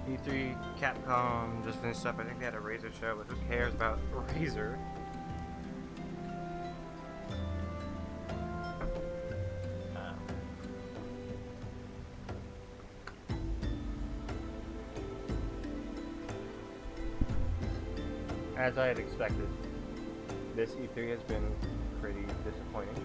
E3 Capcom just finished up. I think they had a Razer show, but who cares about Razer? As I had expected, this E3 has been pretty disappointing.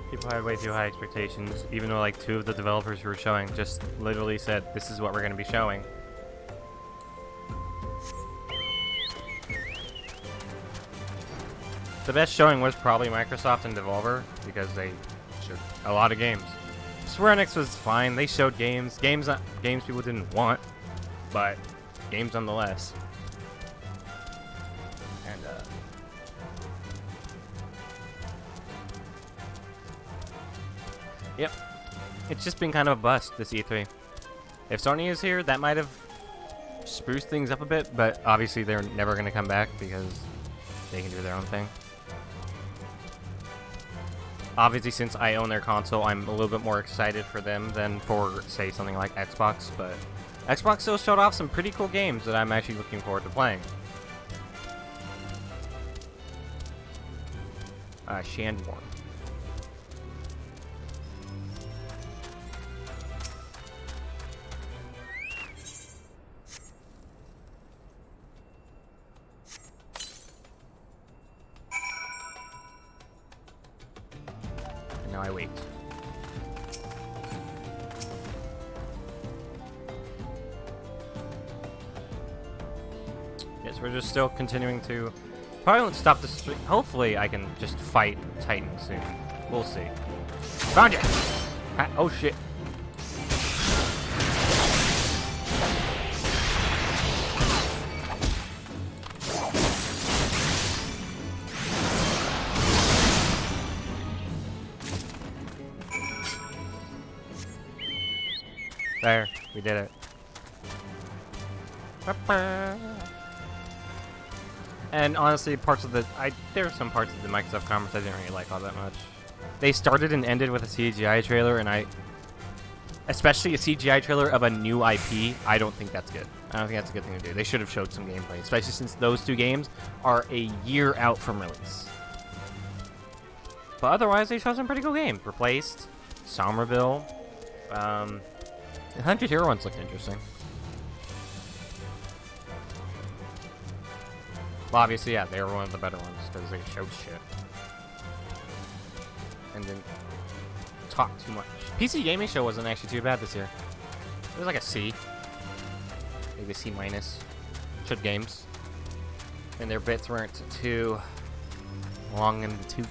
People had way too high expectations, even though like 2 of the developers who were showing just literally said, this is what we're going to be showing. The best showing was probably Microsoft and Devolver, because they showed a lot of games. Square Enix was fine, they showed games people didn't want, but games nonetheless. And yep, it's just been kind of a bust, this E3. If Sony is here, that might have spruced things up a bit, but obviously they're never going to come back because they can do their own thing. Obviously, since I own their console, I'm a little bit more excited for them than for, say, something like Xbox, but Xbox still showed off some pretty cool games that I'm actually looking forward to playing. Shandborn. Now I wait. Yes, we're just still continuing to... Probably won't stop the stream. Hopefully I can just fight Titan soon. We'll see. Found you! Oh shit. There, we did it. And honestly, there are some parts of the Microsoft conference I didn't really like all that much. They started and ended with a CGI trailer, and especially a CGI trailer of a new IP, I don't think that's good. I don't think that's a good thing to do. They should have showed some gameplay, especially since those 2 games are a year out from release. But otherwise, they showed some pretty cool games. Replaced, Somerville, the 100 Hero ones looked interesting. Well, obviously, yeah, they were one of the better ones because they showed shit. And didn't talk too much. PC Gaming Show wasn't actually too bad this year. It was like a C. Maybe a C minus. Showed games. And their bits weren't too long in the tooth.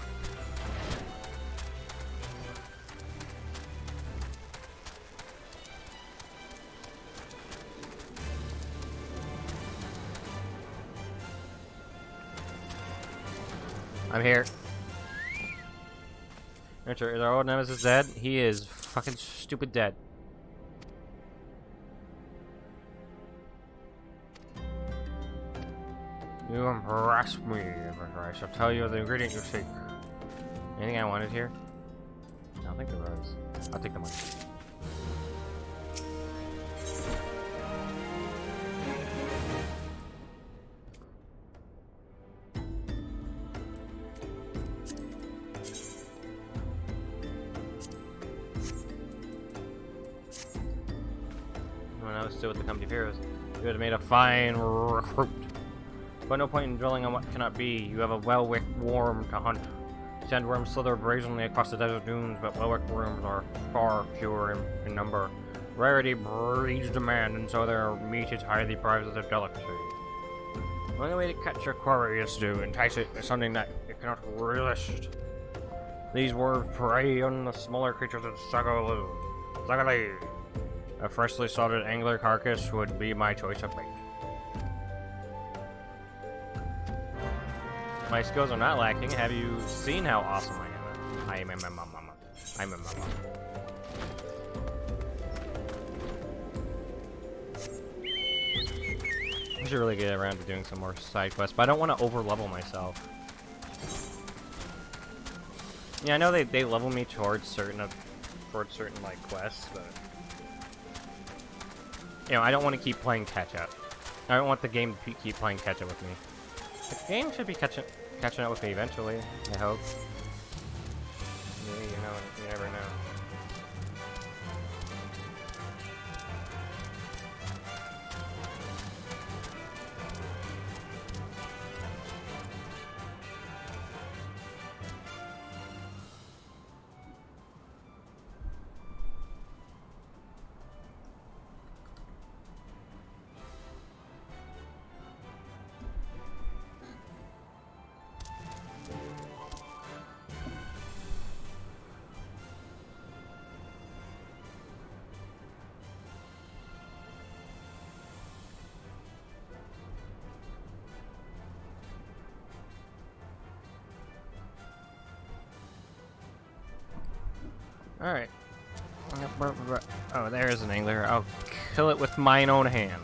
I'm here. Richard, is our old nemesis dead? He is fucking stupid dead. You impress me, I shall tell you the ingredient you seek. Anything I wanted here? I don't think there was. I'll take the money. When I was still with the company of heroes, you would have made a fine recruit. But no point in drilling on what cannot be. You have a well-wicked worm to hunt. Sandworms slither brazenly across the desert dunes, but well-wicked worms are far fewer in number. Rarity breeds demand, and so their meat is highly prized as a delicacy. The only way to catch your quarry is to entice it with something that it cannot resist. These worms prey on the smaller creatures that Sagale. A freshly slaughtered angler carcass would be my choice of bait. My skills are not lacking. Have you seen how awesome I am? I am a mama. I'm a mama. I should really get around to doing some more side quests, but I don't want to over-level myself. Yeah, I know they level me towards certain like quests, but you know, I don't want to keep playing catch-up. I don't want the game to keep playing catch-up with me. The game should be catching up with me eventually, I hope. You know, you never know. Alright. Oh, there's an angler. I'll kill it with mine own hands.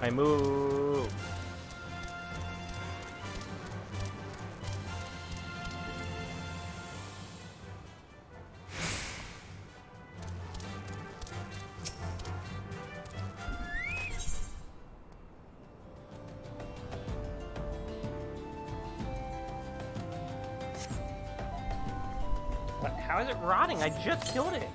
I move. But how is it rotting? I just killed it.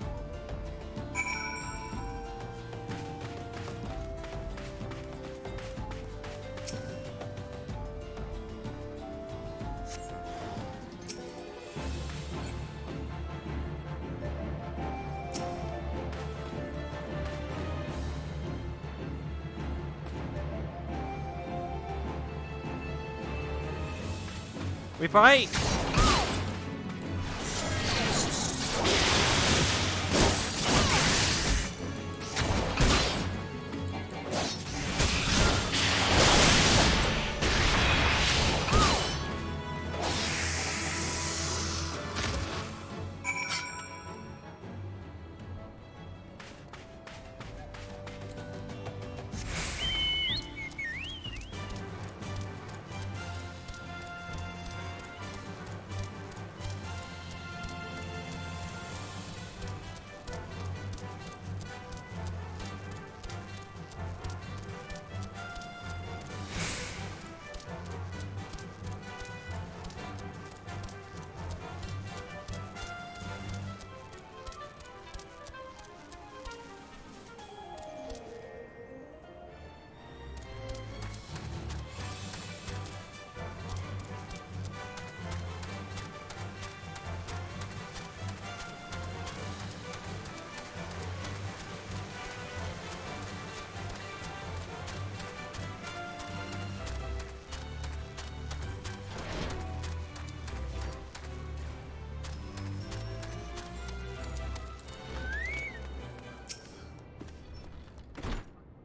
We fight!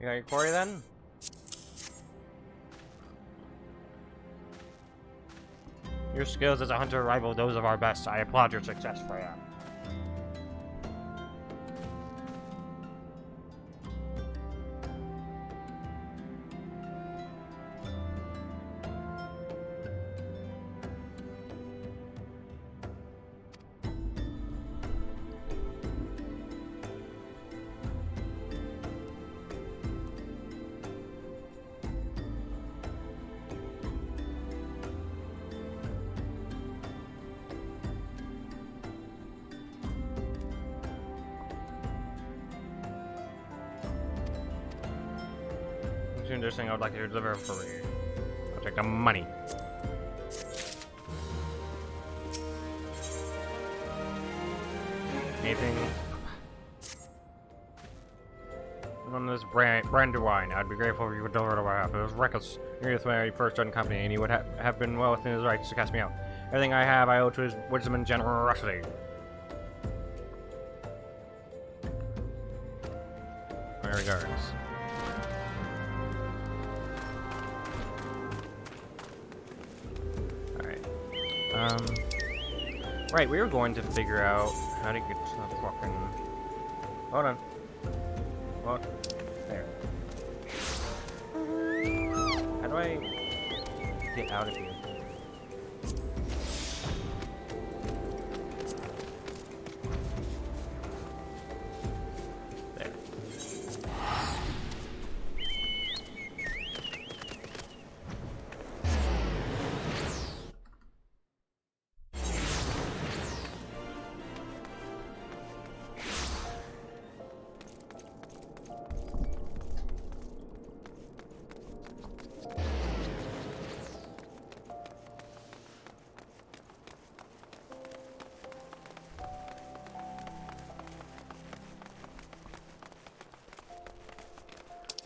You got your quarry then? Your skills as a hunter rival those of our best. I applaud your success, Freya. There's something I would like to deliver for you. I'll take the money. Anything? on this Brandywine. I'd be grateful if you would deliver to my house. It was reckless. You're when I first joined the company, and he would have been well within his rights to cast me out. Everything I have, I owe to his wisdom and generosity. My regards. Alright. Right, we were going to figure out how to get to the fucking... Hold on. What? There. How do I get out of here? There.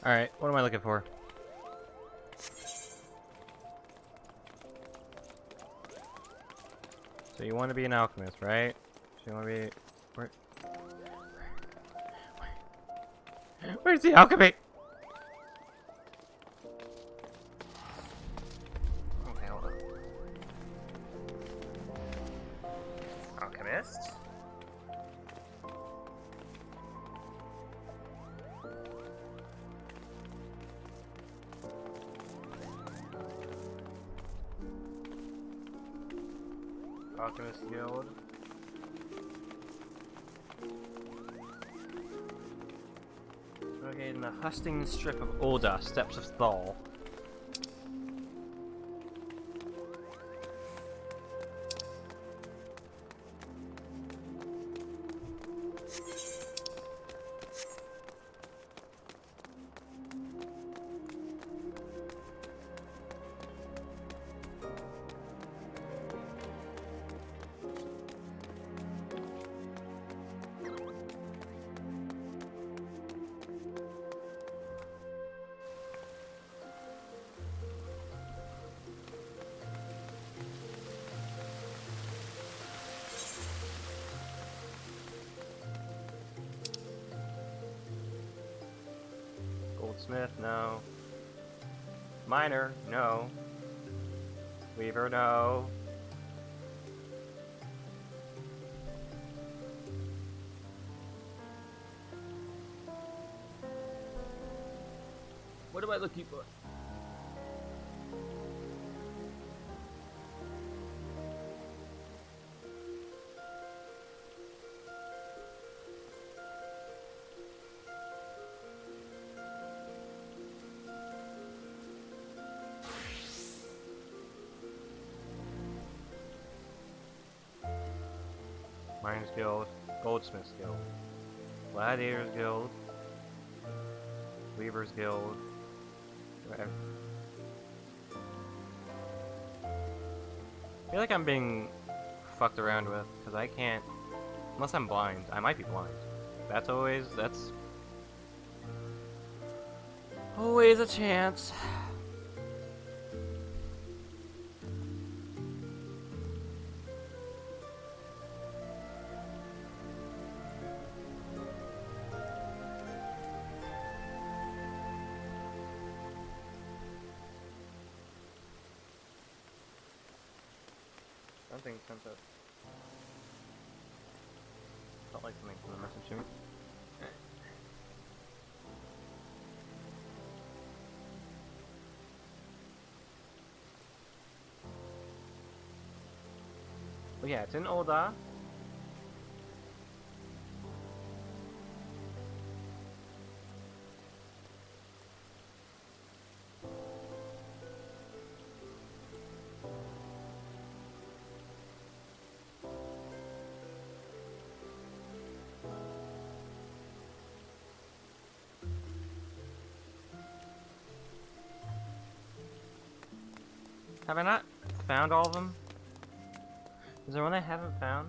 Alright, what am I looking for? So you want to be an alchemist, right? So you want to be... Where's the alchemy? Okay, hold on. Alchemist? Alchemist Guild. Okay, in the husting strip of Ulda, Steps of Thal. Goldsmith, no. Miner, no. Weaver, no. What am I looking for? Miners Guild, Goldsmiths Guild, Gladiators Guild, Weavers Guild. Whatever. I feel like I'm being fucked around with because I can't, unless I'm blind. I might be blind. That's always a chance. Something sent us. Felt like something from the message to me. Oh yeah, it's in Ulda. Have I not found all of them? Is there one I haven't found?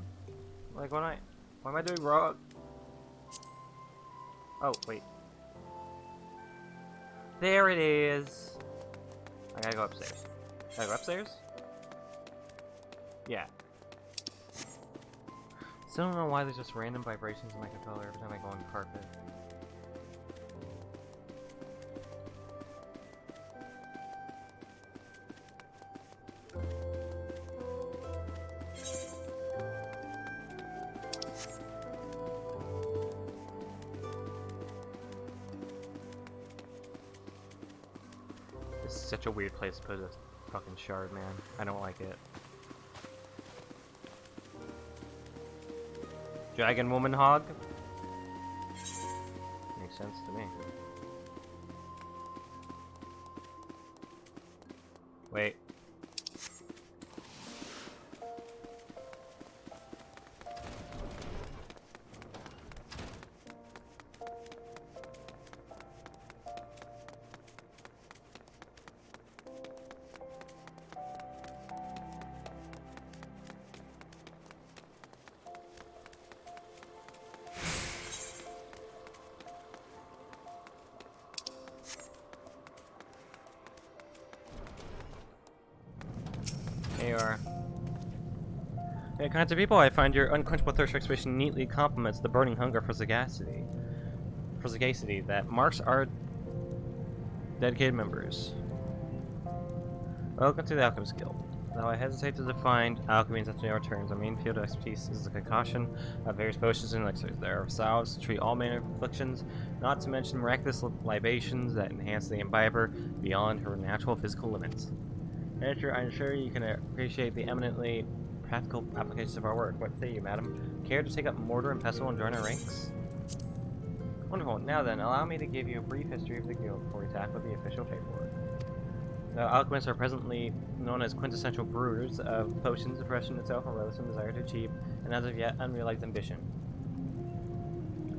Like, what am I doing wrong? Oh, wait. There it is. I gotta go upstairs. Gotta go upstairs? Yeah. Still don't know why there's just random vibrations in my controller every time I go on the carpet. This is such a weird place to put a fucking shard, man. I don't like it. Dragon Woman Hog? Makes sense to me. Wait. There you are. Hey, kinds of people, I find your unquenchable thirst for exploration neatly complements the burning hunger for sagacity. That marks our dedicated members. Welcome to the Alchemist Guild. Though I hesitate to define alchemy in such narrow terms, our main field of expertise is the concoction of various potions and elixirs. There are salves to treat all manner of afflictions, not to mention miraculous libations that enhance the imbiber beyond her natural physical limits. Editor, I'm sure you can appreciate the eminently practical applications of our work. What say you, madam? Care to take up mortar and pestle and join our ranks? Wonderful. Now then, allow me to give you a brief history of the guild before we tackle the official paperwork. The alchemists are presently known as quintessential brewers of potions. Depression itself a relative desire to achieve, and as of yet, unrealized ambition.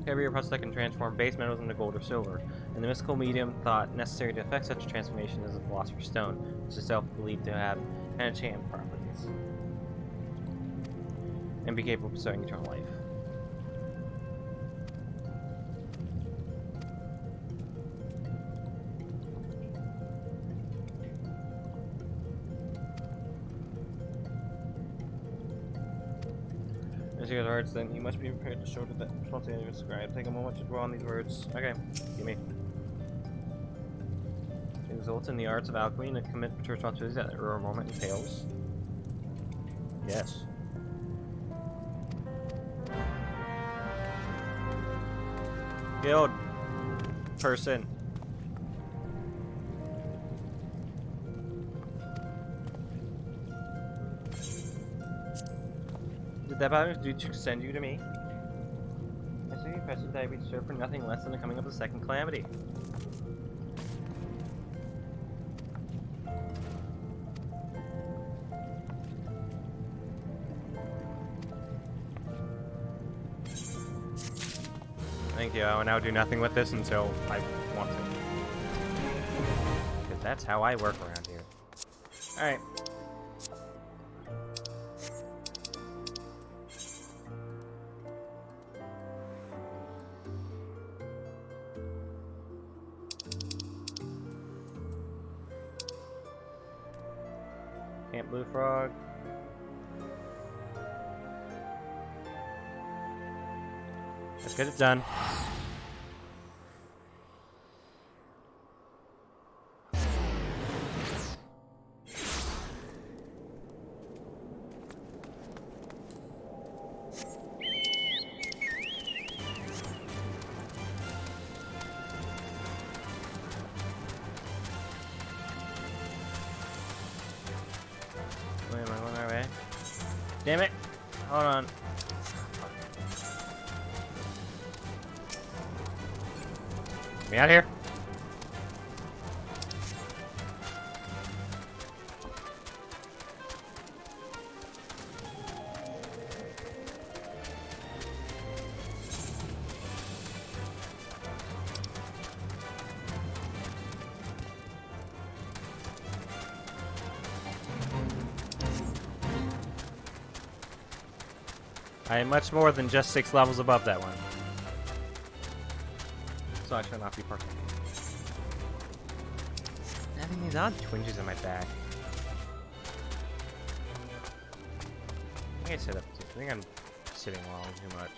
Every process that can transform base metals into gold or silver, and the mystical medium thought necessary to effect such a transformation is the Philosopher's Stone, which is itself believed to have enchant properties, and be capable of bestowing eternal life. As you guys are, then you must be prepared to show to that responsibility to describe. Take a moment to dwell on these words. Okay, give me. It results in the arts of alchemy and a commitment to responsibilities that a moment entails. Yes. Guild person. Did that bother you to send you to me? I see you precious that I be served for nothing less than the coming of the second calamity. Thank you. I will now do nothing with this until I want to. Because that's how I work around here. Alright. Camp Blue Frog. Let's get it done. Wait, am I going that way? Damn it! Hold on. Get me out of here. I am much more than just 6 levels above that one. So I shall not be perfect. having these odd twinges in my back. I think I sit up. I think I'm sitting long too much.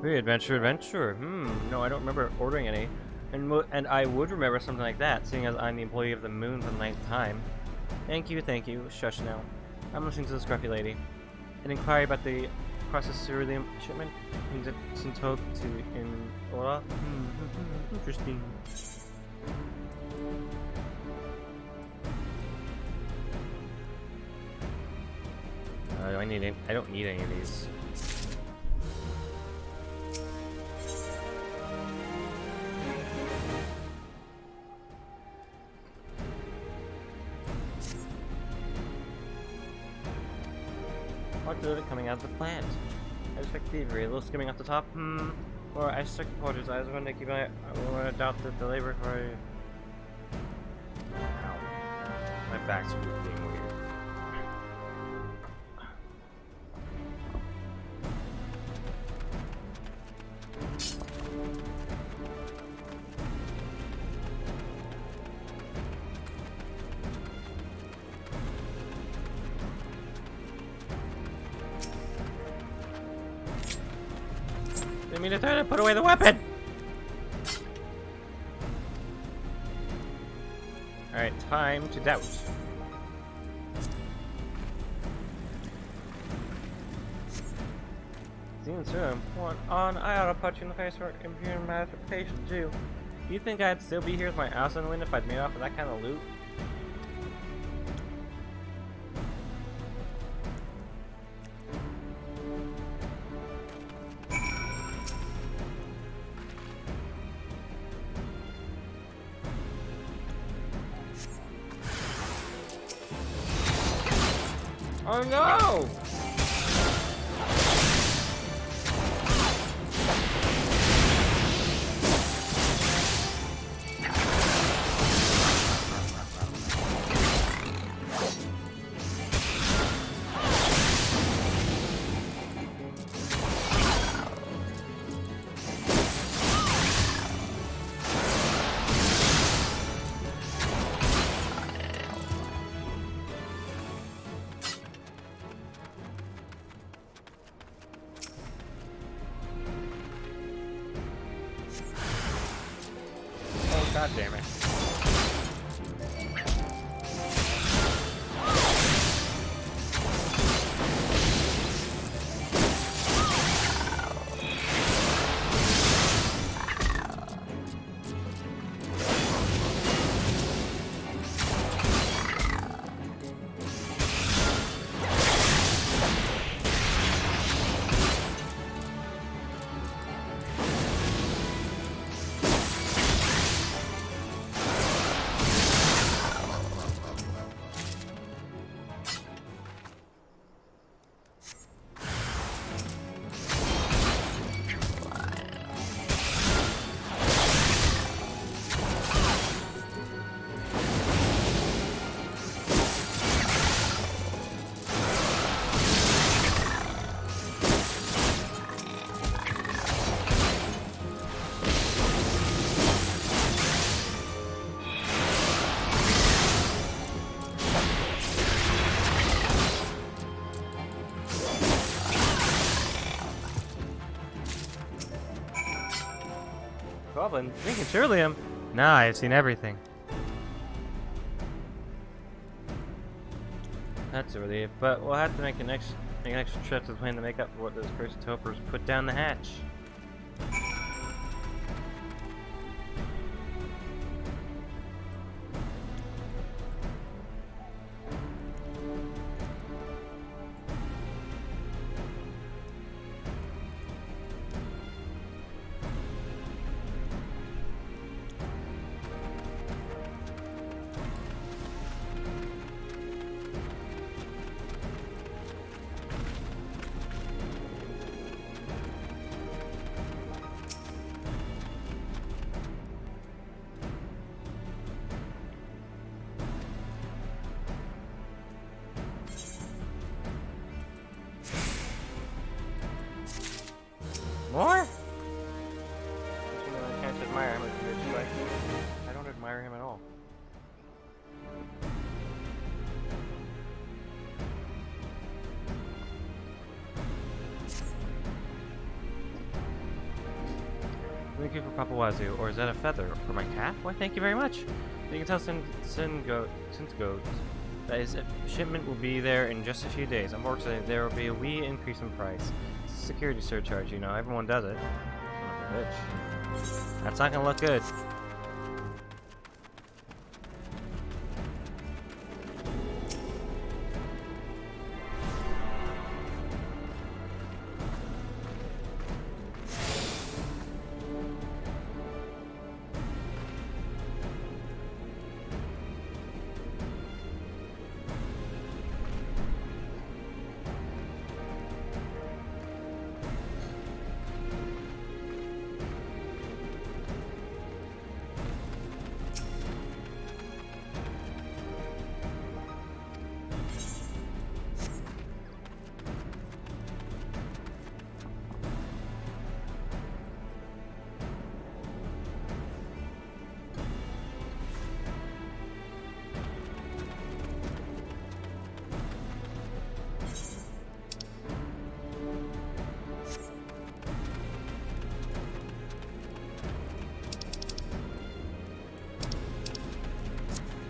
Hey, adventure. No, I don't remember ordering any. And I would remember something like that, seeing as I'm the employee of the moon for the 9th time. Thank you. Shush now. I'm listening to the scruffy lady. An inquiry about the process ceruleum shipment from Sintok to Ora. Interesting. I don't need any of these. Coming out of the plant. I suspect thievery, a little skimming off the top. Or I suspect porters. I was going to keep I want to doubt that the labor for. Ow. My back's being weird. Didn't mean to try to put away the weapon! Alright, time to doubt. Seems so. What on? I ought to punch you in the face for impudent masturbation too. Do you think I'd still be here with my ass in the wind if I'd made off with that kind of loot? Oh no! God damn it. Goblin, drinking ceruleum? Nah, I've seen everything. That's a relief, but we'll have to make an extra trip to the plane to make up for what those cursed topers put down the hatch. Thank you for Papa Wazoo, or is that a feather? For my cap? Why, thank you very much. You can tell Sin Goat that his shipment will be there in just a few days. Unfortunately, there will be a wee increase in price. It's a security surcharge, you know. Everyone does it. Bitch. That's not gonna look good.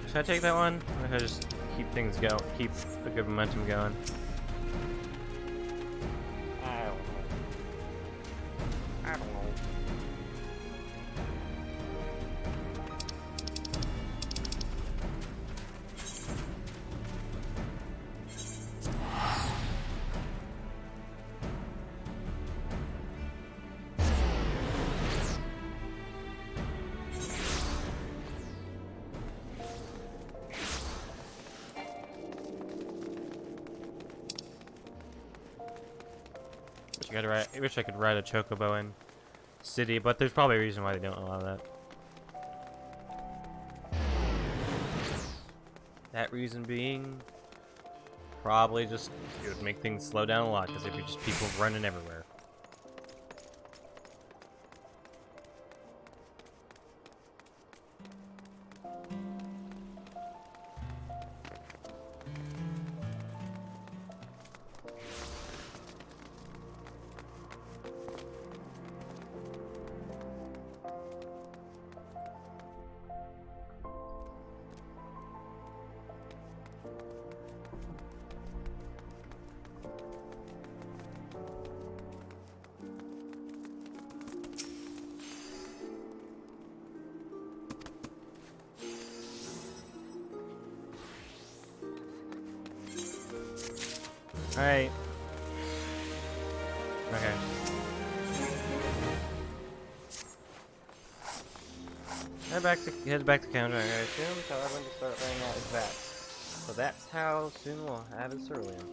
Should I take that one? Or should I just keep things going? Keep a good momentum going? I don't know. I don't know. I wish I could ride a chocobo in city, but there's probably a reason why they don't allow that. That reason being, probably just it would make things slow down a lot because there'd be just people running everywhere. Alright. Okay. Head back to counter. I assume tell everyone to start laying out his vat. So that's how soon we'll have his ceruleum.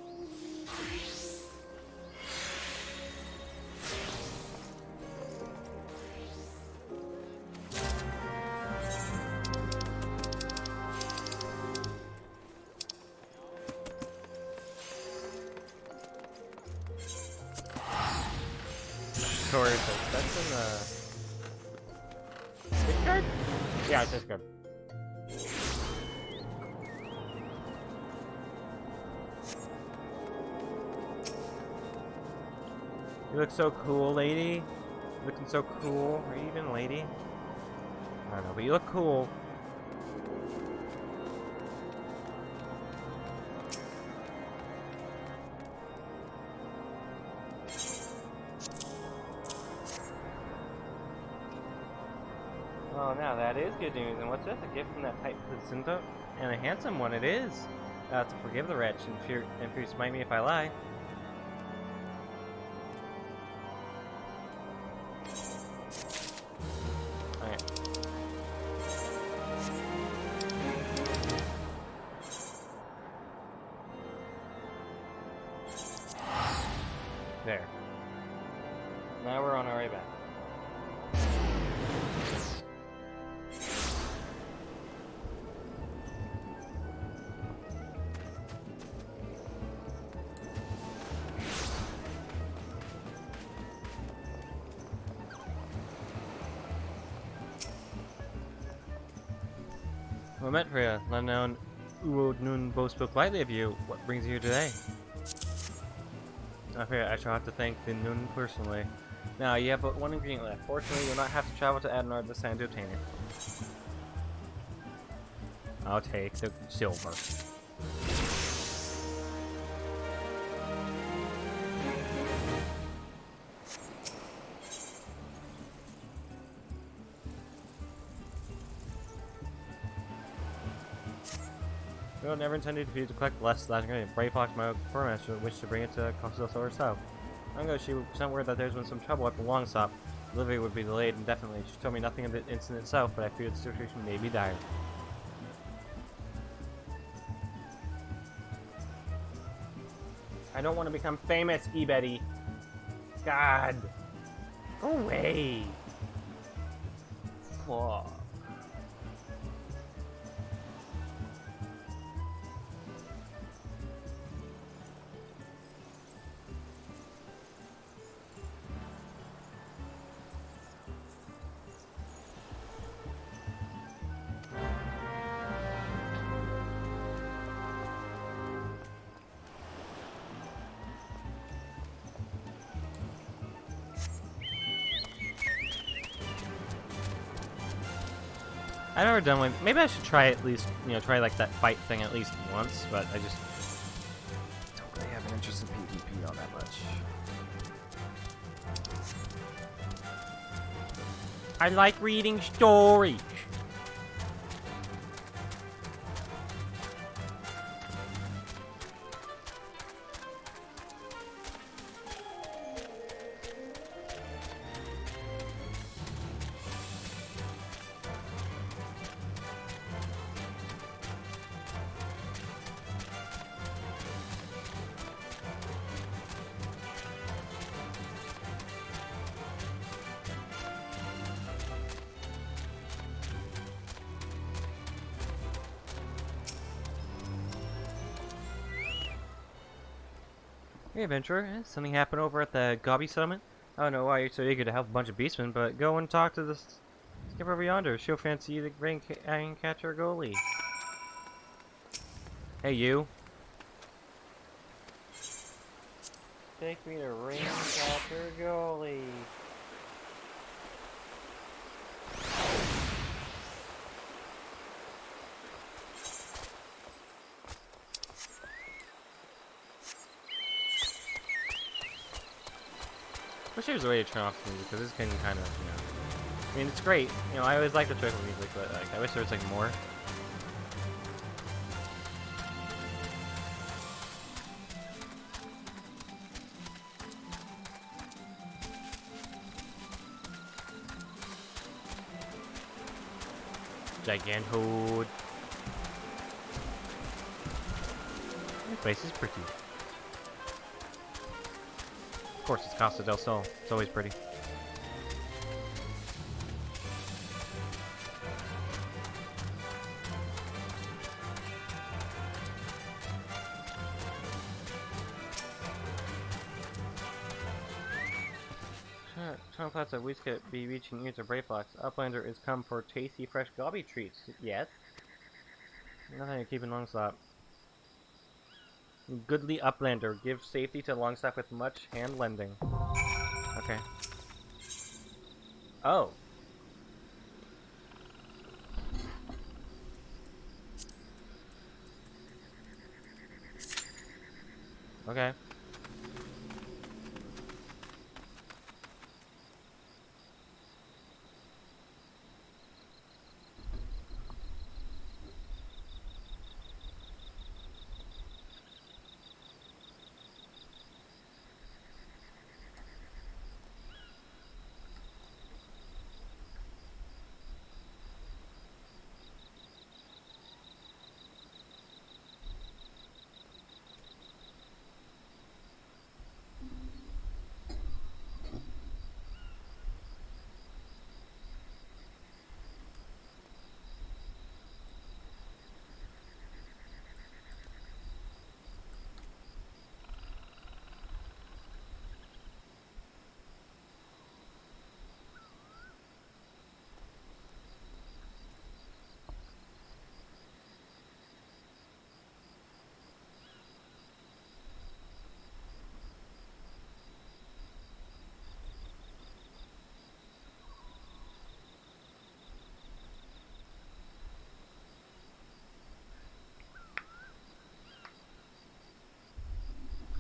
That's in the discard? Yeah, it's discard. You look so cool, lady. You're looking so cool. Are you even a lady? I don't know, but you look cool. Oh, now that is good news. And what's this? A gift from that tight placenta? And a handsome one it is. To forgive the wretch and fear smite me if I lie. Alright. There. Now we're on our way back. Well met, Freya. Let known Uo Nun both spoke lightly of you. What brings you here today? Freya, I shall have to thank the Nun personally. Now, you have but one ingredient left. Fortunately, you'll not have to travel to Adnard this time to obtain it. I'll take the silver. No, never intended for you to collect less last ingredient. Brave Fox, my master, wished to bring it to Costello herself. I'm going to she sent word that there's been some trouble at the long stop. Delivery would be delayed indefinitely. She told me nothing of the incident itself, but I fear the situation may be dire. I don't want to become famous, E-Betty. God. Go away. Fuck. I've never done one. Maybe I should try at least, try like that fight thing at least once, but I just don't really have an interest in PvP all that much. I like reading stories. Hey, adventurer, something happened over at the Gobby settlement? I don't know why you're so eager to help a bunch of beastmen, but go and talk to this skipper over yonder. She'll fancy you the rain catcher goalie. Hey, you. Take me to rain catcher goalie. Wish there was a way to turn off the music, because this can kind of, I mean, it's great. I always like the joyful music, but like, I wish there was like more. Giganthood. This place is pretty. Of course, it's Costa del Sol. It's always pretty. Tom Flats that we could be reaching ears of Brayflox. Uplander is come for tasty, fresh gobby treats. Yes. Nothing to keep in Longstop. Goodly Uplander. Give safety to Longstop with much hand lending. Okay. Oh. Okay.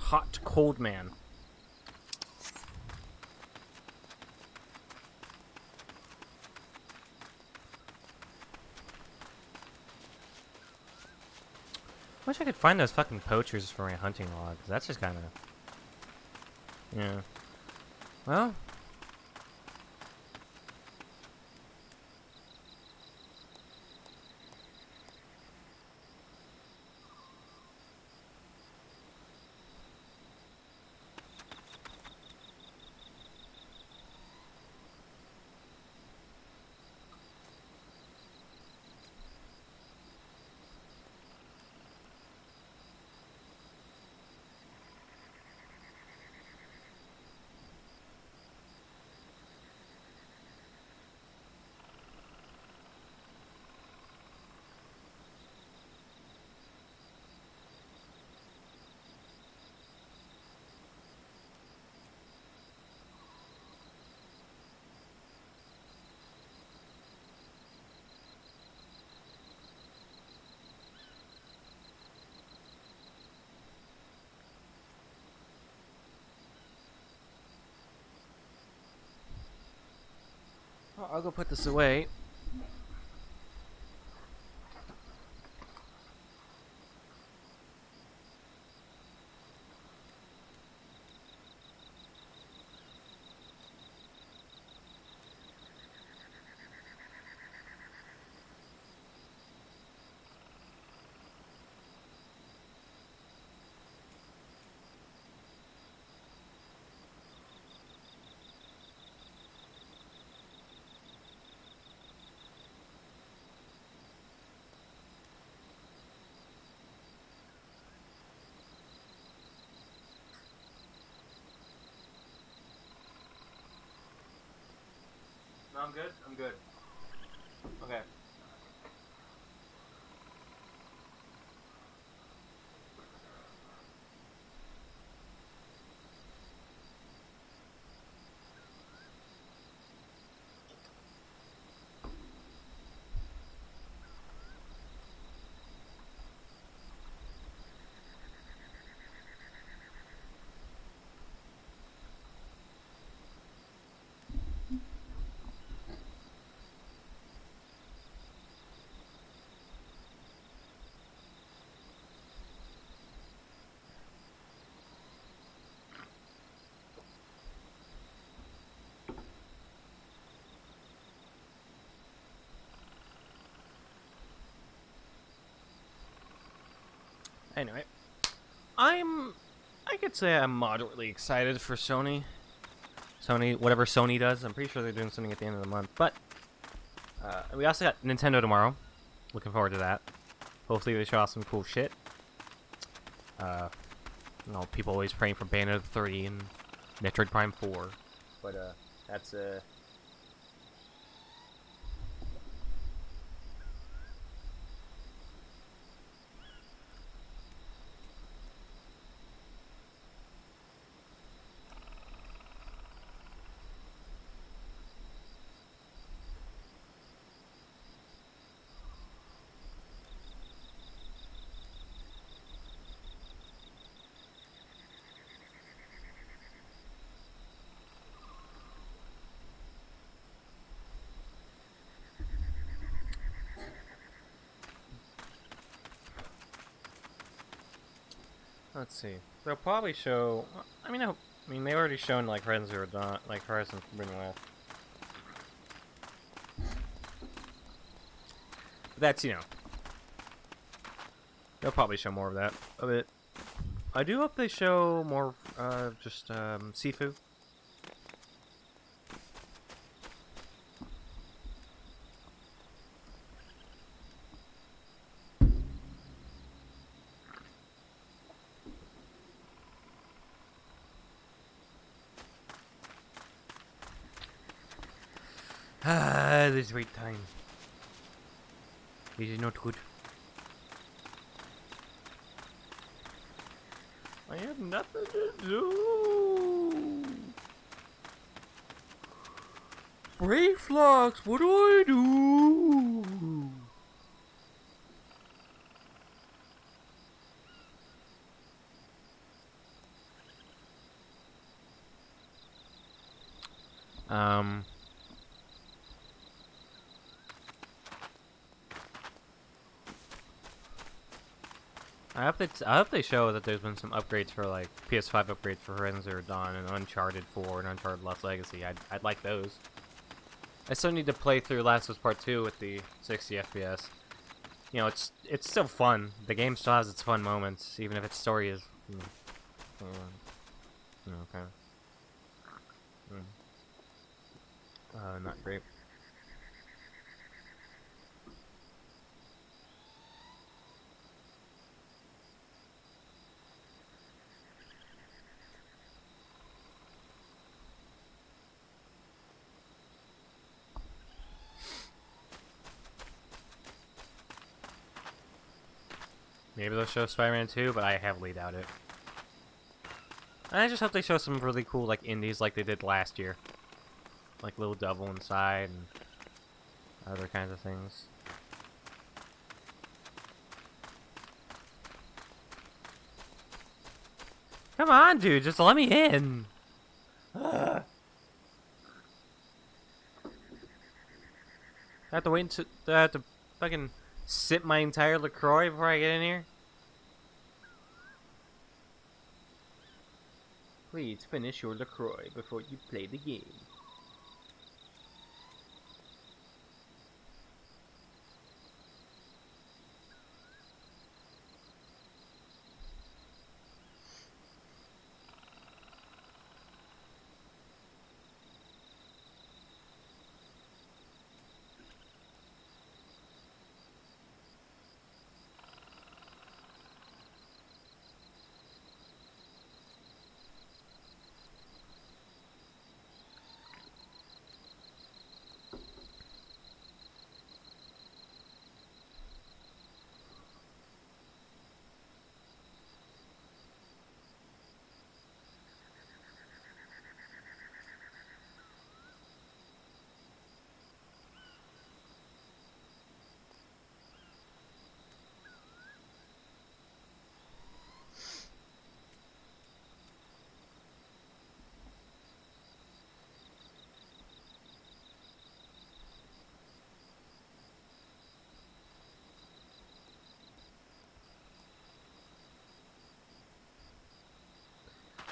hot, cold man. Wish I could find those fucking poachers for my hunting log, 'cause that's just kind of... Yeah. Well... Well, I'll go put this away. No, I'm good. I'm good. Okay. Anyway, I could say I'm moderately excited for Sony. Whatever Sony does, I'm pretty sure they're doing something at the end of the month. But we also got Nintendo tomorrow. Looking forward to that. Hopefully they show off some cool shit. You know, people always praying for Bayonetta 3 and Metroid Prime 4. But that's Let's see. They'll probably show. I mean, they already shown like Horizon Zero Dawn, like Horizon Forbidden West. That's, you know. They'll probably show more of that of it. I do hope they show more, just Sifu. Ah, this wait time. This is not good. I have nothing to do. Reflux, what do I do? Um. I hope they show that there's been some upgrades for like PS5 upgrades for Horizon Zero Dawn and Uncharted 4 and Uncharted Lost Legacy. I'd like those. I still need to play through Last of Us Part 2 with the 60 FPS. You know, it's still fun. The game still has its fun moments, even if its story is, kind of, not great. Maybe they'll show Spider-Man 2, but I heavily doubt it. And I just hope they show some really cool like indies like they did last year. Like Little Devil Inside and other kinds of things. Come on, dude, just let me in. Ugh. I have to wait until I have to fucking sip my entire LaCroix before I get in here? Please finish your LaCroix before you play the game.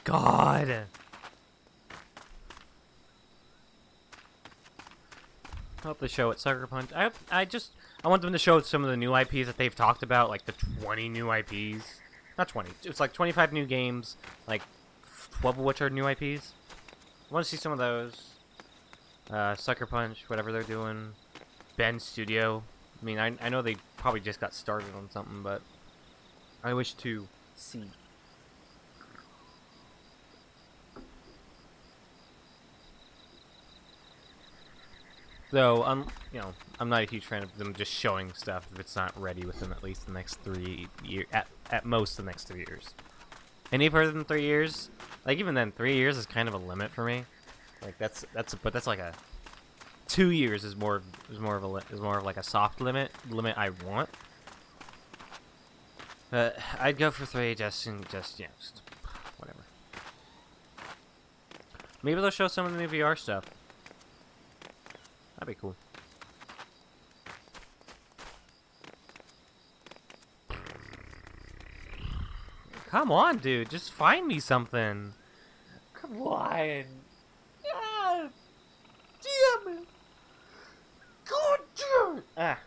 God. I hope they show it Sucker Punch. I want them to show some of the new IPs that they've talked about, like the 20 new IPs. Not 20. It's like 25 new games, like 12 of which are new IPs. I want to see some of those. Sucker Punch, whatever they're doing. Ben Studio. I mean, I know they probably just got started on something, but I wish to see. Though, you know, I'm not a huge fan of them just showing stuff if it's not ready within at least the next 3 years, at most the next 3 years. Any further than 3 years, like even then, 3 years is kind of a limit for me. Like that's like a 2 years is more of like a soft limit I want. But I'd go for 3 just whatever. Maybe they'll show some of the new VR stuff. That'd be cool. Come on, dude. Just find me something. Come on. God damn it. God damn it. Ah.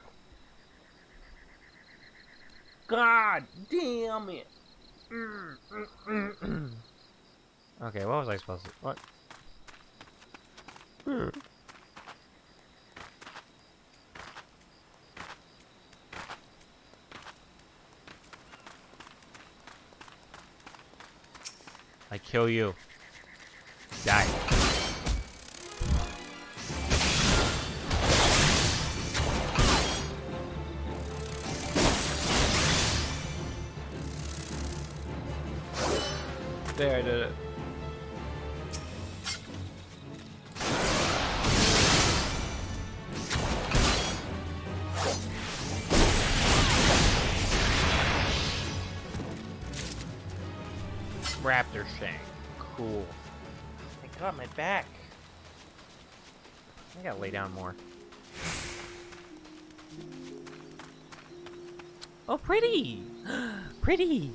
God damn it. Okay, what was I supposed to... What? I kill you. Die. There, I did it. Raptor Shank. Cool. I got my back. I gotta lay down more. Oh, pretty! Pretty!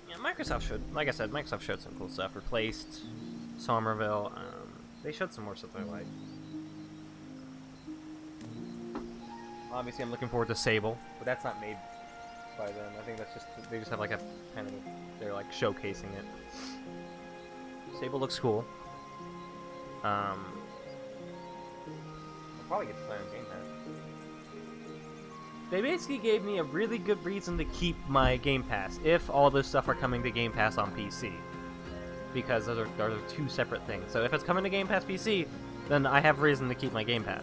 Yeah, Microsoft showed, like I said, Microsoft showed some cool stuff. Replaced Somerville. They showed some more stuff I like. Obviously, I'm looking forward to Sable, but that's not made by them. I think that's just, they just have like a kind of, they're like showcasing it. Sable looks cool. I'll probably get to play on Game Pass. They basically gave me a really good reason to keep my Game Pass if all this stuff are coming to Game Pass on PC, because those are two separate things. So if it's coming to Game Pass PC, then I have reason to keep my Game Pass.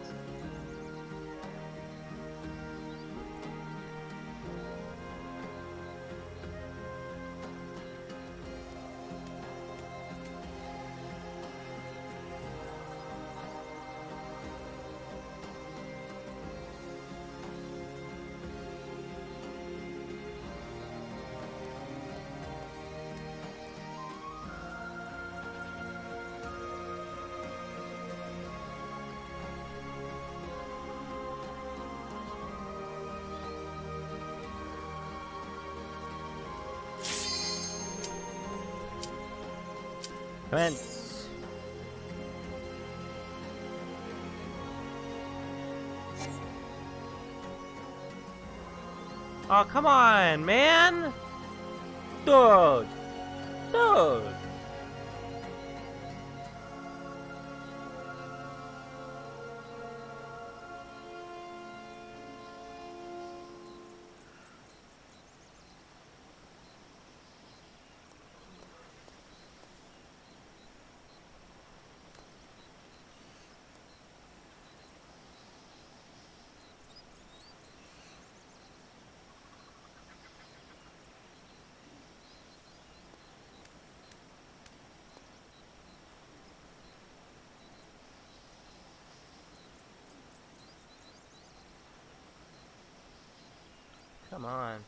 Commence. Oh, come on, man! Dude! Dude! Come on.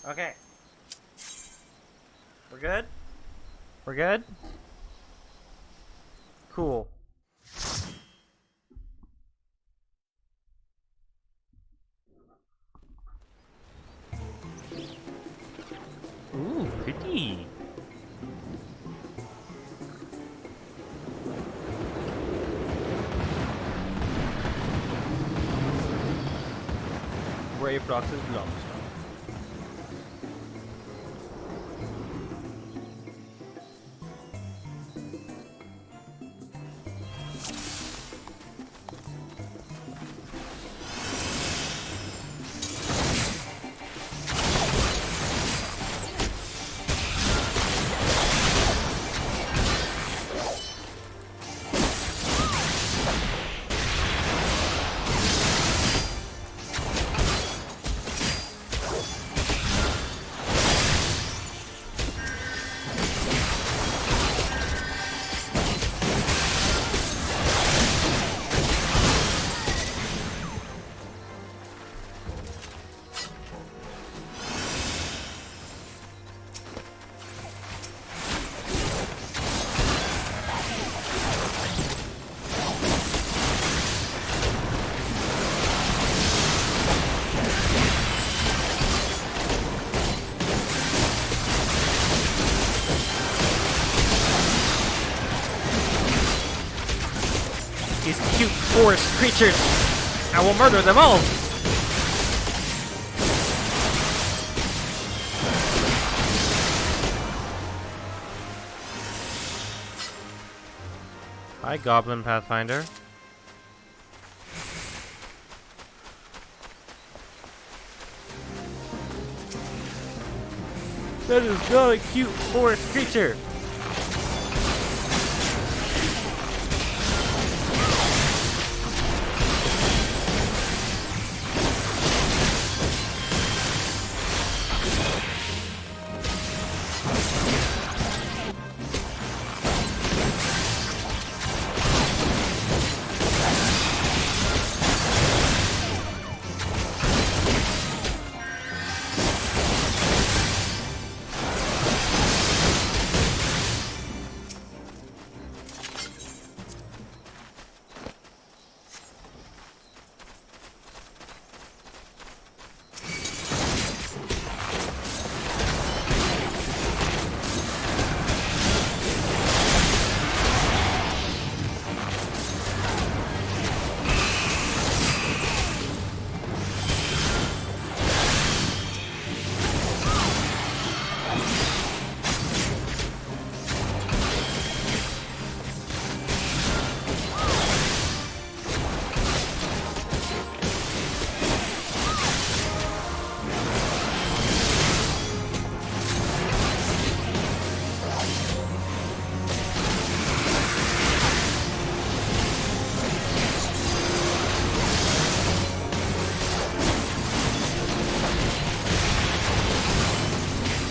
Okay. We're good? We're good? Cool. Ooh, pretty. Brave Fox's Lobster. These cute forest creatures! I will murder them all! Hi, Goblin Pathfinder. That is not a cute forest creature!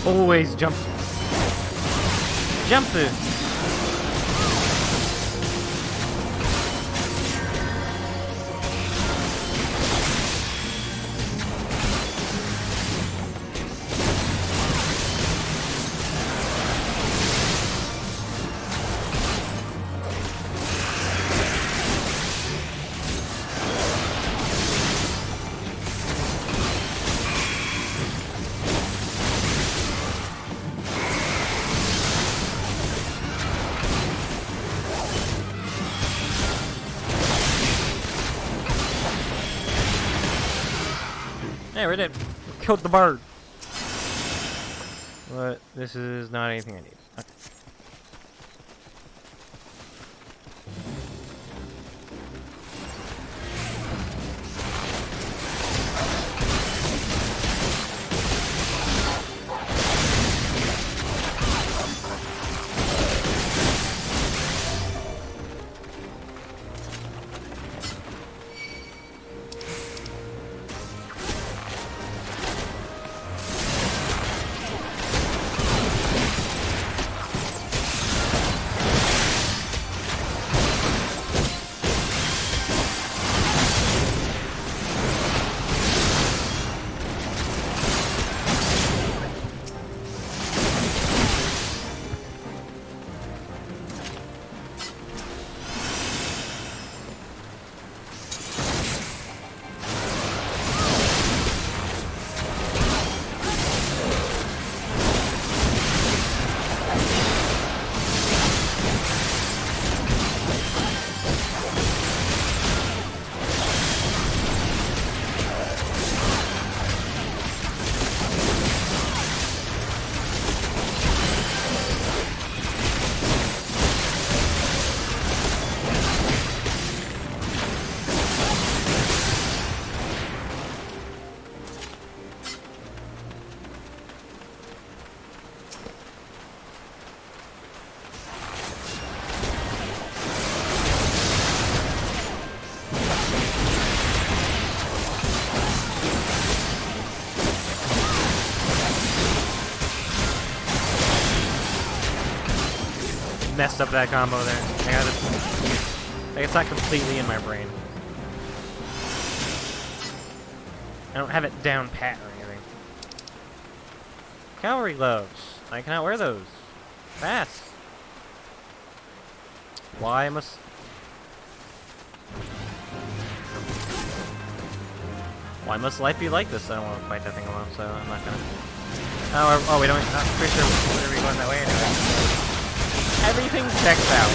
Always jump. Jump it. Hey, we did. Killed the bird. But this is not anything I need. Okay. Messed up that combo there. I got it. Like, it's not completely in my brain. I don't have it down pat or anything. Cavalry gloves. I cannot wear those. Fast. Why must... Why must life be like this? I don't want to fight that thing alone, so I'm not gonna... Oh, we don't... I'm pretty sure we're gonna be going that way anyway. Everything checks out.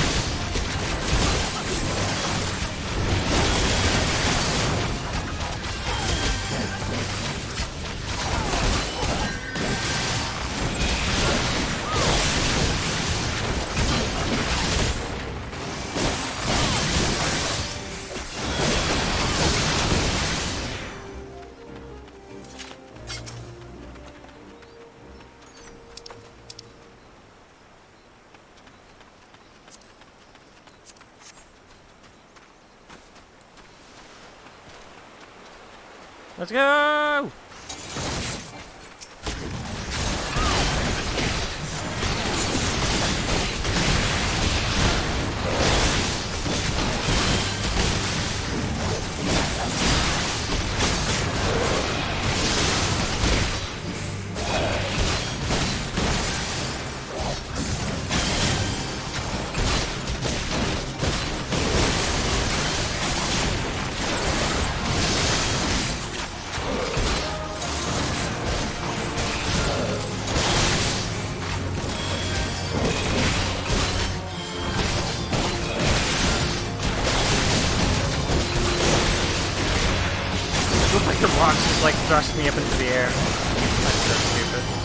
Let's go! Looks like the rocks just like thrust me up into the air. That's so stupid.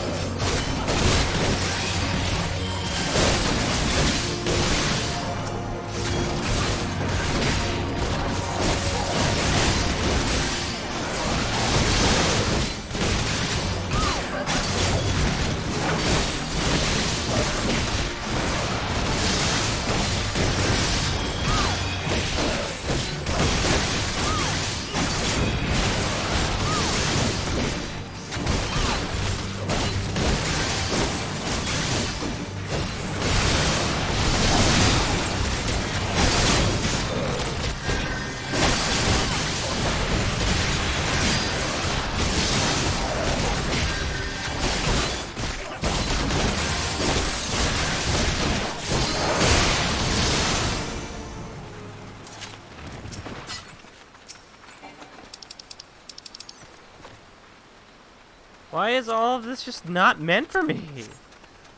Why is all of this just not meant for me?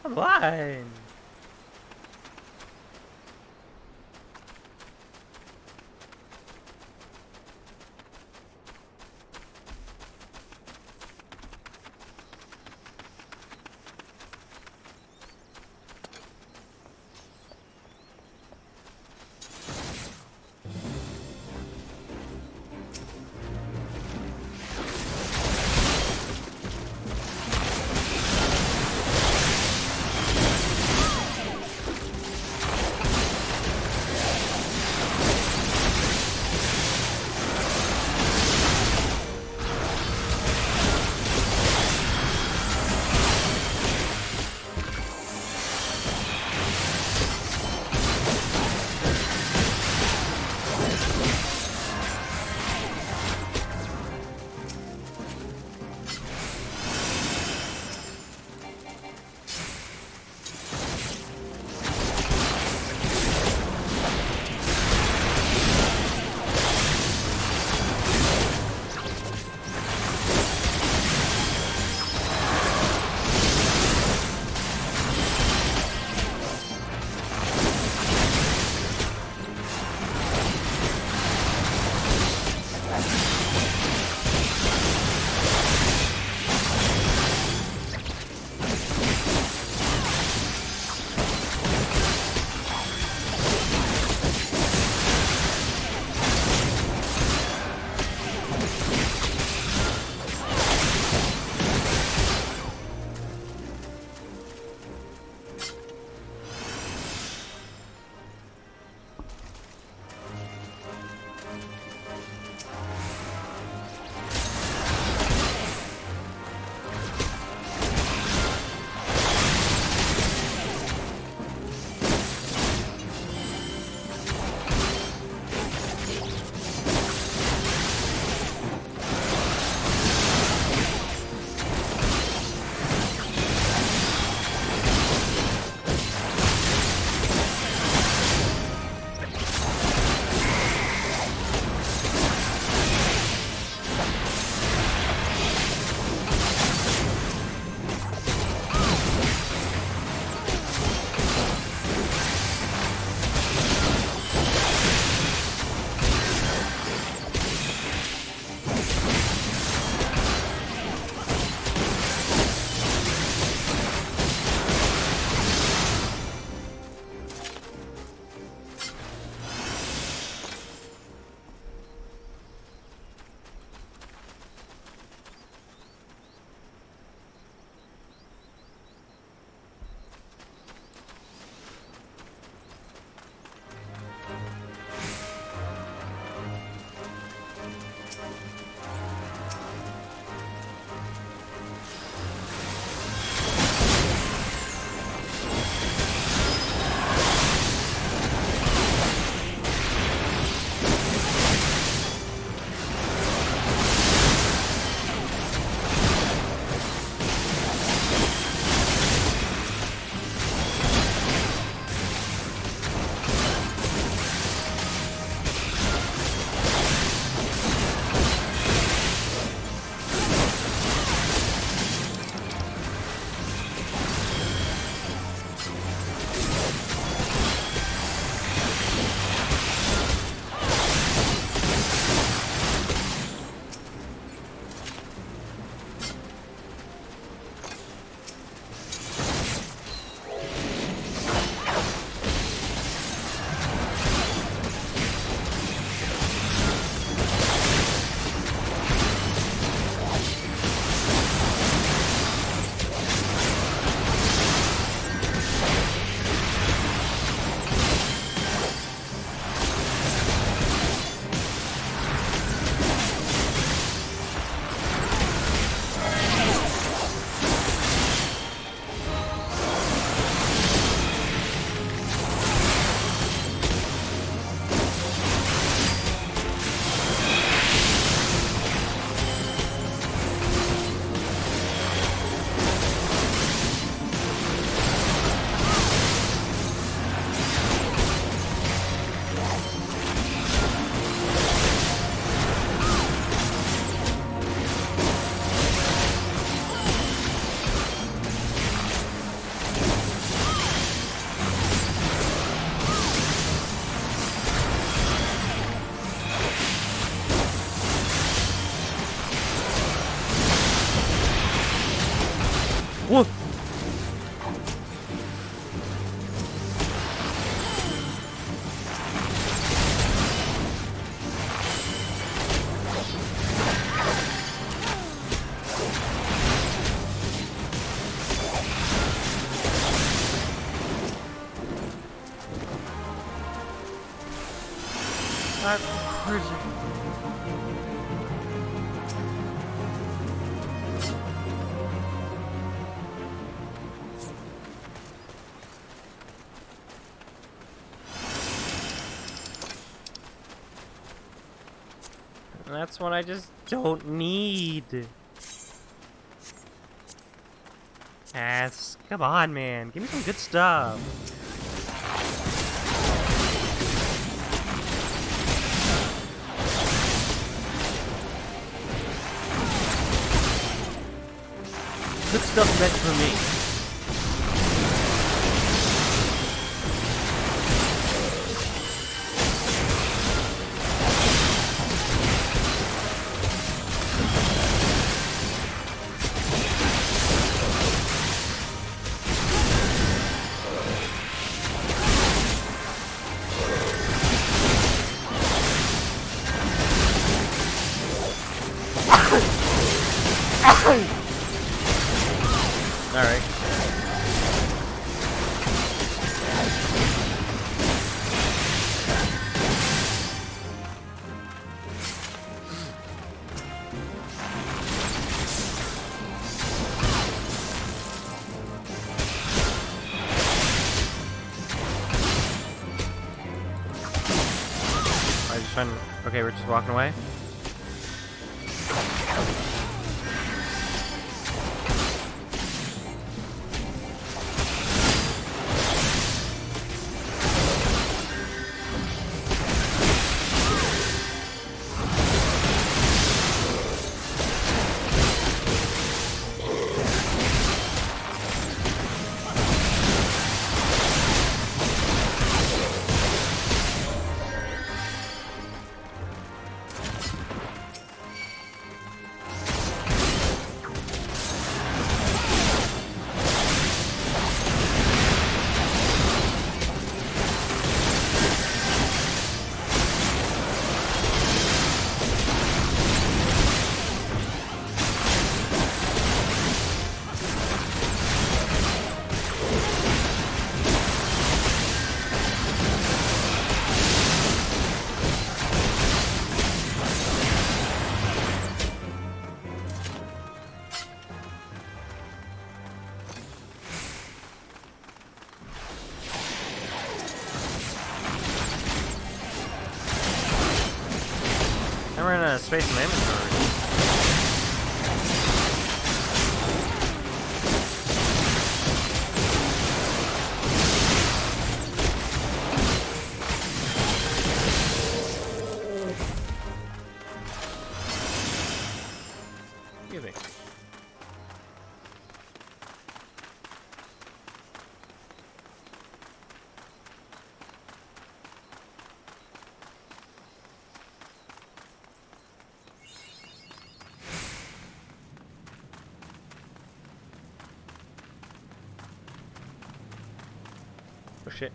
Come on. That's crazy. And that's what I just don't need. Ass, come on, man. Give me some good stuff. Good stuff meant for me. Alright. I just trying to... Okay, we're just walking away. I ran out of space in my inventory. Excuse me. Oh shit.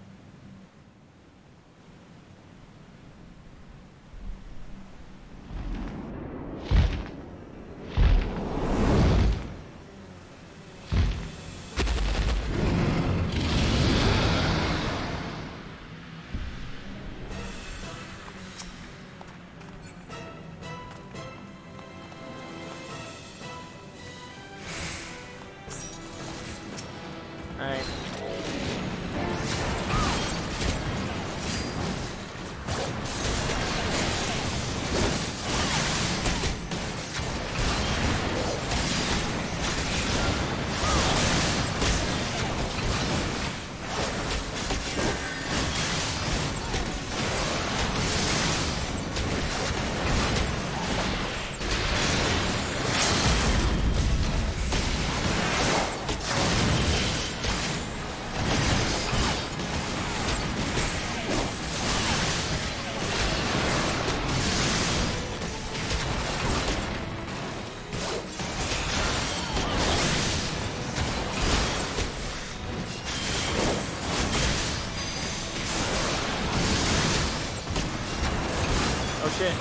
Alright. Oh shit.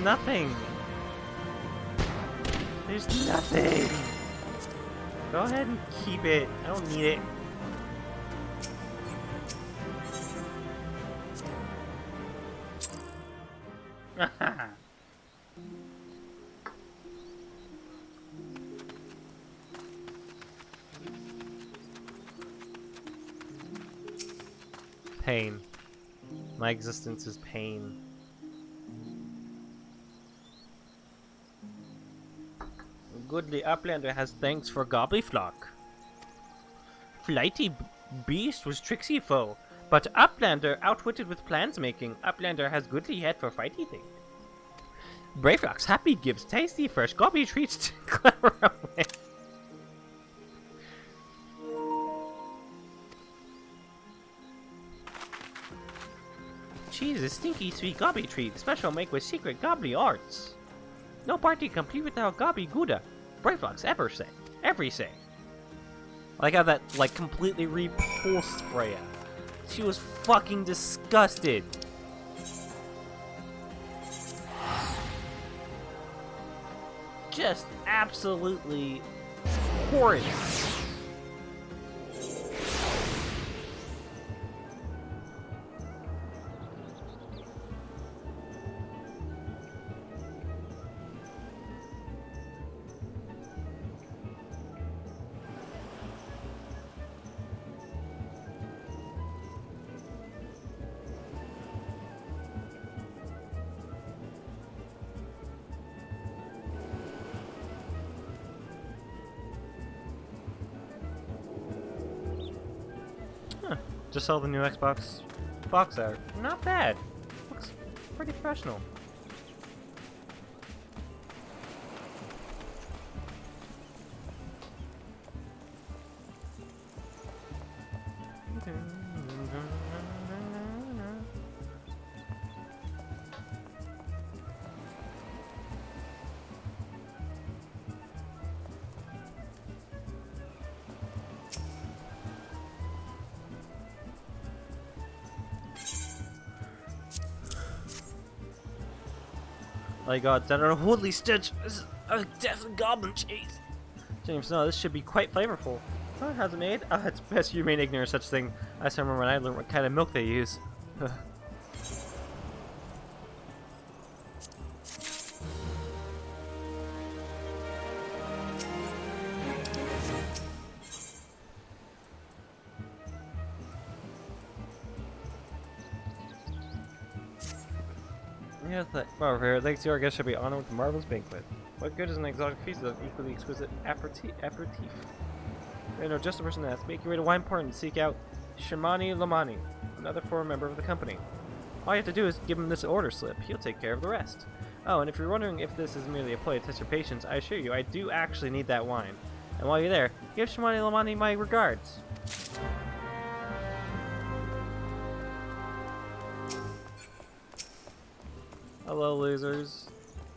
nothing. There's nothing. Go ahead and keep it. I don't need it. Pain. My existence is pain. Goodly Uplander has thanks for Gobbleflock. Flighty Beast was tricksy foe, but Uplander outwitted with plans making. Uplander has goodly head for fighty thing. Bravelock's happy gives tasty fresh gobby treats to clever away. Cheese is stinky sweet gobby treat, special make with secret gobbly arts. No party complete without gobby gouda. Bravelock's every say. I like how that like completely repulsed Freya. She was fucking disgusted. Just absolutely horrid. Just saw the new Xbox box art. Not bad. Looks pretty professional. My god, that unholy stench is a definite goblin cheese. James, no, this should be quite flavorful. Oh, how's it made? It's best you remain ignorant of such thing. I still remember when I learned what kind of milk they use. Yeah, over here, thanks to our guest should be honored with a marvelous banquet. What good is an exotic feast without an equally exquisite aperitif? You know, just a person to ask. Make your way to Wineport and seek out Shamani Lamani, another former member of the company. All you have to do is give him this order slip. He'll take care of the rest. Oh, and if you're wondering if this is merely a ploy to test your patience, I assure you, I do actually need that wine. And while you're there, give Shamani Lamani my regards. Hello, losers.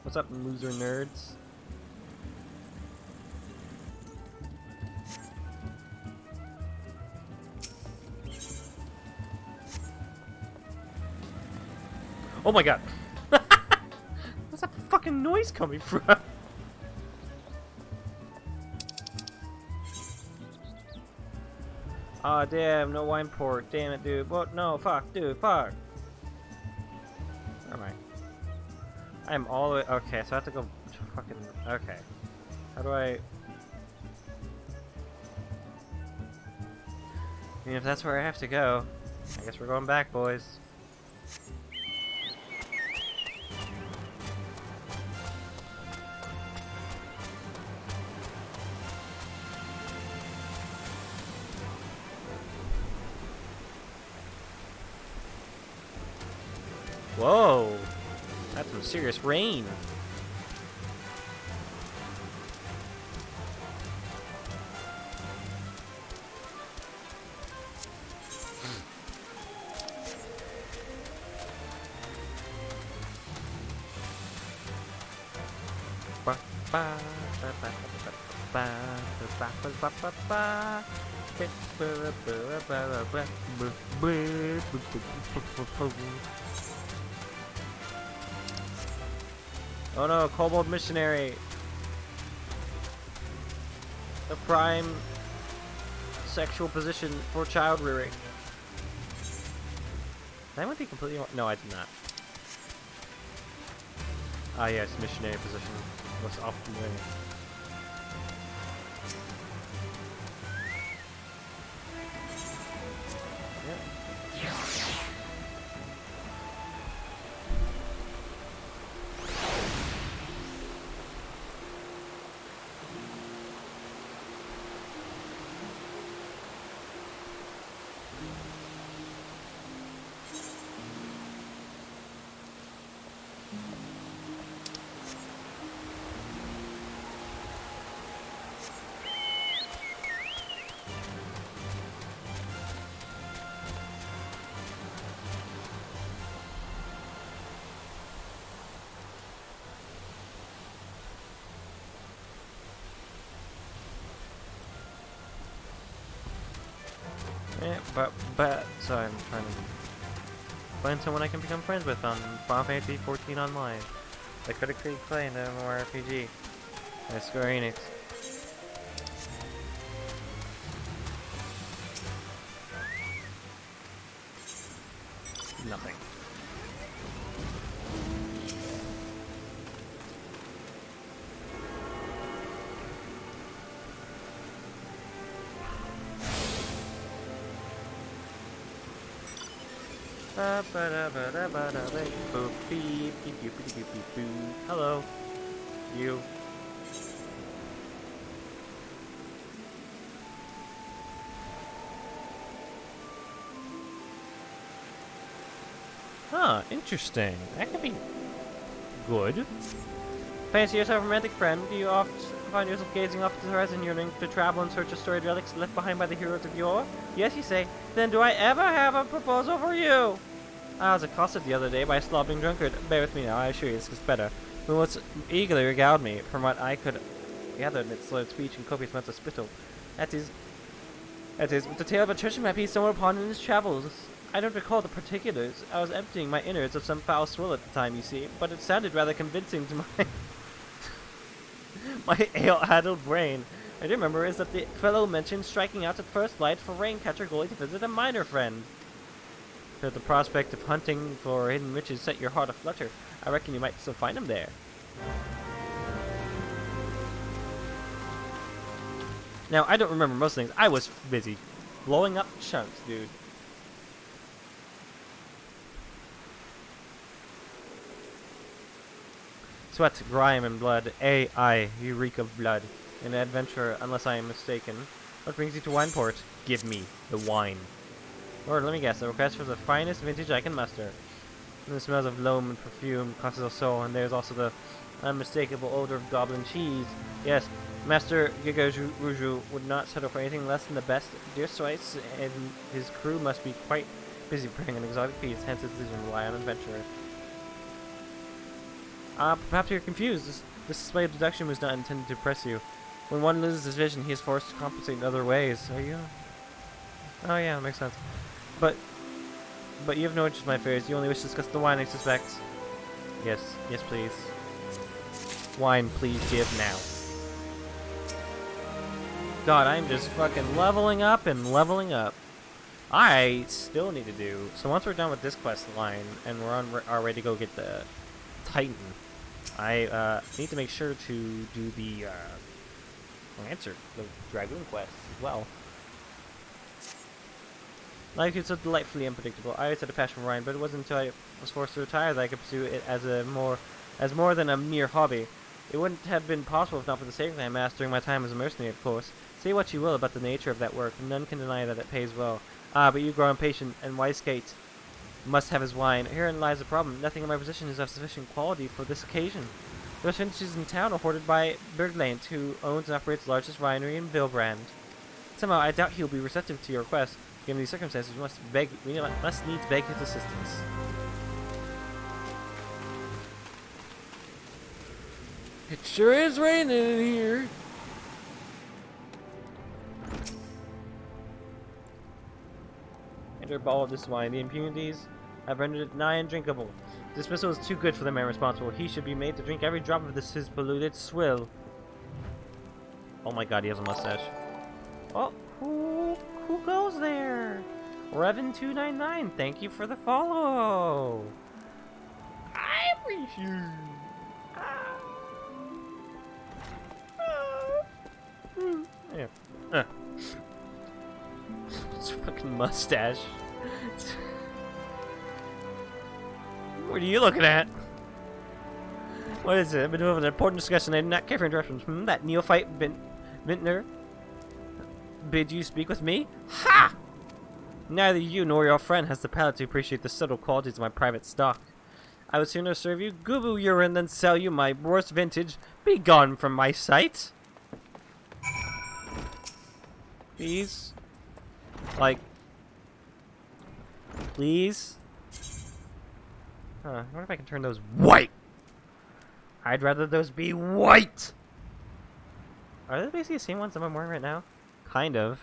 What's up, loser nerds? Oh my god! Where's that fucking noise coming from? Aw, damn, no wine port. Damn it, dude. What? No, fuck, dude, fuck. Where am I? I'm all the way. Okay, so I have to go fucking. Okay. How do I. I mean, if that's where I have to go, I guess we're going back, boys. Whoa! That's some serious rain. Oh no, kobold missionary. The prime sexual position for child rearing. Did I want to be completely wrong? No, I did not. Ah yes, missionary position. Most often winning. Yeah, but so I'm trying to find someone I can become friends with on Final Fantasy 14 Online. The critically acclaimed MMORPG by Square Enix. Nothing. Hello. You. Huh, interesting. That could be good. Fancy yourself a romantic friend? Do you often find yourself gazing off to the horizon, yearning to travel in search of storied relics left behind by the heroes of yore? Yes, you say. Then do I ever have a proposal for you? I was accosted the other day by a slobbering drunkard. Bear with me now, I assure you this gets better. Who once eagerly regaled me, from what I could gather amidst slurred speech and copious amounts of spittle. That is but the tale of a treasure map he stumbled upon in his travels. I don't recall the particulars. I was emptying my innards of some foul swill at the time, you see, but it sounded rather convincing to my my ale-addled brain. I do remember is that the fellow mentioned striking out at first light for Raincatcher Goalie to visit a minor friend. If the prospect of hunting for hidden riches set your heart aflutter, I reckon you might still find him there. Now, I don't remember most things. I was busy blowing up chunks, dude. Sweat, grime, and blood. Aye, you reek of blood. An adventurer, unless I am mistaken. What brings you to Wineport? Give me the wine. Lord, let me guess. A request for the finest vintage I can muster. And the smells of loam and perfume, crosses of soul, and there's also the unmistakable odor of goblin cheese. Yes, Master Gigaruju would not settle for anything less than the best. Dear Swice and his crew must be quite busy preparing an exotic feast, hence his decision to rely on adventurers. Perhaps you're confused. This display of deduction was not intended to impress you. When one loses his vision, he is forced to compensate in other ways. Are you? Oh yeah, that makes sense. But you have no interest in my affairs. You only wish to discuss the wine, I suspect. Yes, please. Wine, please give now. God, I'm just fucking leveling up and leveling up. I still need to do... So once we're done with this quest line, and we're on our way to go get the Titan, I need to make sure to do the Dragoon quest as well. Life is so delightfully unpredictable. I always had a passion for Ryan, but it wasn't until I was forced to retire that I could pursue it as more than a mere hobby. It wouldn't have been possible if not for the savings I amassed during my time as a mercenary, of course. Say what you will about the nature of that work, none can deny that it pays well. Ah, but you grow impatient, and Wisegate must have his wine. Herein lies the problem. Nothing in my possession is of sufficient quality for this occasion. The best vintages in town are hoarded by Berglaint, who owns and operates the largest winery in Vilbrand. Somehow, I doubt he will be receptive to your request. Given these circumstances, we must needs beg his assistance. It sure is raining in here. Enter a bottle of this wine. The impurities have rendered it nigh undrinkable. Dismissal is too good for the man responsible. He should be made to drink every drop of this his polluted swill. Oh my god, he has a mustache. Oh, who goes there? Revan299, thank you for the follow. I appreciate you. Yeah. It's fucking mustache. What are you looking at? What is it? I've been having an important discussion. I do not care for interruptions. That neophyte Vintner bid you speak with me? Ha! Neither you nor your friend has the palate to appreciate the subtle qualities of my private stock. I would sooner serve you Gubu urine than sell you my worst vintage. Be gone from my sight. Please? Like... Please? Huh, I wonder if I can turn those white! I'd rather those be white! Are they basically the same ones that I'm wearing right now? Kind of.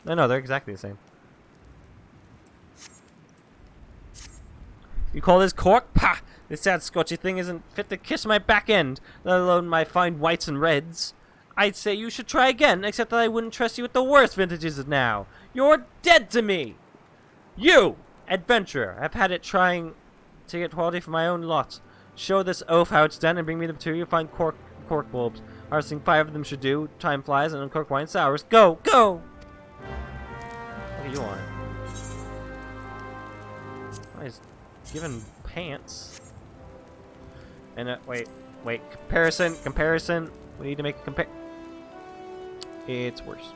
No, they're exactly the same. You call this cork? Pah! This sad scotchy thing isn't fit to kiss my back end, let alone my fine whites and reds. I'd say you should try again, except that I wouldn't trust you with the worst vintages now. You're dead to me! You, adventurer, have had it trying to get quality for my own lot. Show this oaf how it's done and bring me the material. Find cork bulbs. Harvesting 5 of them should do. Time flies and uncork wine sours. Go! Go! What do you want? Oh, he's giving pants. And wait. Comparison. We need to make a compare. It's worse.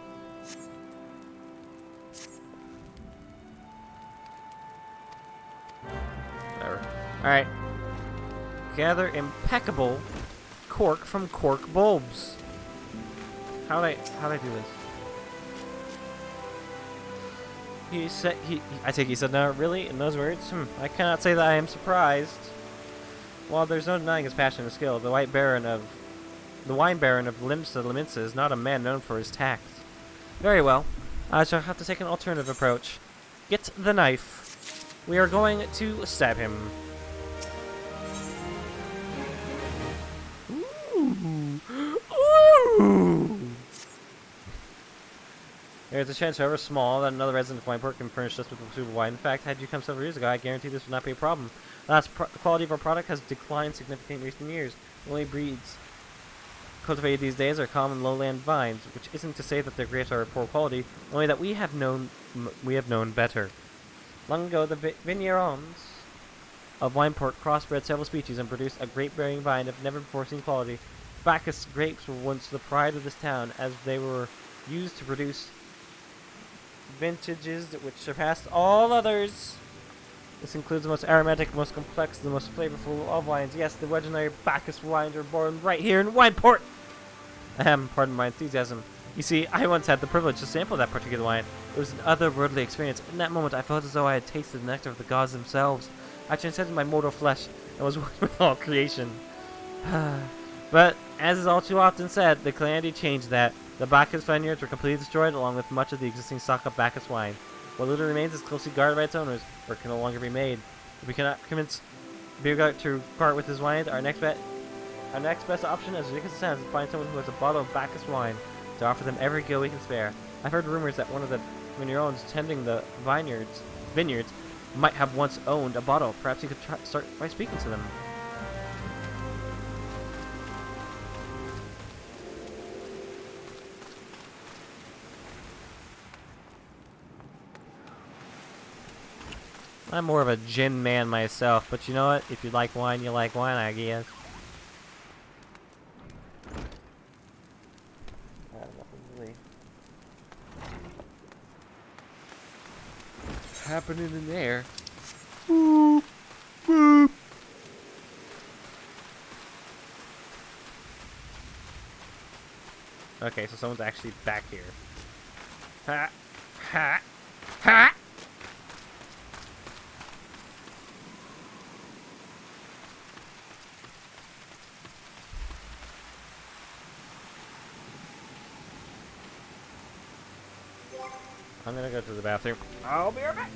Whatever. Alright. Gather impeccable cork from cork bulbs. How'd I do this? He said I take he said no, really? In those words? I cannot say that I am surprised. While there's no denying his passion and skill, the wine baron of Limsa is not a man known for his tact. Very well. I shall have to take an alternative approach. Get the knife. We are going to stab him. Ooh. There's a chance, however small, that another resident of Wineport can furnish us with a tube of wine. In fact, had you come several years ago, I guarantee this would not be a problem. The quality of our product has declined significantly in recent years. The only breeds cultivated these days are common lowland vines, which isn't to say that their grapes are of poor quality, only that we have known better. Long ago, the vignerons of Wineport crossbred several species and produced a grape-bearing vine of never before seen quality. Bacchus grapes were once the pride of this town, as they were used to produce vintages which surpassed all others. This includes the most aromatic, most complex, the most flavorful of wines. Yes, the legendary Bacchus wines were born right here in Wineport. Pardon my enthusiasm. You see, I once had the privilege to sample that particular wine. It was an otherworldly experience. In that moment, I felt as though I had tasted the nectar of the gods themselves. I transcended my mortal flesh and was one with all creation. But, as is all too often said, the calamity changed that. The Bacchus vineyards were completely destroyed, along with much of the existing stock of Bacchus wine. What little remains is closely guarded by its owners, or it can no longer be made. If we cannot convince Biergart to part with his wine, our next best option, as ridiculous as it sounds, is to find someone who has a bottle of Bacchus wine to offer them every gill we can spare. I've heard rumors that one of the vignerons tending the vineyards might have once owned a bottle. Perhaps you could start by speaking to them. I'm more of a gin man myself, but you know what? If you like wine, you like wine, I guess. Nothing really happening in there. Boop, boop. Okay, so someone's actually back here. Ha! Ha! Ha! I'm gonna go to the bathroom. I'll be right back.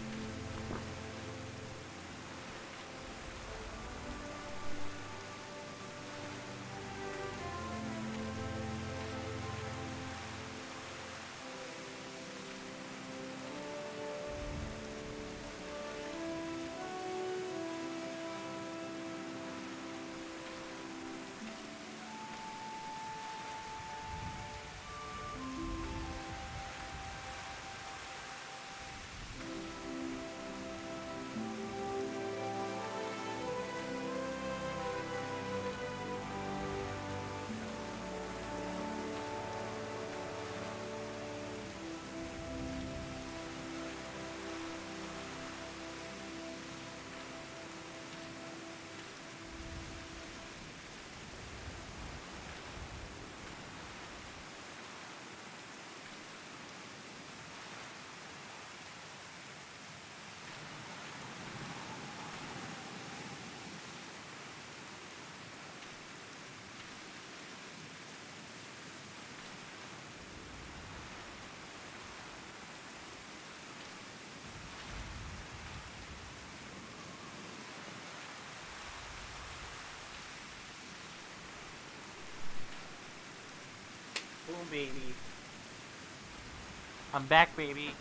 Boom, baby. I'm back, baby.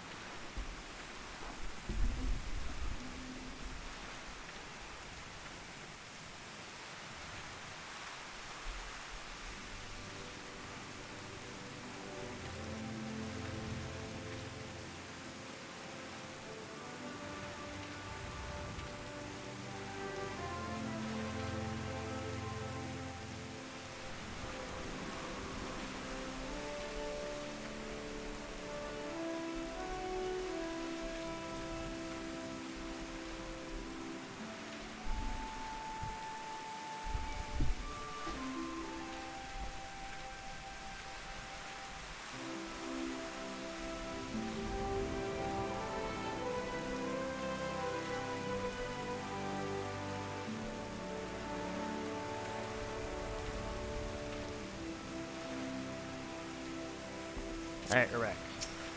Alright, we're back.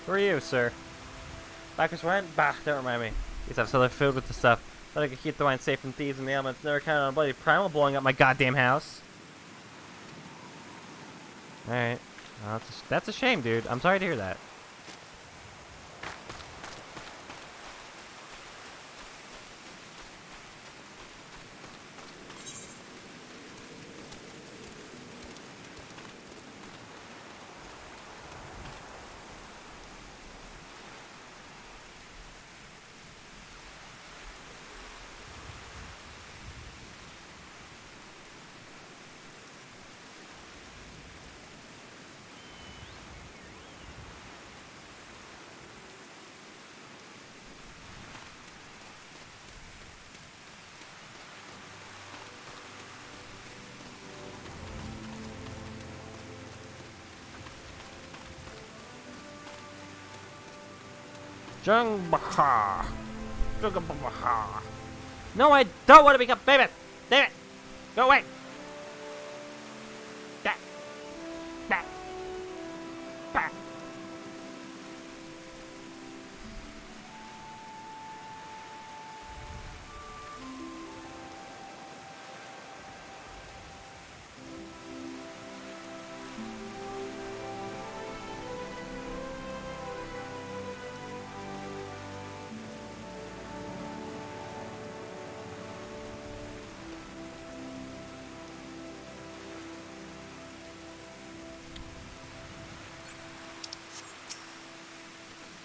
Who are you, sir? Bacchus wine? Bah, don't remind me. These have cellar filled with the stuff. But I could keep the wine safe from thieves and the elements. Never counted on a bloody primal blowing up my goddamn house. Alright. Well, that's a shame, dude. I'm sorry to hear that. Jungbaha. Jungbaha. No, I don't want to become famous. Damn it. Go away. That. That. That.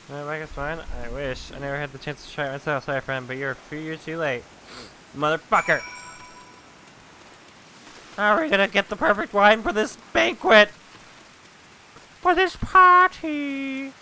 I guess fine. I wish. I never had the chance to try it myself. Sorry, friend, but you're a few years too late. Motherfucker! How are we gonna get the perfect wine for this banquet? For this party?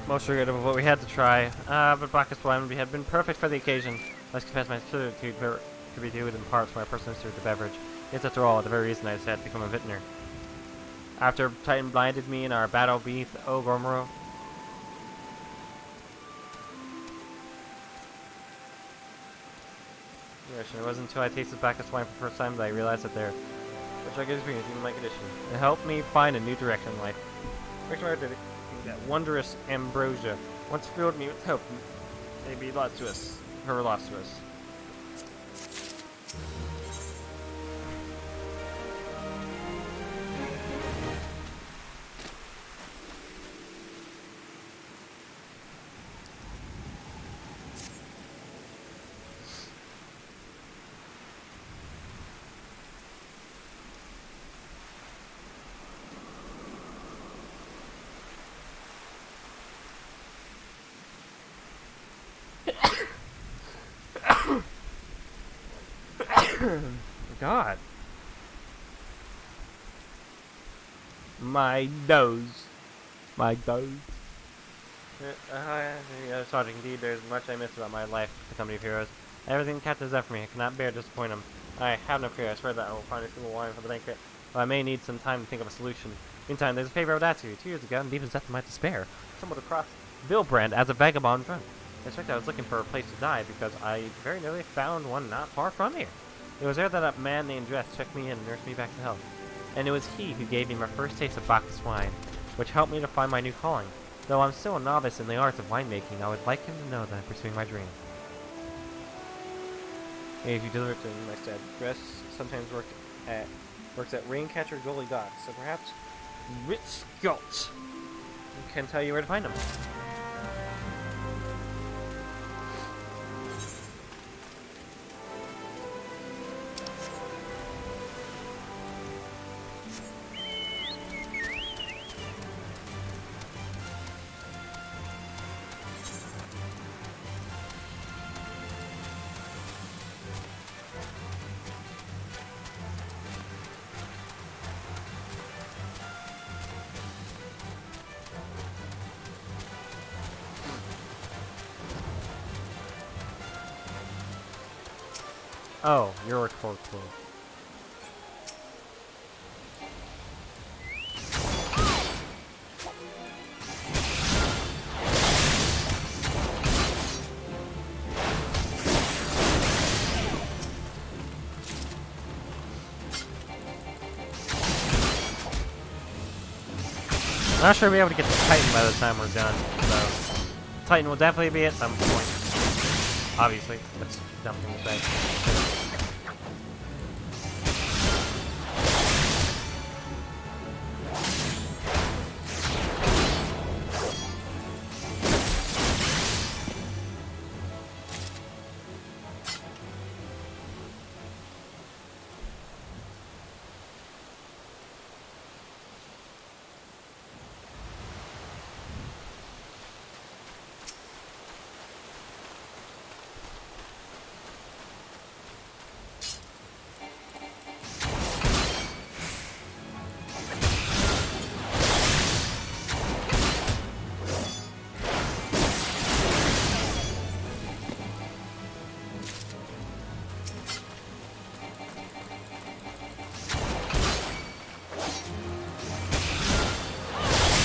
Most regrettable of what we had to try, but Bacchus wine had been perfect for the occasion. Let's confess my certitude could be due in part to my personal history with the beverage. It's after all the very reason I decided to become a vintner. After Titan blinded me in our battle beneath Ogormro, it wasn't until I tasted Bacchus wine for the first time that I realized that there was a good experience, even my condition. It helped me find a new direction in life. That wondrous ambrosia once filled me with hope. Maybe lost to us. Her lost to us. God. My nose. My God. Sergeant, indeed, there's much I miss about my life with the Company of Heroes. Everything Captain has for me, I cannot bear to disappoint him. I have no fear, I swear that I will find a suitable wine for the banquet, but I may need some time to think of a solution. Meantime, there's a favor I would ask you. 2 years ago, in deep depths of my despair, someone across Billbrand as a vagabond drunk. I suspect I was looking for a place to die because I very nearly found one not far from here. It was there that a man named Dress checked me in and nursed me back to health. And it was he who gave me my first taste of Bacchus wine, which helped me to find my new calling. Though I'm still a novice in the arts of winemaking, I would like him to know that I'm pursuing my dream. If you deliver it to my dad, Dress sometimes works at Raincatcher Goalie Dock, so perhaps Ritzgalt can tell you where to find him. Oh, you're a torture. I'm not sure we'll be able to get the Titan by the time we're done, so Titan will definitely be at some point. Obviously, that's a dumb thing to say.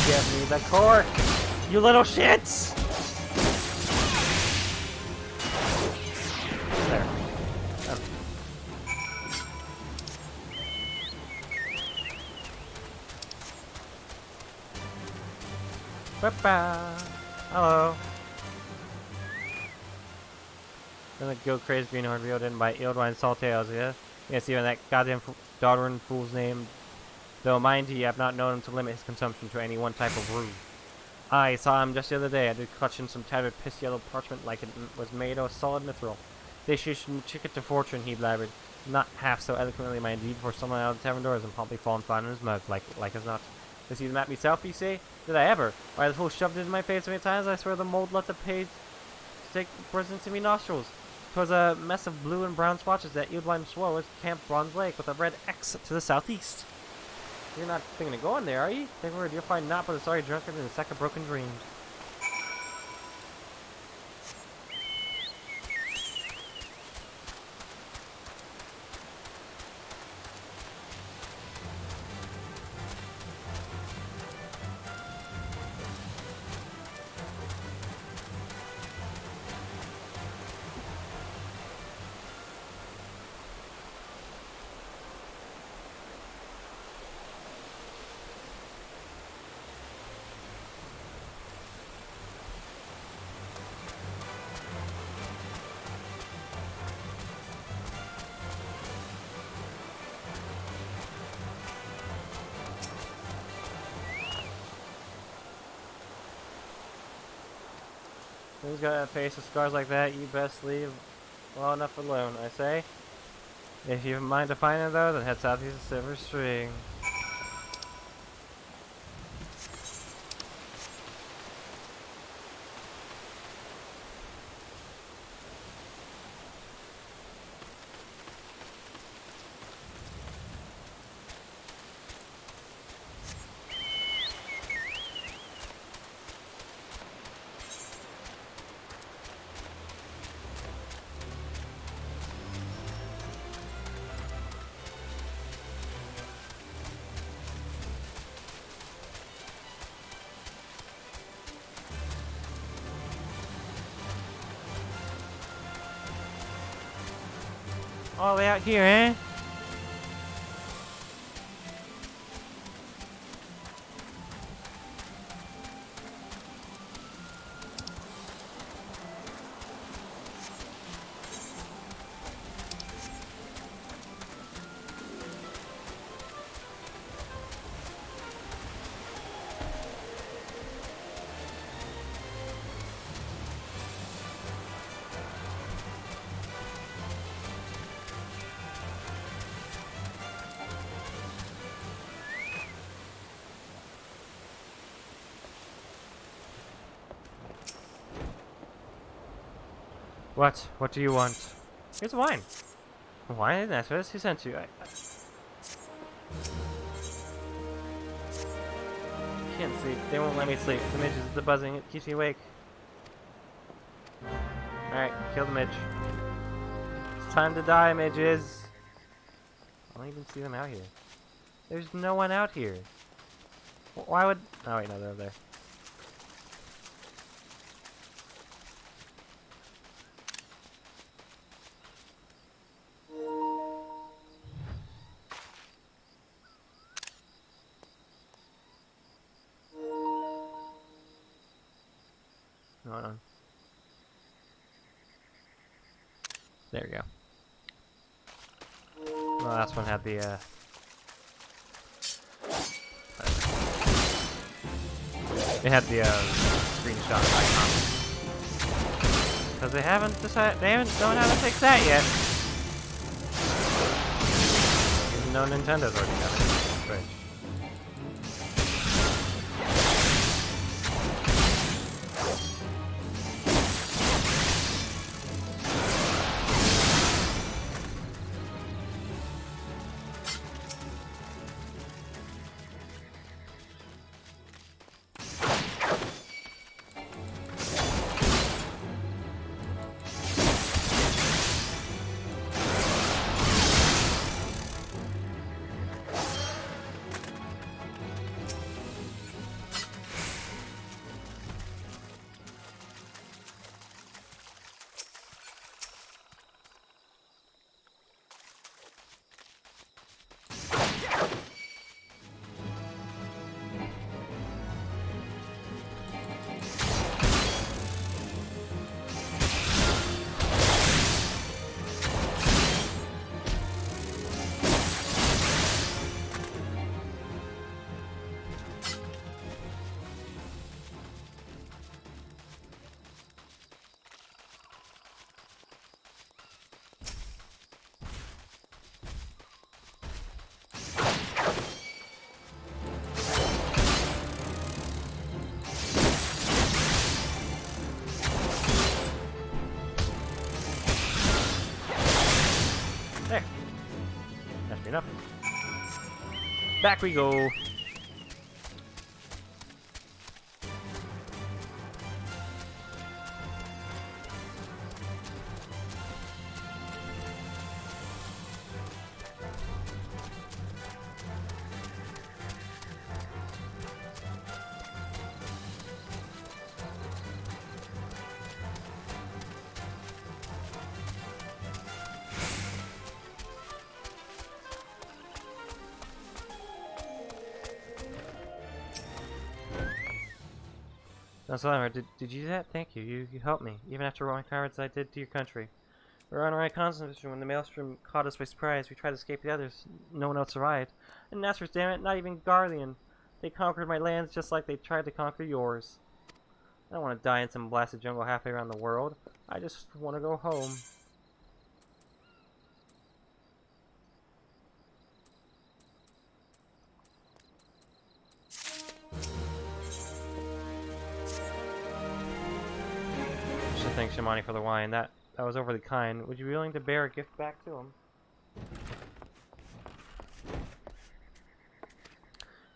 Give me the cork, you little shits! There. Oh. Ba-ba. Hello. Gonna go crazy greenhorn reeled in by Eildwine Saltails, yeah? Yes, even that goddamn doddering fool's name. Though, mind you, I have not known him to limit his consumption to any one type of brew. I saw him just the other day. I did clutch in some tattered piss-yellow parchment like it was made of solid mithril. They should ticket to fortune, he blabbered. Not half so eloquently, my indeed, before someone out of the tavern doors and promptly fallen flat on his mug, like as not. To see the map myself, you say? Did I ever? Why, the fool shoved it in my face so many times, I swear the mold let the page take precedence in me nostrils. 'Twas a mess of blue and brown splotches that Eildwine swore was Camp Bronze Lake with a red X to the southeast. You're not thinking of going there, are you? Take word, you'll find naught but a sorry drunkard and a sack of broken dreams. Who's got a face with scars like that? You best leave well enough alone, I say. If you have a mind to find it, though, then head southeast of Silver String. All the way out here, eh? What? What do you want? Here's wine. Wine? That's what he sent you. I can't sleep. They won't let me sleep. The midge is the buzzing. It keeps me awake. Alright, kill the midge. It's time to die, midges. I don't even see them out here. There's no one out here. Why would... Oh wait, no, they're over there. Hold on. There we go. The last one had the, They had the, screenshot icon. Because they haven't decided, they haven't known how to fix that yet. Even though Nintendo's already got it. Switch. There. That should be enough. Back we go. Did you do that? Thank you. You helped me, even after rolling cowards I did to your country. We were on our way concentration when the maelstrom caught us by surprise. We tried to escape the others. No one else survived. And Nasser's, damn it, not even Garlean. They conquered my lands just like they tried to conquer yours. I don't want to die in some blasted jungle halfway around the world. I just want to go home. Thanks, Shimani, for the wine. That was overly kind. Would you be willing to bear a gift back to him?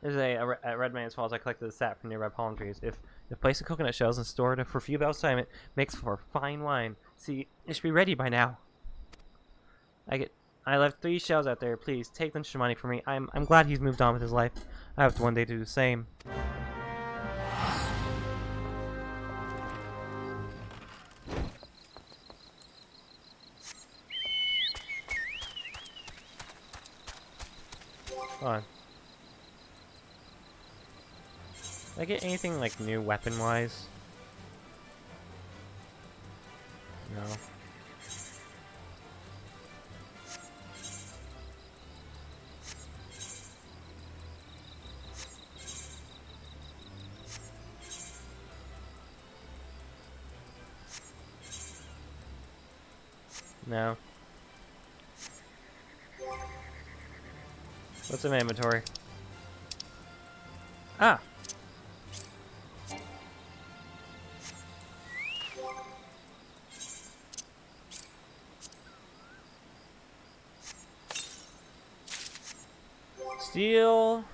There's at Red Man's Falls. I collected the sap from nearby palm trees. If placed in coconut shells and stored for a few bouts time, it makes for fine wine. See, it should be ready by now. I left 3 shells out there. Please take them, Shimani, for me. I'm glad he's moved on with his life. I have to one day do the same. Hold on. Did I get anything like new weapon-wise? No. No. What's in my inventory? Ah! Steel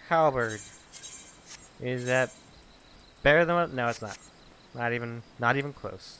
halberd. Is that better than what? No, it's not. Not even close.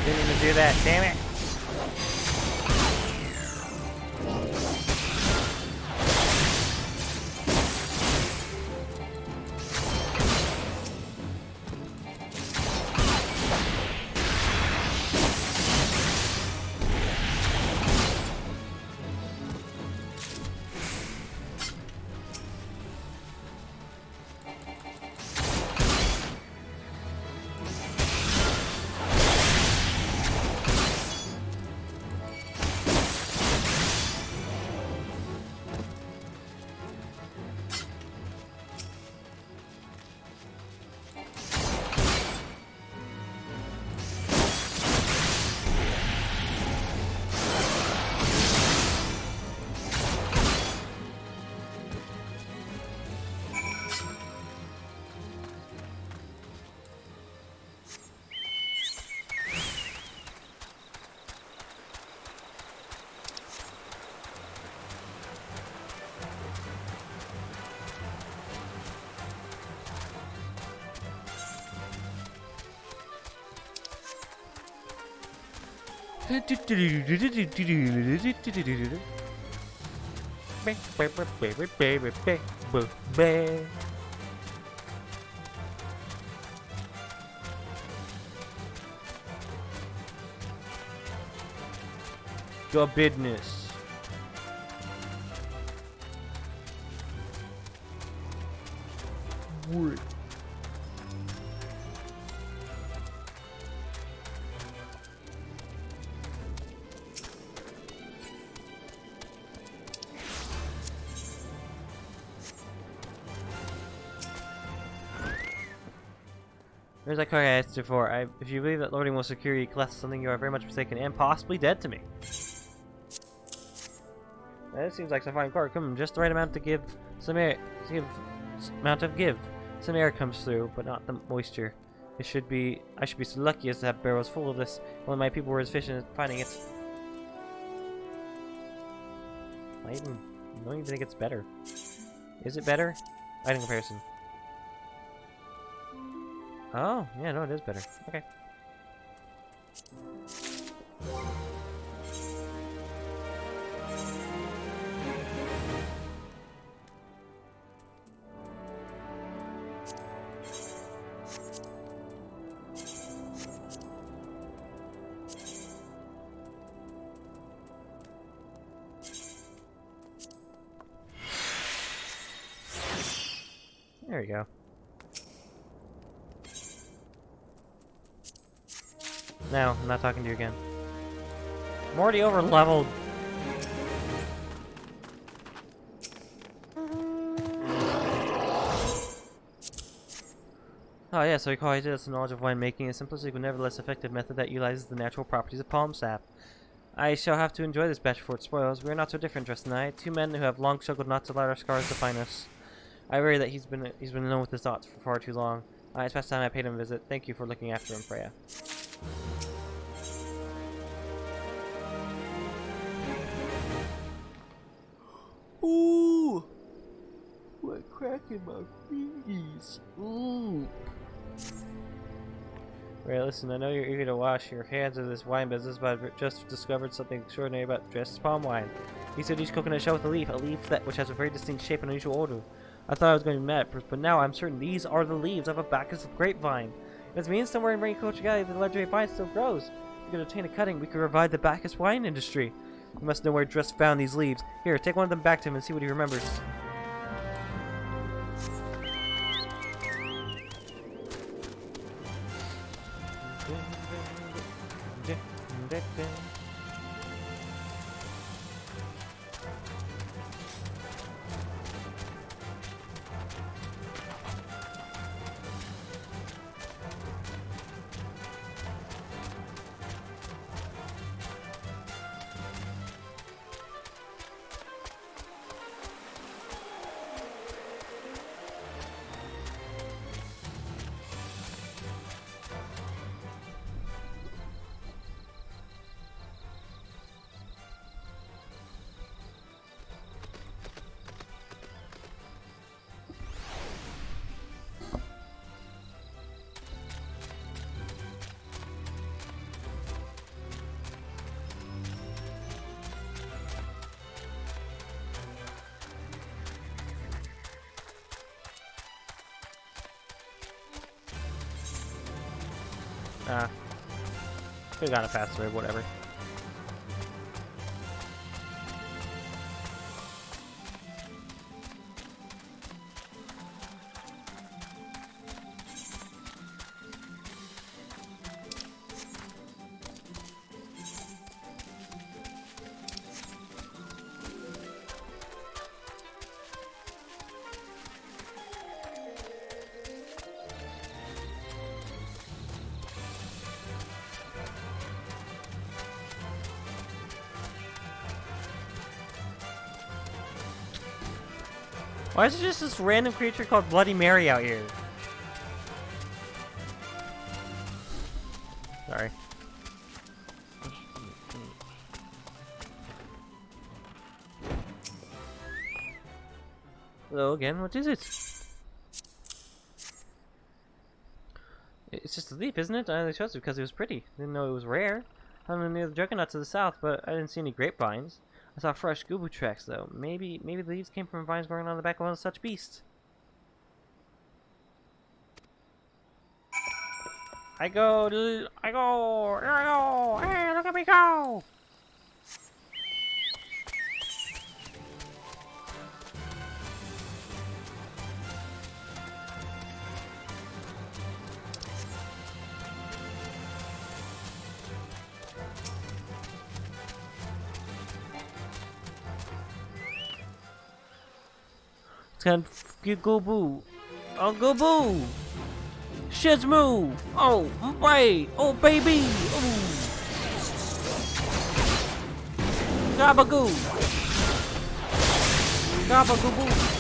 Didn't even do that, damn it! Go business. What? There's that card I asked you for. If you believe that loading will secure you class something, you are very much mistaken and possibly dead to me. That seems like a fine card. Come, just the right amount to give some air. Some air comes through, but not the moisture. I should be so lucky as to have barrels full of this. Only my people were as efficient at finding it. I don't even think it's better. Is it better? Item comparison. Oh, yeah, no, it is better. Okay. There we go. No, I'm not talking to you again. I'm already over leveled. Oh yeah, so recall I did the knowledge of winemaking, a simplistic but nevertheless effective method that utilizes the natural properties of palm sap. I shall have to enjoy this batch before it spoils. We are not so different, Justin and I. Two men who have long struggled not to let our scars define us. I worry that he's been alone with his thoughts for far too long. It's past time I paid him a visit. Thank you for looking after him, Freya. Ooh! What crack in my knees? Ooh! Ray, listen, I know you're eager to wash your hands of this wine business, but I've just discovered something extraordinary about Dress's palm wine. He said each coconut shell with a leaf which has a very distinct shape and unusual odor. I thought I was going to be mad, but now I'm certain these are the leaves of a Bacchus of grapevine. This means somewhere in Raincoach Valley the legendary vine still grows. If we could obtain a cutting, we could revive the Bacchus wine industry. You must know where Dress found these leaves. Here, take one of them back to him and see what he remembers. Could've gone a faster way, whatever. Why is it just this random creature called Bloody Mary out here? Sorry. Hello again, what is it? It's just a leaf, isn't it? I only chose it because it was pretty. Didn't know it was rare. I'm near the Juggernaut to the south, but I didn't see any grapevines. I saw fresh Goobu tracks, though. Maybe the leaves came from vines growing on the back of one of such beasts. Here I go! Hey, look at me go! It's gonna get go boo. Oh, go boo. Shizmu. Oh, wait. Oh, baby. Oh. Gabagoo. Gabagoo boo.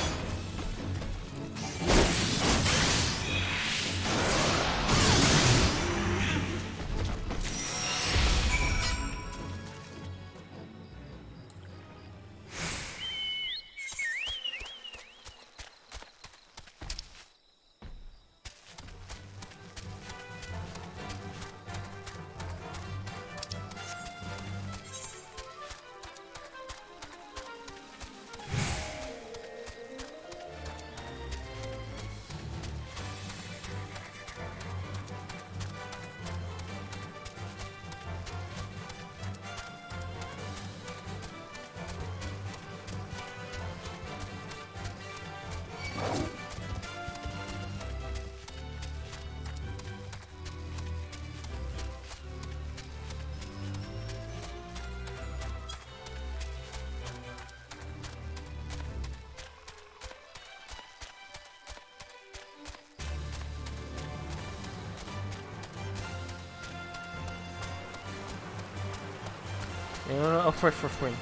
No, oh, for swing.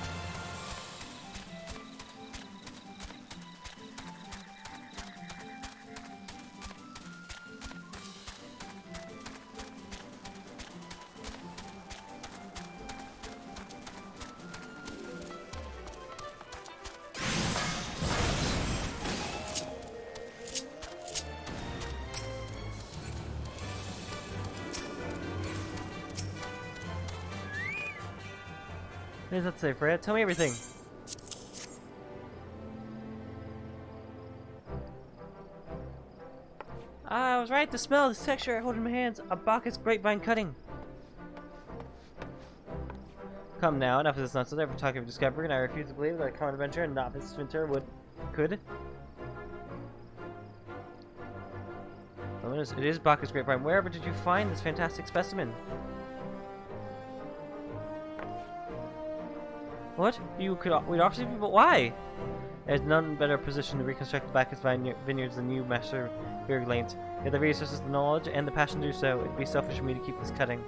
What does that say, Freya? Tell me everything. I was right. The smell, the texture I hold in my hands. A Bacchus grapevine cutting. Come now, enough of this nonsense. Ever talking of discovery, and I refuse to believe that a common adventurer and novice winter could. Well, it is Bacchus grapevine. Wherever did you find this fantastic specimen? What? We'd offer you, but why? There's none better positioned to reconstruct the Bacchus vineyards than you, Master Berglanes. You have the resources, the knowledge, and the passion to do so. It'd be selfish of me to keep this cutting.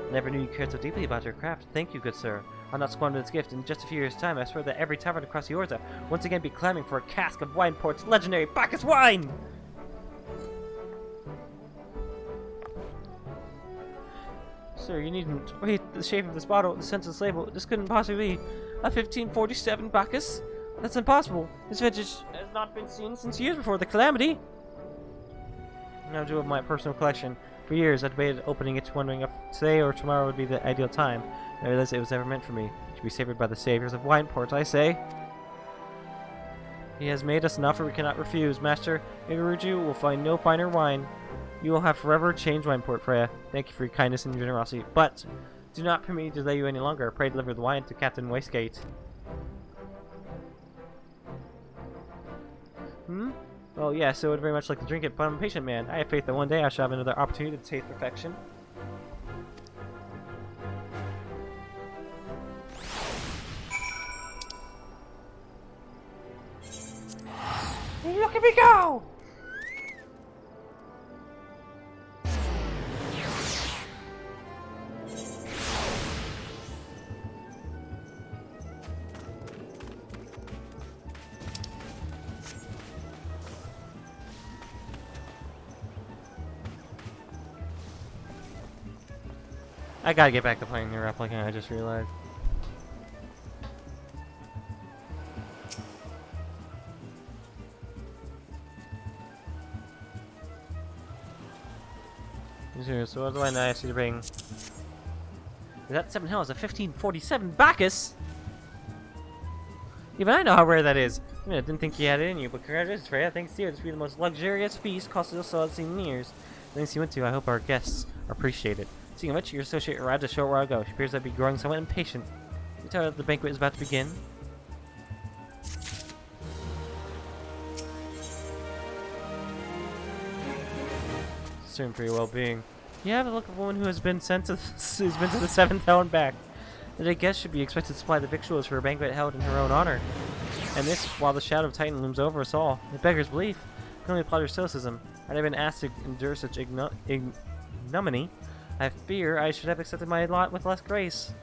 I never knew you cared so deeply about your craft. Thank you, good sir. I'll not squander this gift. In just a few years' time, I swear that every tavern across the Orza once again be clamoring for a cask of Wineport's legendary Bacchus wine! Sir, you needn't. Wait, the shape of this bottle, the sense of this label, this couldn't possibly be a 1547 Bacchus. That's impossible. This vintage has not been seen since years before the calamity. Now due of my personal collection. For years, I debated opening it, wondering if today or tomorrow would be the ideal time. I realized it was never meant for me. To be savored by the saviors of Wineport, I say. He has made us an offer we cannot refuse. Master Igaruju will find no finer wine. You will have forever changed Wineport, Freya. Thank you for your kindness and generosity. But do not permit me to delay you any longer. Pray deliver the wine to Captain Westgate. Well, yes, I would very much like to drink it, but I'm a patient man. I have faith that one day I shall have another opportunity to taste perfection. Look at me go! I gotta get back to playing the replica, I just realized. So what do I ask you to bring? Is that 7 Hells, a 1547 Bacchus? Even I know how rare that is. I mean, I didn't think you had it in you, but congratulations, Freya. Thanks to you, this will be the most luxurious feast costed us all seen in years. Thanks you went to, I hope our guests appreciate it. Seeing which, your associate arrived a short while ago. She appears to be growing somewhat impatient. You tell her that the banquet is about to begin. Concern for your well-being. You have a look of a woman who has been sent to the 7th hell and back. That I guess should be expected to supply the victuals for a banquet held in her own honor. And this, while the shadow of Titan looms over us all. It beggars belief. Can only applaud your stoicism. Had I been asked to endure such ignominy, I fear I should have accepted my lot with less grace.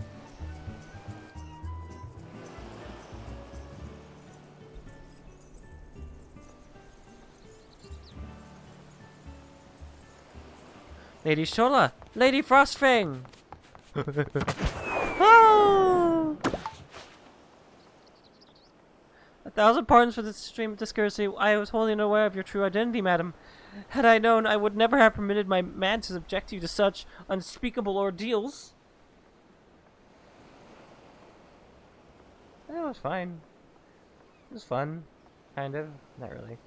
Lady Shola! Lady Frostfang! Oh! 1,000 pardons for this extreme discourtesy. I was wholly unaware of your true identity, madam. Had I known, I would never have permitted my man to subject you to such unspeakable ordeals. That was fine. It was fun. Kind of. Not really.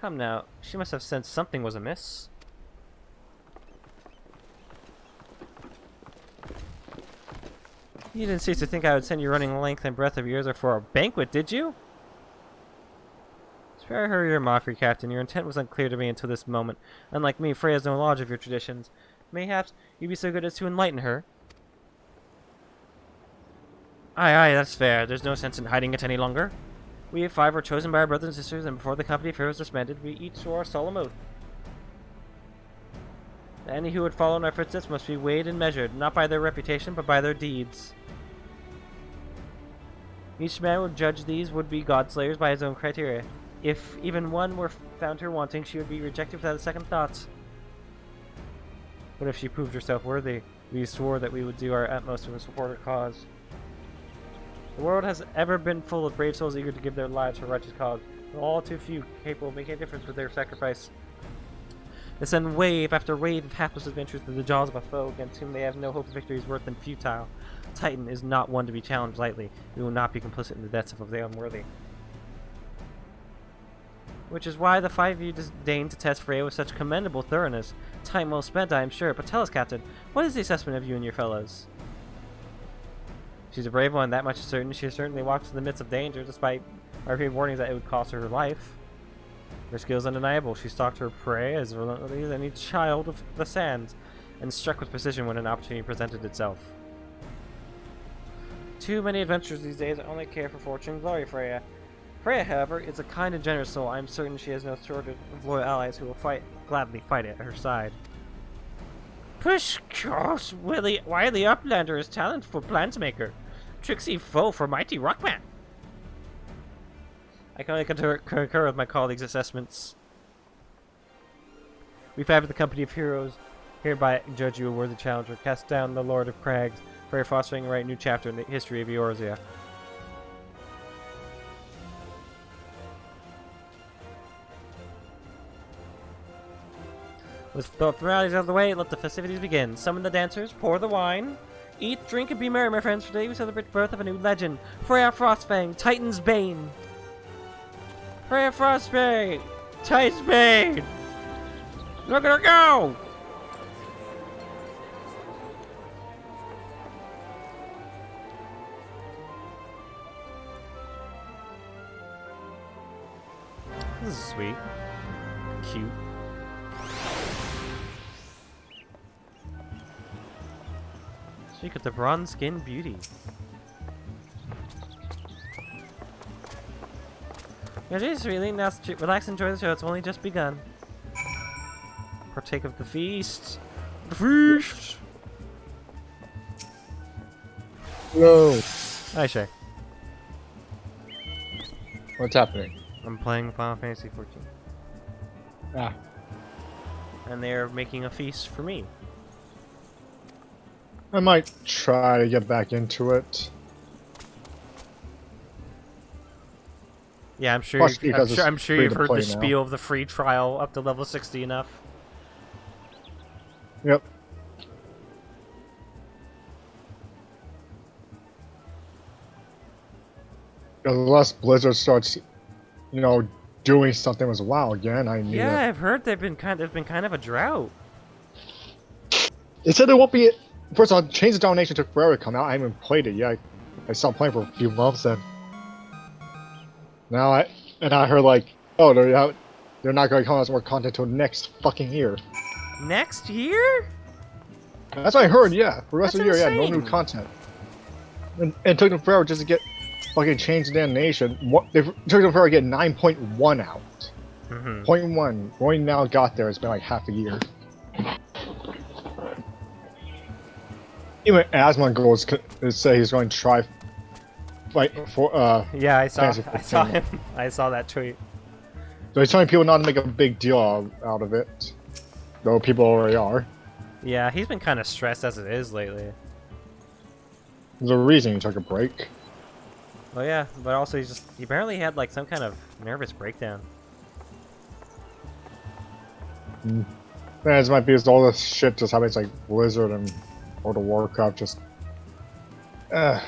Come now. She must have sensed something was amiss. You didn't cease to think I would send you running length and breadth of yours or for a banquet, did you? Spare her your mockery, Captain. Your intent was unclear to me until this moment. Unlike me, Freya has no knowledge of your traditions. Mayhaps you'd be so good as to enlighten her. Aye, that's fair. There's no sense in hiding it any longer. We 5 were chosen by our brothers and sisters, and before the company of heroes disbanded, we each swore a solemn oath. Any who would follow in our footsteps must be weighed and measured, not by their reputation, but by their deeds. Each man would judge these would-be godslayers by his own criteria. If even one were found her wanting, she would be rejected without a second thought. But if she proved herself worthy, we swore that we would do our utmost to support her cause. The world has ever been full of brave souls eager to give their lives for a righteous cause, but all too few capable of making a difference with their sacrifice. They send wave after wave of hapless adventurers to the jaws of a foe against whom they have no hope of victory is worse than futile. Titan is not one to be challenged lightly. We will not be complicit in the deaths of the unworthy. Which is why the 5 of you deigned to test Freya with such commendable thoroughness. Time well spent, I am sure. But tell us, Captain, what is the assessment of you and your fellows? She's a brave one, that much is certain. She certainly walks in the midst of danger, despite our warnings that it would cost her her life. Her skill is undeniable. She stalked her prey as relentlessly as any child of the sands, and struck with precision when an opportunity presented itself. Too many adventurers these days only care for fortune and glory, Freya. Freya, however, is a kind and generous soul. I am certain she has no shortage of loyal allies who will gladly fight at her side. Push cross, wily uplander is talentful plansmaker, tricksy foe for mighty rockman. I can only concur with my colleagues' assessments. We 5 of the Company of Heroes hereby judge you a worthy challenger. Cast down the Lord of Crags for fostering a new chapter in the history of Eorzea. With the formalities out of the way, let the festivities begin. Summon the dancers, pour the wine. Eat, drink, and be merry, my friends, for today we celebrate the birth of a new legend. Freya Frostbane, Titan's Bane. Freya Frostbane, Titan's Bane. Look at her go! This is sweet. Cute. Look at the bronze skin beauty. Yeah, just really now relax and enjoy the show. It's only just begun. Partake of the feast. The feast. Hello. Hi, Shay. What's happening? I'm playing Final Fantasy 14. Ah. And they're making a feast for me. I might try to get back into it. Yeah, I'm sure. Plus because I'm sure free you've to heard the play now. spiel of the free trial up to level 60 enough. Yep. Unless Blizzard starts, you know, doing something with WoW again, I need Yeah, it. I've heard there's been kind of a drought. They said there won't be. First of all, Chains of Domination took forever to come out. I haven't even played it yet. I stopped playing for a few months, and now I heard like, oh, they're not going to come out with more content until next fucking year. Next year? That's what I heard. Yeah, for the rest of the year, That's yeah, no new insane. content. And it took them forever just to get fucking Chains of Damnation. They took them forever to get 9.1 out. Mm-hmm. 0.1. We now got there. It's been like half a year. Even Asmongold say he's going to try fight for Yeah, I saw Fantasy him. I saw that tweet. So he's telling people not to make a big deal out of it, though people already are. Yeah, he's been kind of stressed as it is lately. There's a reason he took a break. Well, yeah, but also he apparently had like some kind of nervous breakdown. Man, this might be just all this shit just happens like Blizzard and World of Warcraft just. Yeah,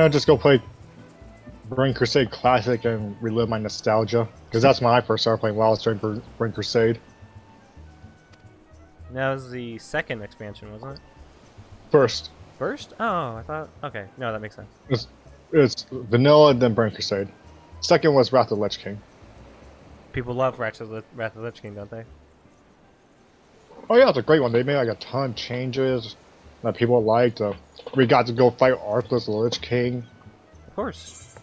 just go play Burning Crusade Classic and relive my nostalgia. Because that's when I first started playing WoW, was during Burning Crusade. That was the second expansion, wasn't it? First. First? Oh, I thought. Okay, no, that makes sense. It's vanilla, then Burning Crusade. Second was Wrath of the Lich King. People love Wrath of the Lich King, don't they? Oh yeah, it's a great one. They made like a ton of changes that people liked. We got to go fight Arthas the Lich King. Of course.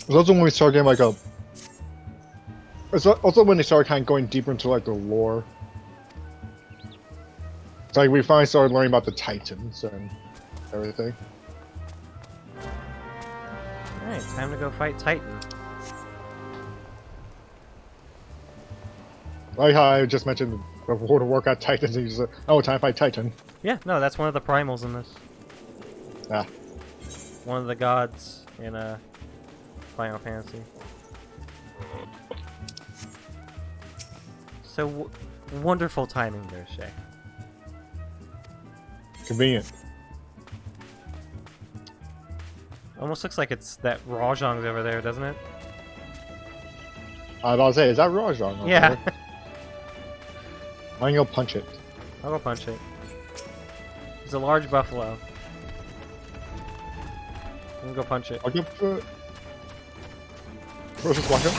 It's also when we start getting like a. It's also when they start kind of going deeper into like the lore. It's like we finally started learning about the Titans and everything. Alright, time to go fight Titan. Like how I just mentioned the World of Warcraft Titans, and you just like, oh, time to fight Titan. Yeah, no, that's one of the primals in this. Ah. One of the gods in Final Fantasy. So wonderful timing there, Shay. Convenient. Almost looks like it's that Rajong's over there, doesn't it? I was about to say, is that Rajang? over Yeah. there? I can go punch it. I'll go punch it. He's a large buffalo. I'm gonna go punch it. I'll give it. Just walk up.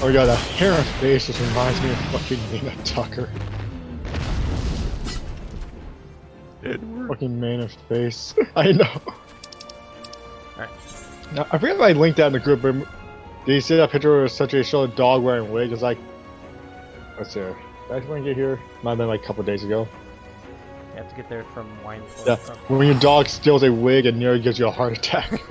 Oh yeah, that hair on face just reminds me of fucking Nina Tucker. Fucking man of face. I know. Alright. Now, I forget if I linked that in the group, but did you see that picture of such a show a dog wearing a wig? It's like, let's see. Did I actually get here? Might have been like a couple days ago. You have to get there from wine. Yeah, when your dog steals a wig and nearly gives you a heart attack.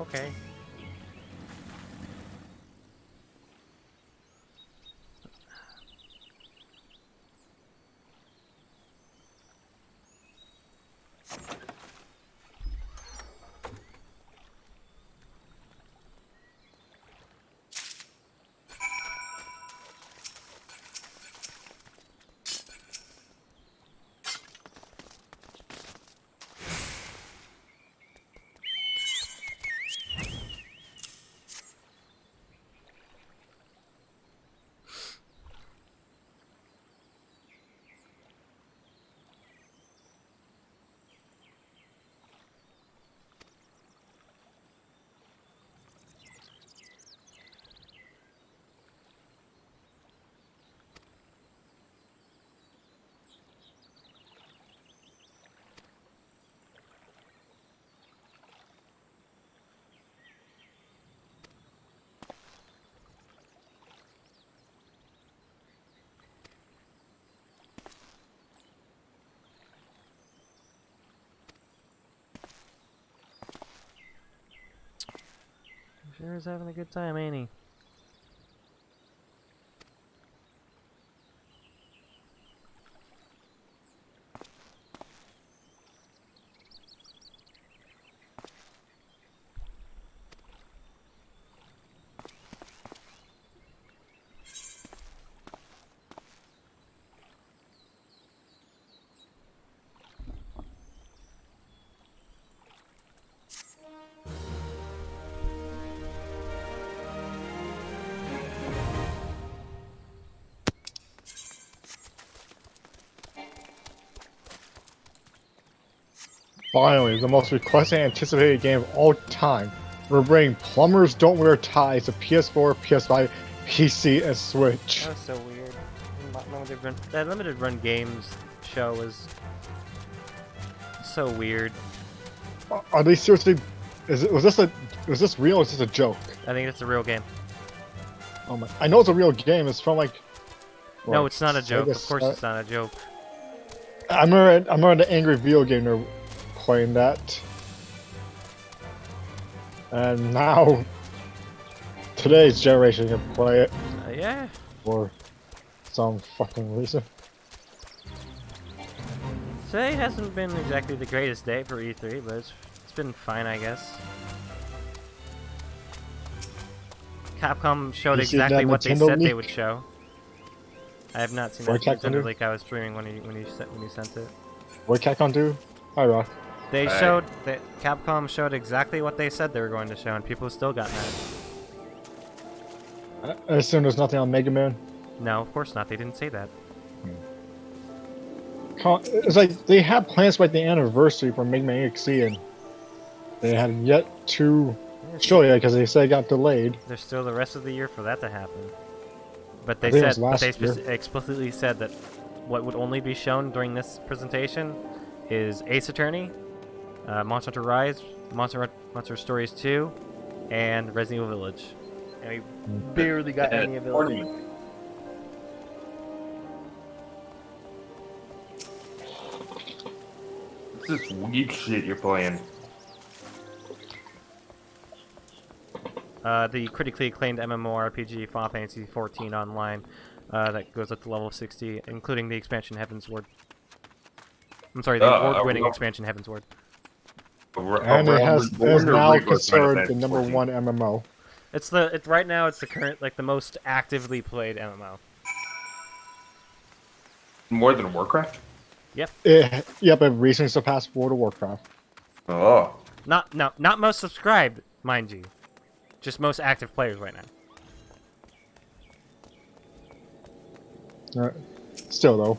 Okay. Sure is having a good time, ain't he? Finally, the most requested and anticipated game of all time. We're bringing Plumbers Don't Wear Ties to PS4, PS5, PC, and Switch. That was so weird. That limited run games show was so weird. Are they seriously? Was this real or is this a joke? I think it's a real game. Oh my! I know it's a real game. It's from like. No, what, it's not a joke. Of Sega course, Star- it's not a joke. I remember the Angry Video Gamer playing that. And now, today's generation can play it Yeah. for some fucking reason. Today hasn't been exactly the greatest day for E3, but it's been fine, I guess. Capcom showed You seen exactly that what they Nintendo said they leak? would show. I have not seen What that Capcom Nintendo do? leak I was streaming when you sent it. What Capcom do? Hi, Rock. They Hey. showed that Capcom showed exactly what they said they were going to show, and people still got mad. I assume there's nothing on Mega Man. No, of course not. They didn't say that. It's like they had plans for like the anniversary for Mega Man XC, and they had yet to show it because they said it got delayed. There's still the rest of the year for that to happen. But they I think it said, was but they last year. explicitly said that what would only be shown during this presentation is Ace Attorney, Monster Hunter Rise, Monster Stories 2, and Resident Evil Village. And we barely got any of Village. What's this weak shit you're playing? The critically acclaimed MMORPG Final Fantasy XIV Online that goes up to level 60, including the expansion Heavensward. I'm sorry, the award-winning expansion Heavensward. And it is now considered the #1 MMO. Right now it's the current, like, the most actively played MMO. More than Warcraft? Yep, it recently surpassed World of Warcraft. Oh. Not most subscribed, mind you. Just most active players right now. Still though,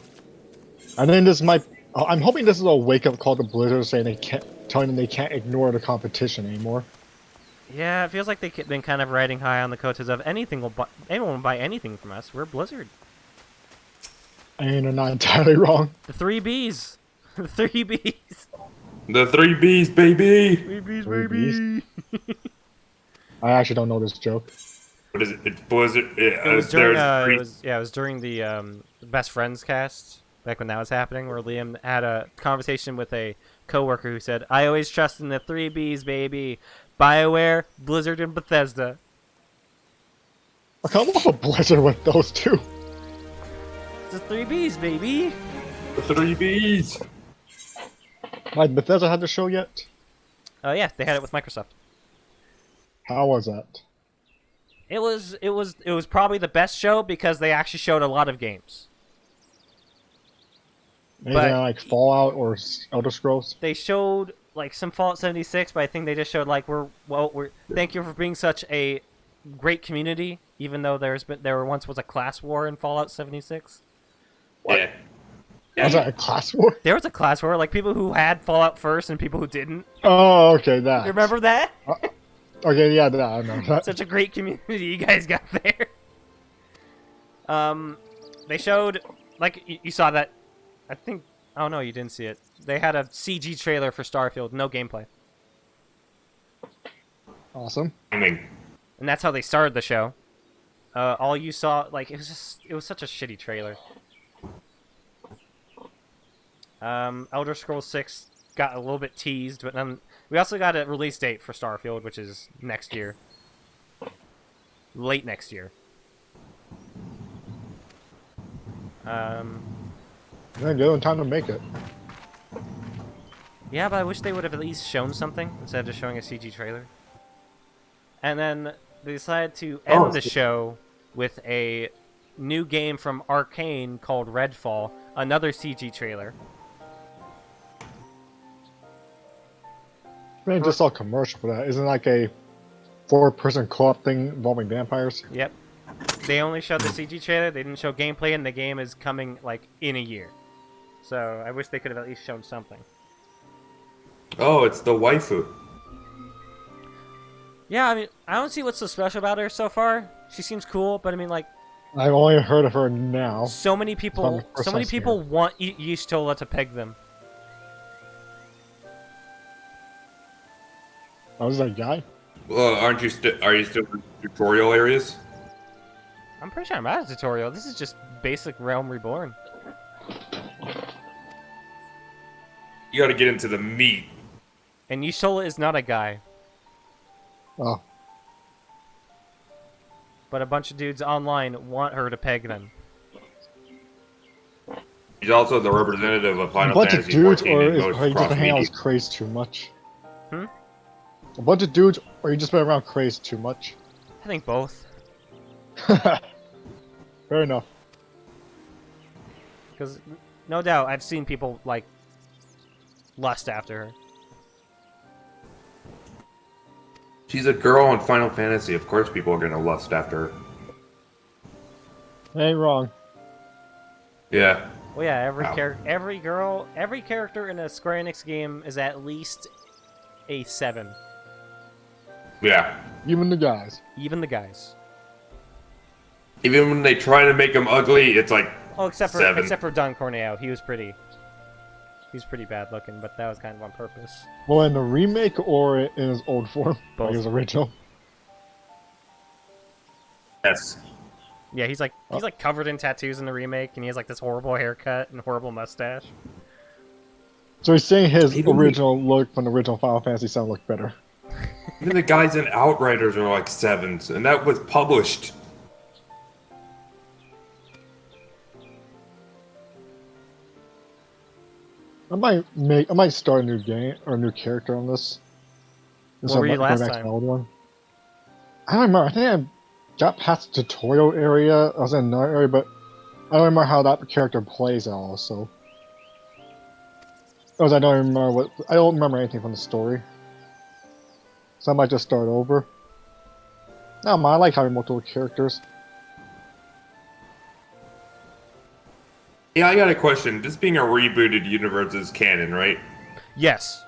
I think this might. I'm hoping this is a wake-up call to Blizzard, saying telling them they can't ignore the competition anymore. Yeah, it feels like they've been kind of riding high on the coattails of anyone will buy anything from us. We're Blizzard. I mean, they're not entirely wrong. The 3 Bs. The 3 Bs. The 3 Bs, baby! 3 Bs, Three baby. I actually don't know this joke. What is it? It's Blizzard. It was during it was during the Best Friends cast, back when that was happening, where Liam had a conversation with a coworker who said, "I always trust in the 3 Bs, baby. BioWare, Blizzard, and Bethesda." I come off a Blizzard with those two. It's the 3 Bs, baby. The 3 Bs! Like Bethesda had the show yet? Oh yeah, they had it with Microsoft. How was that? It was probably the best show because they actually showed a lot of games. Anything like Fallout or Elder Scrolls? They showed like some Fallout 76, but I think they just showed like we're thank you for being such a great community, even though there once was a class war in Fallout 76. Yeah. Was that a class war? There was a class war, like people who had Fallout first and people who didn't. Oh, okay, that. You remember that? Okay, yeah, that, I know that. Such a great community you guys got there. They showed, like, you saw that, I think, oh no, you didn't see it. They had a CG trailer for Starfield, no gameplay. Awesome. I mean, And that's how they started the show. All you saw, like, it was such a shitty trailer. Elder Scrolls 6 got a little bit teased, but then we also got a release date for Starfield, which is next year. Late next year. Yeah, good time to make it. Yeah, but I wish they would have at least shown something instead of just showing a CG trailer. And then they decided to end the show with a new game from Arcane called Redfall, another CG trailer. I just saw a commercial for that. Isn't it like a 4-person co-op thing involving vampires? Yep. They only showed the CG trailer, they didn't show gameplay, and the game is coming, like, in a year. So, I wish they could have at least shown something. Oh, it's the waifu. Yeah, I mean, I don't see what's so special about her so far. She seems cool, but I mean, like, I've only heard of her now. so many It's people, probably the first so many I've seen people her. want Yustola to peg them. I was that guy. Well, aren't you are you still in tutorial areas? I'm pretty sure I'm out of tutorial. This is just basic Realm Reborn. You gotta get into the meat. And Yustola is not a guy, Oh, but a bunch of dudes online want her to peg them. He's also the representative of a Final bunch of Fantasy dudes, 14 or and is goes or you just cross been hanging out media. with craze too much? Hmm? A bunch of dudes, or you just been around craze too much? I think both. Fair enough. Because, no doubt, I've seen people, like, lust after her. She's a girl in Final Fantasy. Of course, people are gonna lust after her. Ain't wrong. Yeah. Well, yeah, every Wow. every character in a Square Enix game is at least a 7. Yeah. Even the guys. Even the guys. Even when they try to make him ugly, it's like Oh, except for 7. Don Corneo, he was pretty bad looking, but that was kind of on purpose. Well, in the remake or in his old form, Both. like his original. Yes. Yeah, he's like covered in tattoos in the remake, and he has like this horrible haircut and horrible mustache. So he's saying his Even the- original look from the original Final Fantasy VII looked better. Even the guys in Outriders are like 7s, and that was published. I might start a new game or a new character on this. What were you Go last back to time? the old one. I don't remember. I think I got past the tutorial area. I was in another area, but I don't remember how that character plays at all. So, because I don't remember anything from the story. So I might just start over. No, I like having multiple characters. Yeah, I got a question. This being a rebooted universe is canon, right? Yes,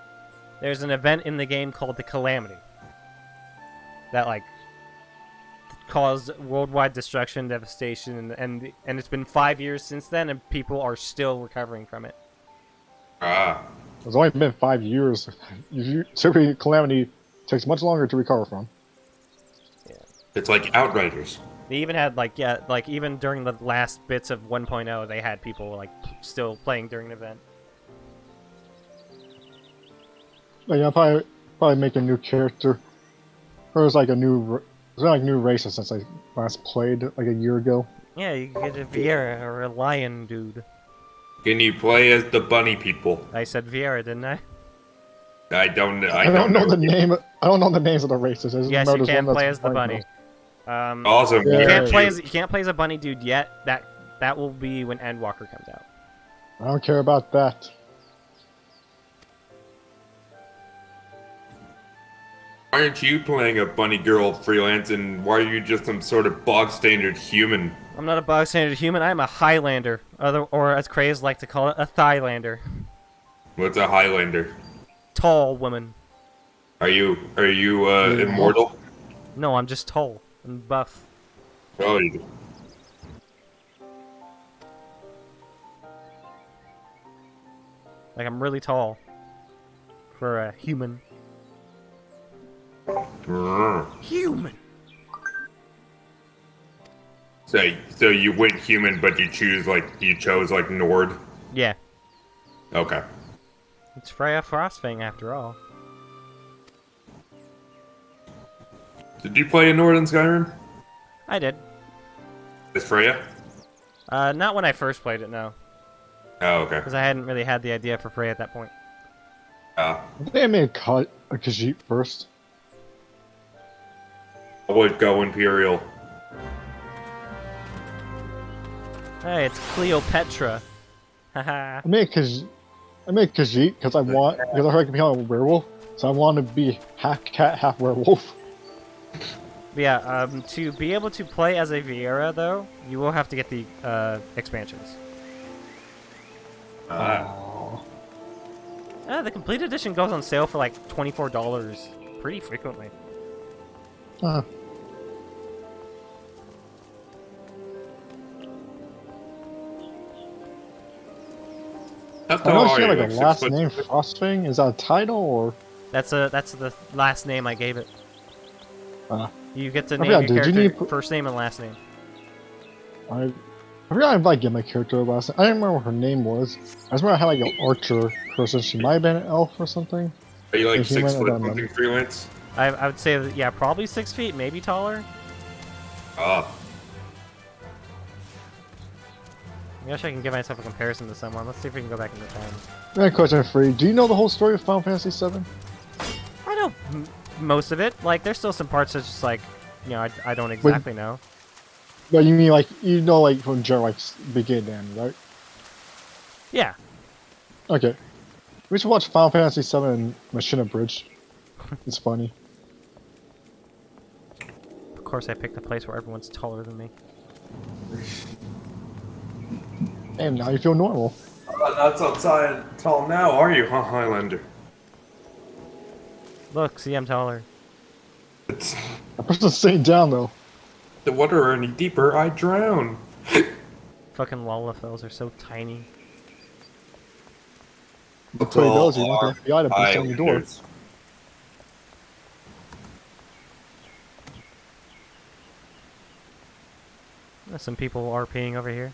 there's an event in the game called the Calamity that like caused worldwide destruction, devastation, and it's been 5 years since then, and people are still recovering from it. Ah. It's only been 5 years. Typically, Calamity takes much longer to recover from. It's like Outriders. They even had like even during the last bits of 1.0, they had people like still playing during the event. Like, I'll probably make a new character. Or it's like a new, it's not like new races since I last played like a year ago. Yeah, you could get a Vieira or a lion dude. Can you play as the bunny people? I said Vieira, didn't I? I don't know. I don't know the name. I don't know the names of the races. I just Yes, remember you there's can one play that's as the bunny. most. Awesome. Yeah. You Yeah. can't play as a bunny dude yet. That will be when Endwalker comes out. I don't care about that. Why aren't you playing a bunny girl freelance, and why are you just some sort of bog standard human? I'm not a bog standard human. I'm a Highlander, or as Craze like to call it, a Thylander. What's a Highlander? Tall woman. Are you immortal? No, I'm just tall and buff. Oh, you- Like I'm really tall for a human. Human. So you went human, but you chose like Nord. Yeah, Okay. it's Freya Frostfang after all. Did you play a Nord in Skyrim? I did. Is Freya? Not when I first played it, no, Oh, okay. because I hadn't really had the idea for Freya at that point. I think I made a Khajiit first. I would go Imperial. Hey, it's Cleopatra. Haha. I made Khajiit because I heard I can become a werewolf, so I want to be half cat, half werewolf. Yeah, to be able to play as a Vieira, though, you will have to get the expansions. Oh. The complete edition goes on sale for like $24 pretty frequently. Huh. How I know tall she are had you? like a 6 last foot? name, Frostfang. Is that a title or? That's the last name I gave it. You get to name forgot, your did you character need- first name and last name. I forgot if I get my character a last name. I don't remember what her name was. I just remember I had like an archer person. She might have been an elf or something. Are you like A human, 6 I foot don't something know. freelance? I would say that, yeah, probably 6 feet, maybe taller. Ah, I wish I can give myself a comparison to someone. Let's see if we can go back into time. I have a question for you. Do you know the whole story of Final Fantasy VII? I know most of it. Like, there's still some parts that's just like, you know, I don't exactly know. But you mean like you know like from general like beginning to end, right? Yeah. Okay. We should watch Final Fantasy VII and Machina Bridge. It's funny. Of course, I picked a place where everyone's taller than me. Damn, now you feel normal. not outside tall now, are you, huh, Highlander? Look, see, I'm taller. It's That person's sitting down though. the water any deeper, I drown. Fucking Lalafels are so tiny. That's what he does. You want the FBI to bust down your door. Islanders. Some people are peeing over here.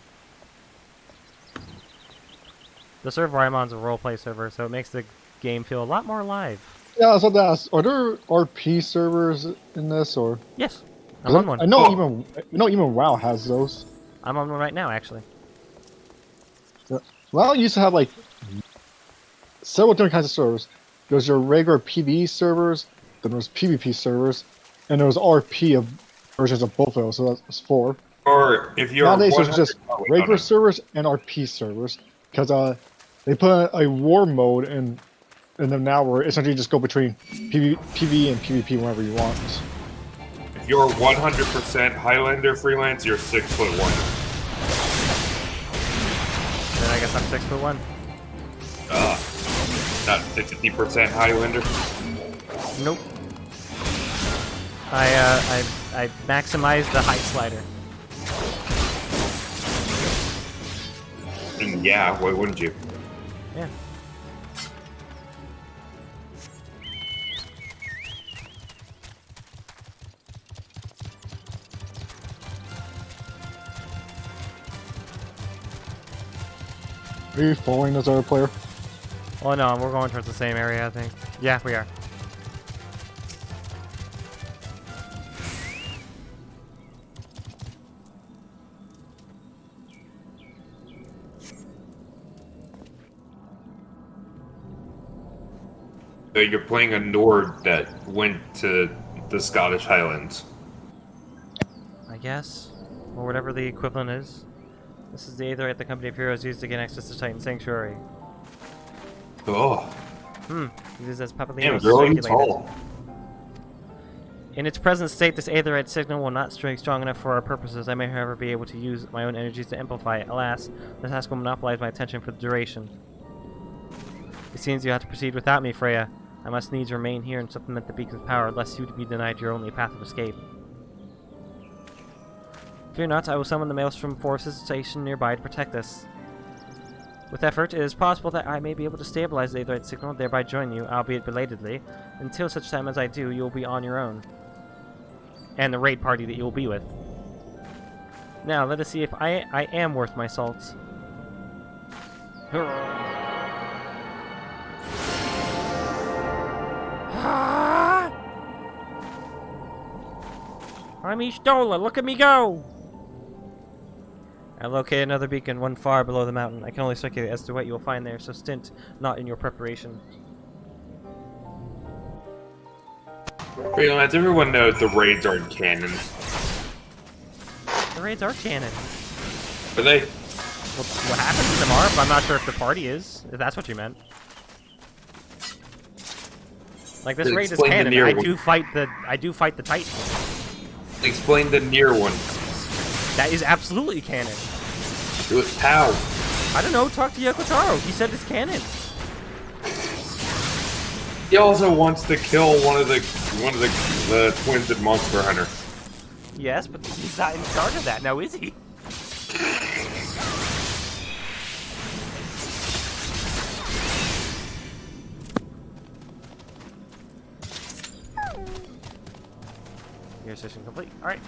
The server I'm on is a roleplay server, so it makes the game feel a lot more alive. Yeah, I was about to ask. Are there RP servers in this or? Yes, I'm on one. I know Oh. even WoW has those. I'm on one right now, actually. WoW used to have like several different kinds of servers. There's your regular PvE servers, then there's PvP servers, and there was RP of versions of both of those. So that's 4. Or if you're Nowadays, there's just 100 regular on servers and RP servers because they put a war mode in them now where essentially you just go between PvE and PvP whenever you want. it. If you're 100% Highlander freelance, you're 6'1". Then I guess I'm 6'1". Not 50% Highlander. Nope. I maximized the height slider. And yeah, why wouldn't you? Yeah. Are you following this other player? Oh no, we're going towards the same area, I think. Yeah, we are. So you're playing a Nord that went to the Scottish Highlands. I guess. Or whatever the equivalent is. This is the Aetherite the Company of Heroes used to gain access to Titan Sanctuary. Oh, Used as Papalino damn, girl, you circulated. tall. In its present state, this Aetherite signal will not string strong enough for our purposes. I may, however, be able to use my own energies to amplify it. Alas, this task will monopolize my attention for the duration. It seems you have to proceed without me, Freya. I must needs remain here and supplement the beacon's power, lest you be denied your only path of escape. Fear not, I will summon the Maelstrom forces stationed nearby to protect us. With effort, it is possible that I may be able to stabilize the Aetherite signal, thereby join you, albeit belatedly. Until such time as I do, you will be on your own. And the raid party that you will be with. Now, let us see if I am worth my salt. I'm Ishtola, look at me go! I locate another beacon, one far below the mountain. I can only speculate as to what you will find there, so stint not in your preparation. Freelance, everyone knows the raids aren't canon. The raids are canon. Are they? Well, what happens to them are, but I'm not sure if the party is, if that's what you meant. Like, this Then raid is explain the canon. near I one. do fight the Titan. Explain the near one. That is absolutely canon. Do it how? I don't know, talk to Yoko Taro. He said it's canon. He also wants to kill one of the twins at Monster Hunter. Yes, but he's not in charge of that now, is he? Your session complete. All right.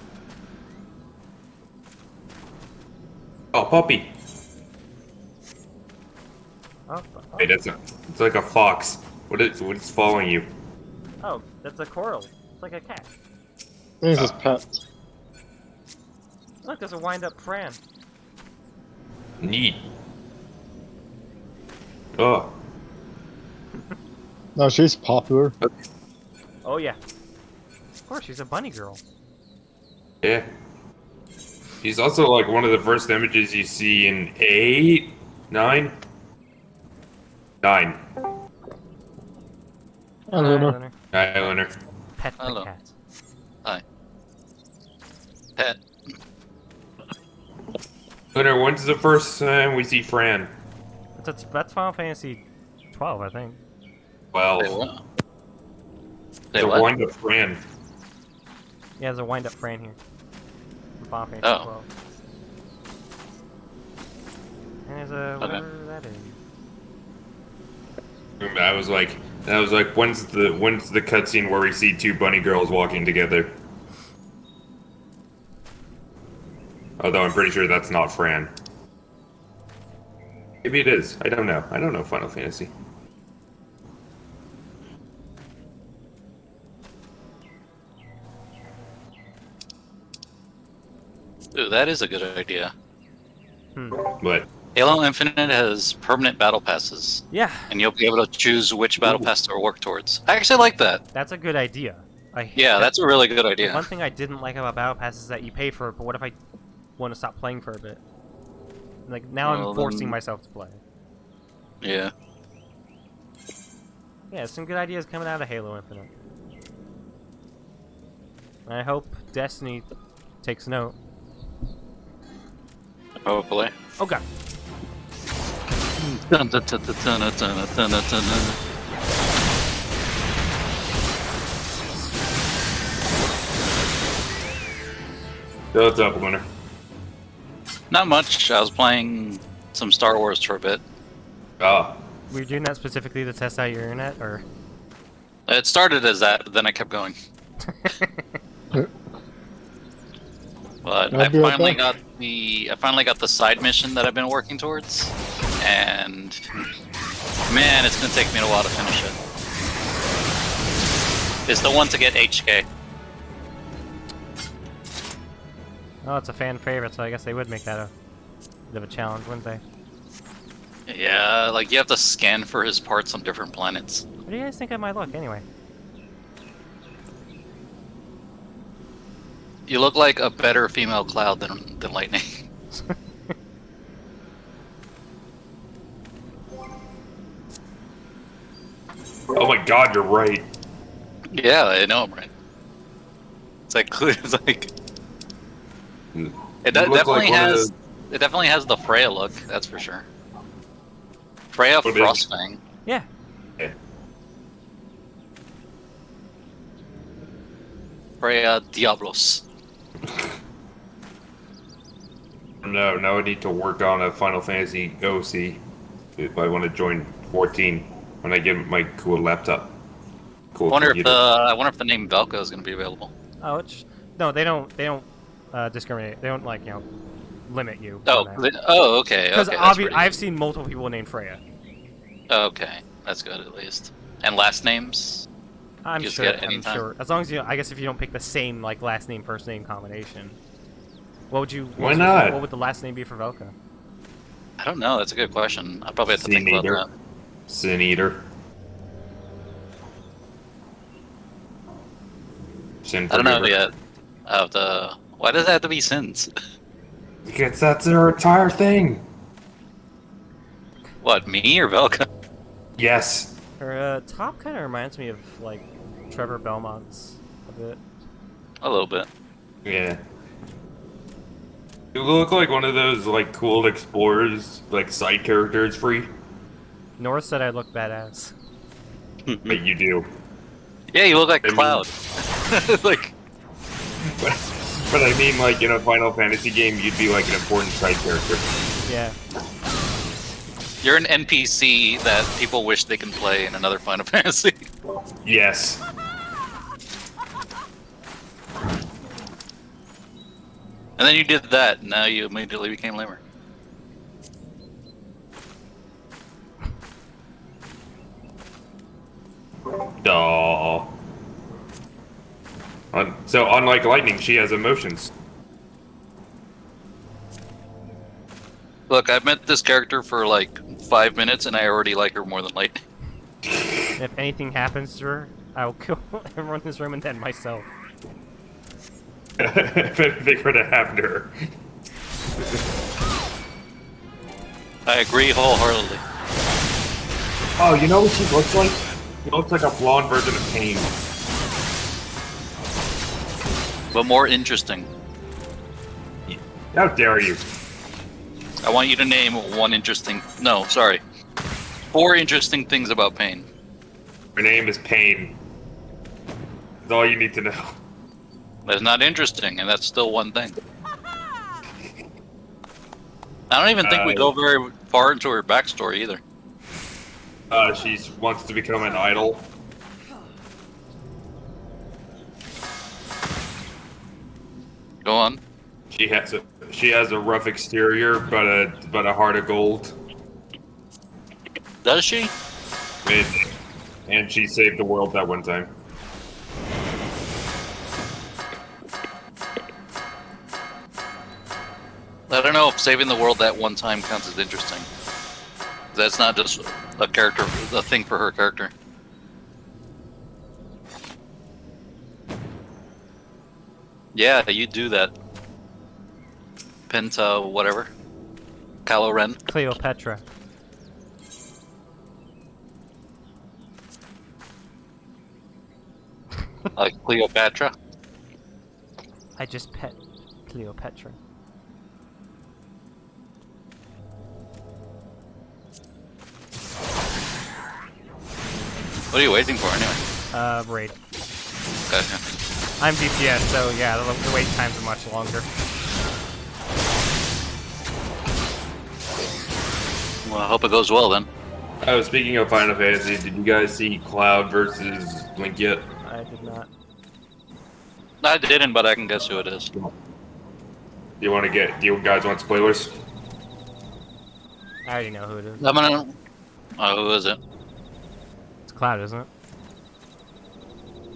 Oh, puppy. Oh, Hey, it's like a fox. What is following you? oh, that's a coral. It's like a cat. I think it's his pet. Look, there's a wind-up Fran. Neat. Oh. No, she's popular. Oh yeah. Of course, she's a bunny girl. Yeah. He's also like one of the first images you see in 8, 9? 9. I don't know. Leonard. Hi, Leonard. Pet the Hello. cat. Hi. Pet. Leonard, when's the first time we see Fran? That's Final Fantasy 12, I think. Well, Wait, what? the Wait, what? wind up Fran. Yeah, there's a wind-up Fran here. From Final Fantasy Oh. 12. And there's a whatever that is. I was like, when's the cutscene where we see two bunny girls walking together? Although I'm pretty sure that's not Fran. Maybe it is. I don't know. I don't know Final Fantasy. Ooh, that is a good idea. But Halo Infinite has permanent battle passes, Yeah, and you'll be able to choose which battle pass to work towards. I actually like that. that's a good idea. Yeah, that's a really good One idea. thing I didn't like about Battle Pass is that you pay for it, but what if I want to stop playing for a bit? Like, now Well, I'm forcing then- myself to play. Yeah. Yeah, some good ideas coming out of Halo Infinite. And I hope Destiny takes note. Hopefully. Oh god. Dun, dun, dun, dun, dun, dun, dun, dun, dun, dun. what's up, Leonard? Not much. I was playing some Star Wars for a bit. Ah, Were you doing that specifically to test out your internet, or? It started as that, but then I kept going. But I'll I be right finally back. got the side mission that I've been working towards, and man, it's gonna take me a while to finish it. It's the one to get HK. Oh, it's a fan favorite, so I guess they would make that a bit of a challenge, wouldn't they? Yeah, like you have to scan for his parts on different planets. What do you guys think of my look, anyway? You look like a better female Cloud than Lightning. oh my God, you're right. Yeah, I know, right? It's like it's like You it look like definitely one of has the- it definitely has the Freya look. That's for sure. Freya What is- Frostfang. Yeah. Yeah. Freya Diablos. No, now I need to work on a Final Fantasy OC if I want to join 14 when I get my cool laptop. Cool I wonder computer. if the name Velka is going to be available. Oh, it's no, they don't discriminate. They don't like limit you. Oh, okay. Because Okay, that's pretty I've seen multiple people named Freya. okay, that's good at least. And last names? I'm Just sure. get it I'm anytime. sure. As long as I guess if you don't pick the same like last name first name combination. What would you? Why not? What would the last name be for Velka? I don't know. That's a good question. I probably have to Sin think Eater. about Sin Eater. Sin that. I don't know Forgiver. yet. Why does it have to be sins? Because that's their entire thing. What, me or Velka? Yes. Her top kind of reminds me of like Trevor Belmont's a bit. A little bit. Yeah. You look like one of those like cool explorers, like side characters free. North said I look badass. But you do. Yeah, you look like I mean- Cloud. Like, But I mean, like, in a Final Fantasy game, you'd be like an important side character. Yeah. you're an NPC that people wish they can play in another Final Fantasy. Yes. And then you did that, and now you immediately became lamer. Duh. So, unlike Lightning, she has emotions. Look, I've met this character for like 5 minutes, and I already like her more than Lightning. If anything happens to her, I will kill everyone in this room and then myself. If anything were to happen to her. I agree wholeheartedly. Oh, you know what she looks like? She looks like a blonde version of Pain. But more interesting. How dare you? I want you to name one interesting... No, sorry. 4 interesting things about Pain. Her name is Pain. That's all you need to know. That's not interesting, and that's still one thing. I don't even think we go very far into her backstory either. She wants to become an idol. Go on. She has a rough exterior, but a heart of gold. Does she? And she saved the world that one time. I don't know if saving the world that one time counts as interesting. That's not just a character, a thing for her character. Yeah, you do that. Penta, whatever. Kylo Ren. Cleopatra. Like Cleopatra. I just pet Cleopatra. What are you waiting for anyway? Raid. Okay. I'm DPS, so yeah, the wait times are much longer. Well, I hope it goes well then. Oh, speaking of Final Fantasy, did you guys see Cloud versus Link yet? I did not. I didn't, but I can guess who it is. Do you guys want spoilers? I already know who it is. I'm gonna. Oh, who is it? It's Cloud, isn't it?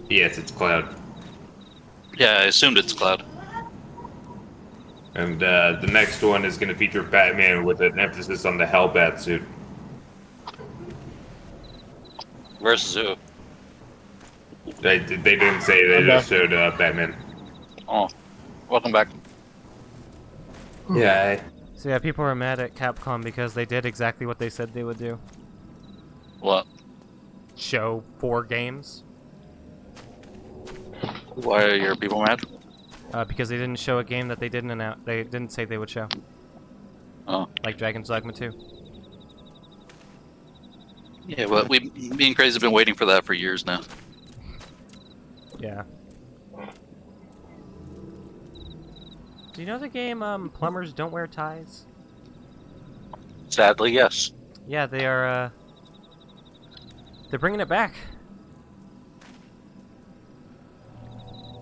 Yes, it's Cloud. Yeah, I assumed it's Cloud. And the next one is going to feature Batman with an emphasis on the Hellbat suit. Versus who? They didn't say, they just showed Batman. Oh, welcome back. Yeah. So yeah, people are mad at Capcom because they did exactly what they said they would do. What? Show 4 games. Why are your people mad? Because they didn't show a game that they didn't announce. They didn't say they would show. Oh. Like Dragon's Dogma 2. Yeah, but me and Crazy have been waiting for that for years now. Yeah. Do you know the game Plumbers Don't Wear Ties? Sadly, yes. Yeah, they are. They're bringing it back.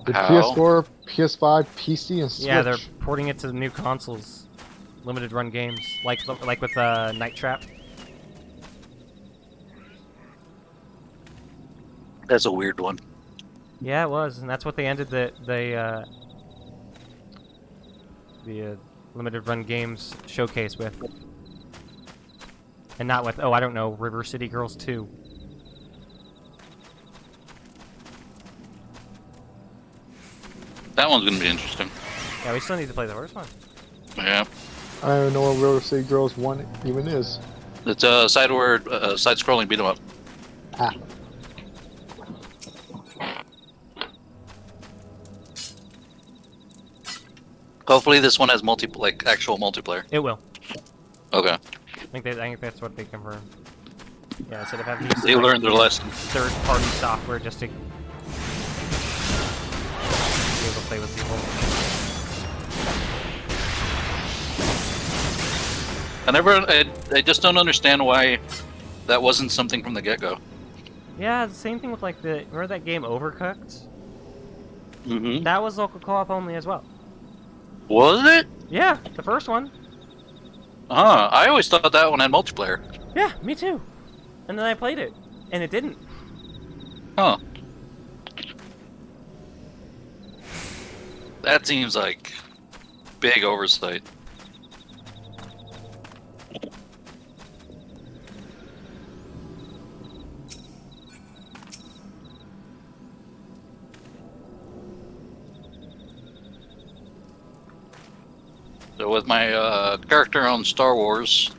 The How? PS4, PS5, PC, and Switch. Yeah, they're porting it to the new consoles. Limited run games, like with Night Trap. That's a weird one. Yeah, it was, and that's what they ended the limited run games showcase with, and not with I don't know, River City Girls 2. That one's gonna be interesting. Yeah, we still need to play the first one. Yeah. I don't even know what River City Girls 1 even is. It's a side-scrolling beat 'em up. Ah. Hopefully this one has actual multiplayer. It will. Okay. I think that's what they confirmed. Yeah, instead of having to use They learned their lesson. third-party software just to be able to play with people. I just don't understand why that wasn't something from the get-go. Yeah, the same thing with like remember that game Overcooked? Mm-hmm. That was local co-op only as well. Was it? Yeah, the first one. I always thought that one had multiplayer. Yeah, me too. And then I played it, and it didn't. Huh. That seems like big oversight. So with my character on Star Wars,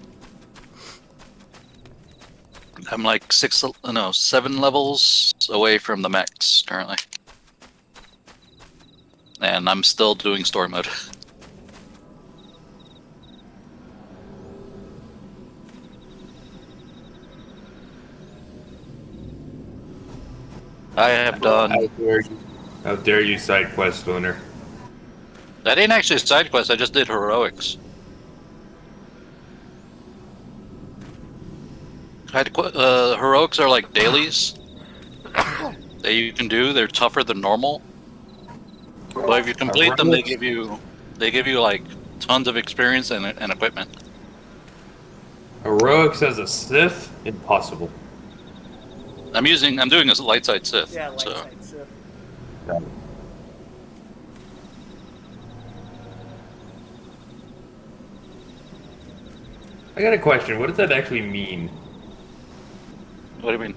I'm like 7 levels away from the max currently. And I'm still doing story mode. I have done... How dare you, side quest owner? That ain't actually a side quest, I just did heroics. Heroics are like dailies that you can do. They're tougher than normal. But if you complete them, they give you like tons of experience and equipment. Heroics as a Sith? Impossible. I'm doing a light side Sith. Yeah, light so. side Sith. I got a question. What does that actually mean? What do you mean?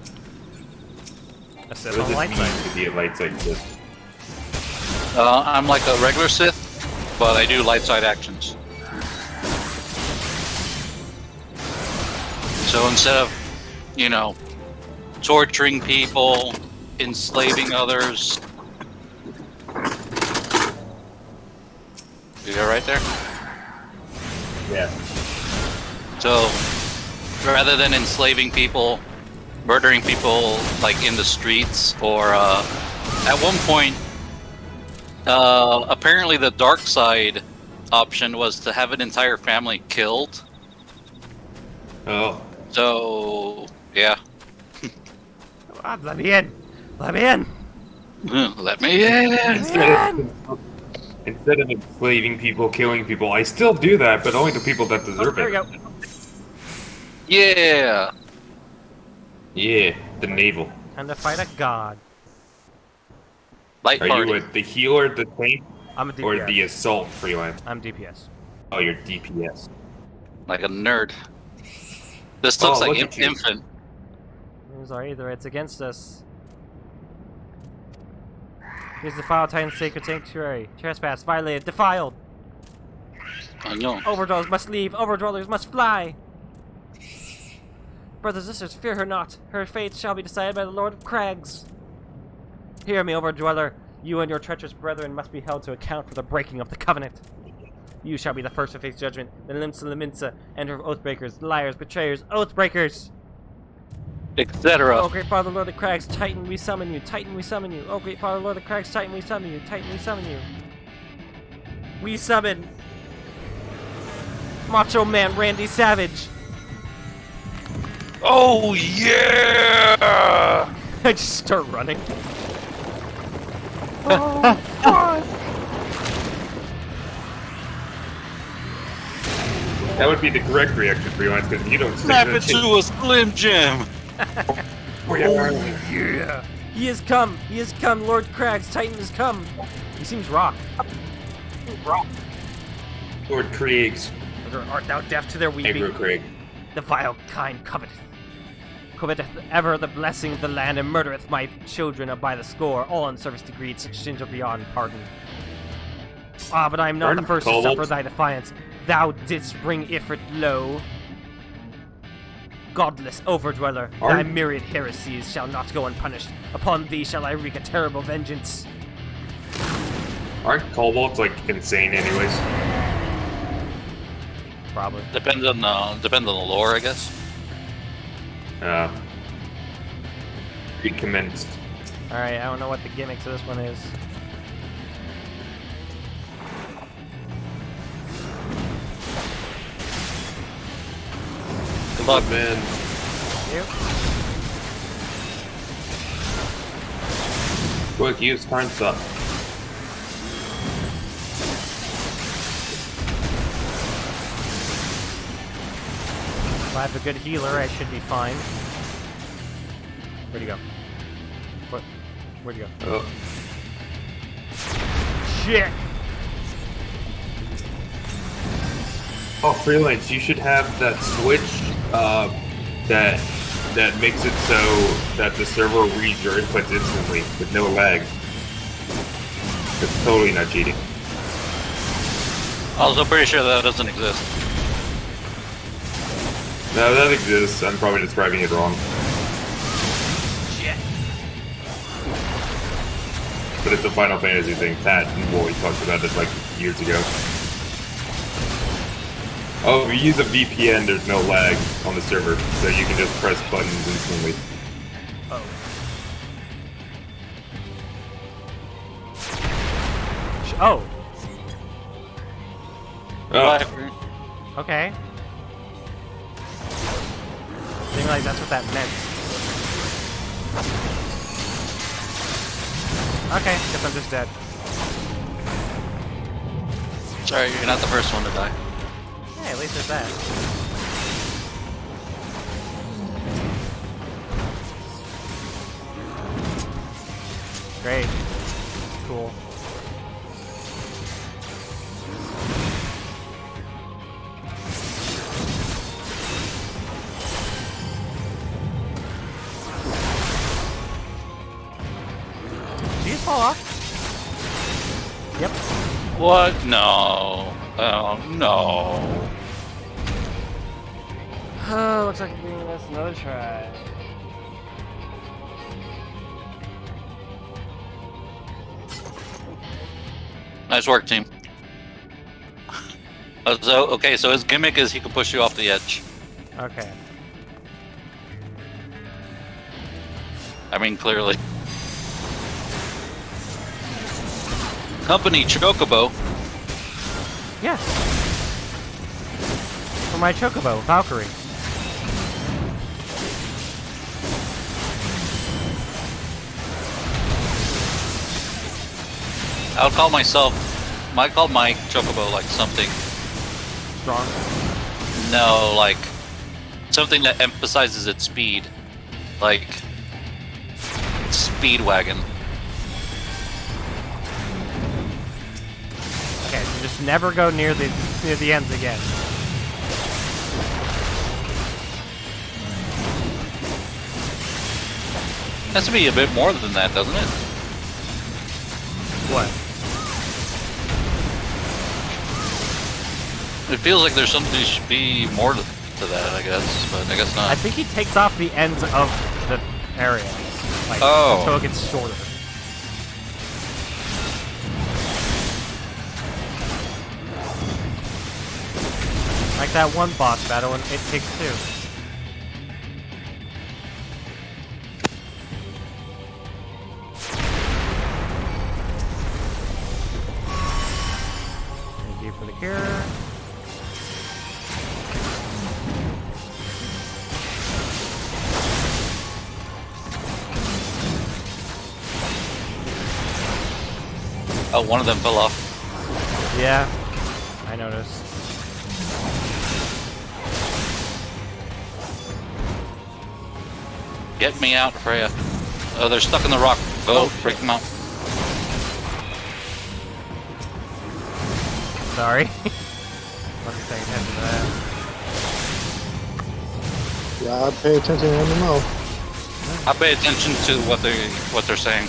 A Sith What on does light it side. mean to be a light side Sith? I'm like a regular Sith, but I do light side actions. So instead of, torturing people, enslaving others. You got right there? Yeah. So, rather than enslaving people, murdering people like in the streets, or at one point, apparently the dark side option was to have an entire family killed. Oh. So, yeah. Come on, let me in! Let me in! Let me in! Instead of enslaving people, killing people, I still do that, but only to people that Oh, deserve there we it. go. Yeah! Yeah, the navel. Time to fight a god. Light Are party. you the healer, the tank, I'm a DPS. or the assault freelance? I'm DPS. Oh, you're DPS. Like a nerd. This looks Oh, like look at you. infant. These are either it's against us. Here's the File Titan's Sacred Sanctuary. Trespass, violated, defiled. I know. Overdwellers must leave, overdwellers must fly. Brothers and sisters, fear her not. Her fate shall be decided by the Lord of Crags. Hear me, overdweller. You and your treacherous brethren must be held to account for the breaking of the covenant. You shall be the first to face judgment, the Limsa Laminsa, and her oathbreakers, liars, betrayers, oathbreakers! Etc. Oh, great Father, Lord of Crags, Titan, we summon you. Titan, we summon you. Oh, great Father, Lord of Crags, Titan, we summon you. Titan, we summon you. We summon Macho Man Randy Savage. Oh, yeah! I just start running. Oh, fuck! That would be the correct reaction for you, because you don't Snap stick it to a Slim Jim! Oh, yeah! He has come! He has come! Lord Crags, Titan has come! He seems rock. Lord Kriegs. Art thou deaf to their weeping? Agro Craig. The vile kind coveteth ever the blessing of the land, and murdereth my children by the score, all in service to greed, such sins are beyond pardon. Ah, but I am not the first to suffer thy defiance. Thou didst bring Ifrit low. Godless overdweller, thy myriad heresies shall not go unpunished. Upon thee shall I wreak a terrible vengeance. Aren't kobolds, like, insane anyways? Probably. Depends on the lore, I guess. Recommenced. Alright, I don't know what the gimmick to this one is. Good luck. Man. Yep. Quick, use time stop. If I have a good healer, I should be fine. Where'd he go? What? Where'd he go? Oh. Shit! Oh, Freelance, you should have that switch that makes it so that the server reads your inputs instantly with no lag. It's totally not cheating. Also, pretty sure that doesn't exist. No, that exists. I'm probably describing it wrong. Shit! But it's a Final Fantasy thing. Pat and Wally talked about it like years ago. Oh, if you use a VPN, there's no lag on the server, so you can just press buttons instantly. Oh. Oh! Oh, Okay. Didn't realize that's what that meant. Okay, guess I'm just dead. Sorry, you're not the first one to die. Hey, at least there's that. Great. Cool. Did you just fall off? Yep. What? No. Oh, no. Oh, looks like we're giving this another try. Nice work, team. So his gimmick is he can push you off the edge. Okay. I mean, clearly. Company Chocobo. Yes. For my Chocobo, Valkyrie. I call my Chocobo like something. Strong. No, like something that emphasizes its speed. Like Speedwagon. Okay, so just never go near the ends again. Has to be a bit more than that, doesn't it? What? It feels like there's something should be more to that, I guess, but I guess I not. think he takes off the ends of the area. Like, Oh. until it gets shorter. Like that one boss battle in It Takes Two. Thank you for the cure. Oh, one of them fell off. Yeah, I noticed. Get me out, Freya. Oh, they're stuck in the rock. Oh, break them out. Sorry. Wasn't paying attention to that. Yeah, I pay attention to MMO. I pay attention to what they're saying.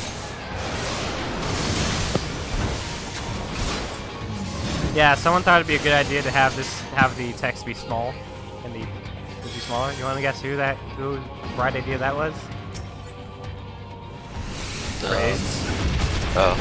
Yeah, someone thought it'd be a good idea to have the text be small and the be smaller. You want to guess whose right idea that was? Praise. Oh.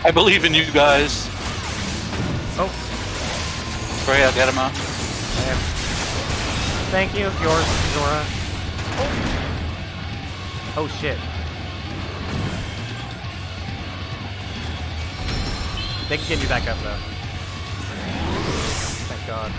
I believe in you guys. Oh, Sorry, I'll get him out. I am. Thank you, yours, Zora. Oh shit. They can get you back up though. Thank God.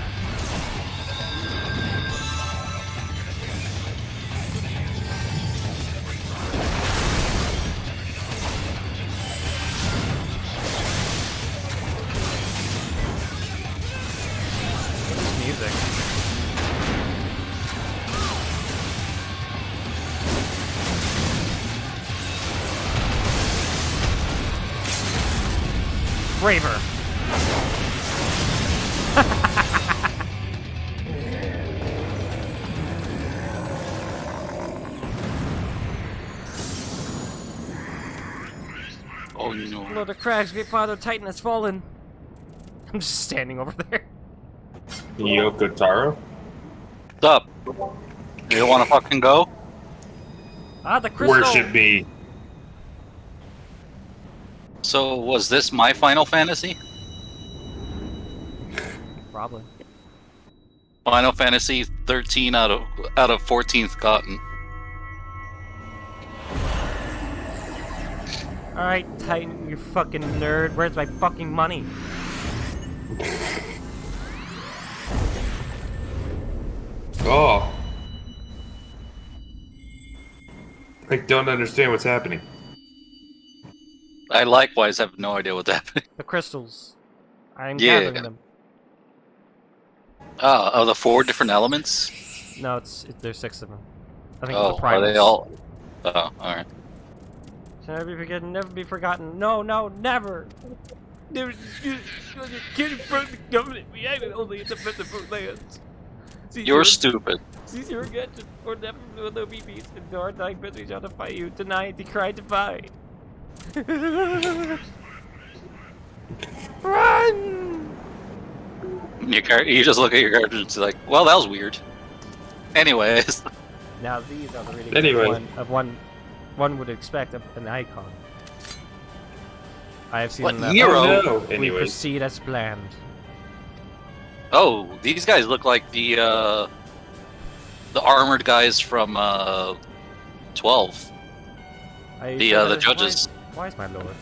This music. Braver. Oh no. Lord of Crags, great father Titan has fallen. I'm just standing over there. Yoko Taro? What's up? You wanna fucking go? Ah, the crystal! Worship me. So, was this my Final Fantasy? Probably. Final Fantasy 13 out of 14th gotten. Alright, Titan, you fucking nerd. Where's my fucking money? Oh. I don't understand what's happening. I likewise have no idea what's happening. The crystals. I'm Yeah. gathering them. Of the 4 different elements? No, there's 6 of them. I think Oh, it's the are they primals. all? Oh, alright. Shall never be forgotten, never be forgotten. No, no, never! Never kid from the government. We acted only in the both lands. You're stupid. Cease your aggression, or never will there be peace. And our dying country shall defy you. Deny, decry, defy. Run! You just look at your character and it's like, well, that was weird. Anyways. Now these are the readings Anyway. of one would expect of an icon. I have seen What, that. Nero? Oh, no. We Anyways. proceed as planned. Oh, these guys look like the armored guys from 12. The judges. Wise, my lord.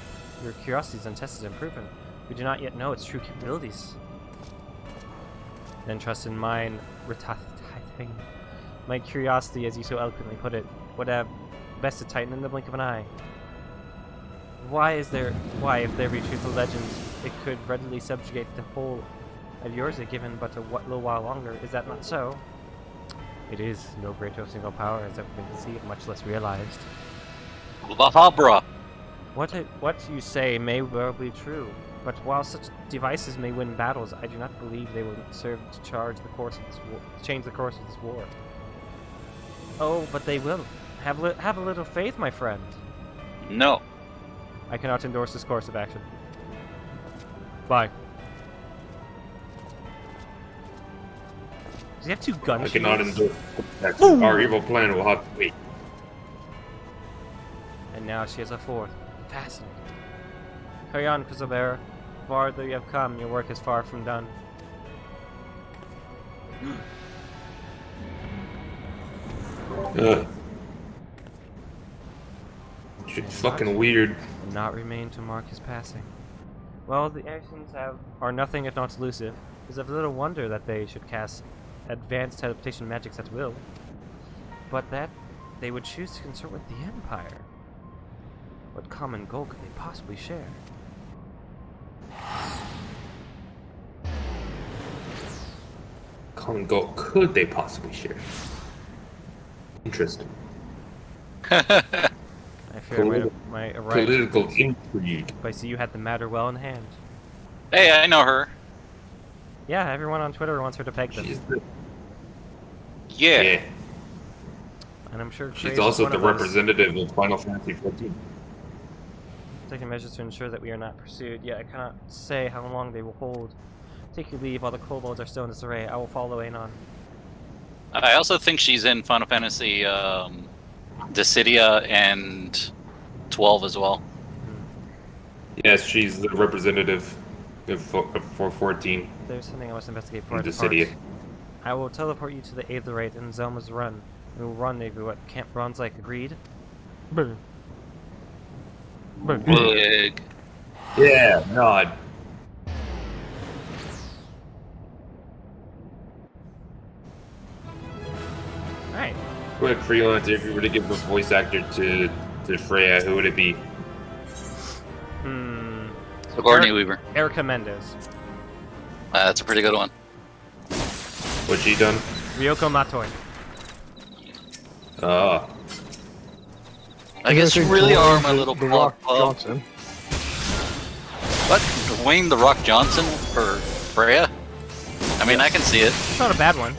Your curiosity is untested and proven. We do not yet know its true capabilities. Then trust in mine, retithing. My curiosity, as you so eloquently put it, would have bested Titan in the blink of an eye. Why, if there be truthful legends, it could readily subjugate the whole of yours, given but a little while longer. Is that not so? It is. No greater single power has ever been conceived, much less realized. Lahabra. What you say may well be true, but while such devices may win battles, I do not believe they will serve to change the course of this war. Oh, but they will. Have a little faith, my friend. No. I cannot endorse this course of action. Bye. Does he have 2 gun I cannot shields? endure that. Our evil plan will have to wait. And now she has a 4th. Fascinating. Carry on, Crystalbearer. Farther you have come, your work is far from done. It's fucking weird. And not remain to mark his passing. Well, the actions are nothing if not elusive. It is of little wonder that they should cast advanced teleportation magics at will. But that they would choose to consort with the Empire. What common goal could they possibly share? Common goal could they possibly share? Interesting. I fear my right. Political intrigue. But I see you had the matter well in hand. Hey, I know her. Yeah, everyone on Twitter wants her to peg them. She's the Yeah. And I'm sure She's Grace also is one the of us, representative of Final Fantasy 14. taking measures to ensure that we are not pursued. Yet I cannot say how long they will hold. Take your leave while the kobolds are still in disarray. I will follow Anon. I also think she's in Final Fantasy Dissidia and 12 as well. Yes, she's the representative for 14 There's something I must investigate before in I the depart. city. I will teleport you to the Aetherite in Zelma's Run. We will rendezvous at Camp Bronze Lake. Agreed? Brr. Brr. Wig. Yeah, nod. Alright. Quick freelance, if you were to give a voice actor to Freya, who would it be? Sigourney Weaver. Erica Mendez. That's a pretty good one. What's she done? Ryoko Matoi. Ah. I guess you really are my little The club. Rock Johnson. What? Dwayne The Rock Johnson for Freya? I mean, I can see it. It's not a bad one.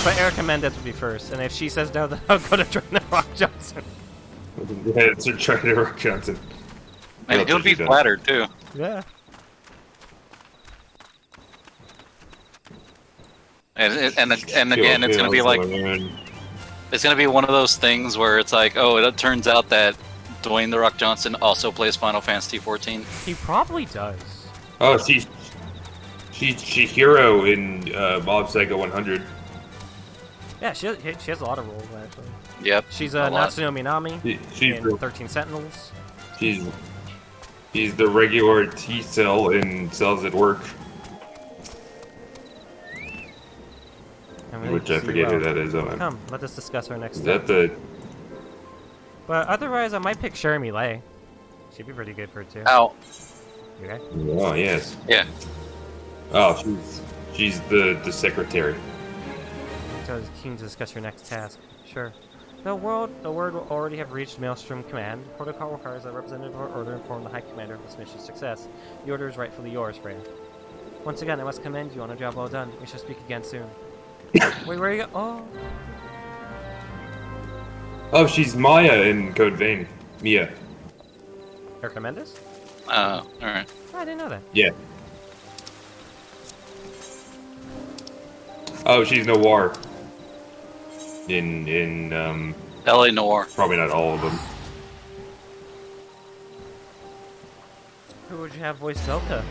But Erica Mendez would be first, and if she says no, then I'll go to Dwayne The Rock Johnson. Yeah, it's a try to Rock Johnson. And he'll be flattered too. Yeah. And again, it's gonna be like it's gonna be one of those things where it's like, oh, it turns out that Dwayne The Rock Johnson also plays Final Fantasy 14. He probably does. Oh, she's Hero in Mob Psycho 100. Yeah, she has a lot of roles, actually. Yep. She's a lot. Natsuno Minami She's in 13 Sentinels. she's the regular T cell in Cells at Work, And we which need I to forget see, who that is. Come, let us discuss our next Is step. that the? But otherwise, I might pick Jeremy Lay. She'd be pretty good for it, too. Ow. You okay? Oh yes. Yeah. Oh, she's the secretary. So I was keen to discuss your next task. Sure. The word will already have reached Maelstrom Command. Protocol requires that representative or order inform the High Commander of this mission's success. The order is rightfully yours, Freya. Once again, I must commend you on a job well done. We shall speak again soon. Wait, where are you go? Oh. Oh, she's Maya in Code Vein. Mia. Erica Mendez? Alright. Oh, I didn't know that. Yeah. Oh, she's Noir. In LA Noir. probably not all of them. Who would you have voice Zelka?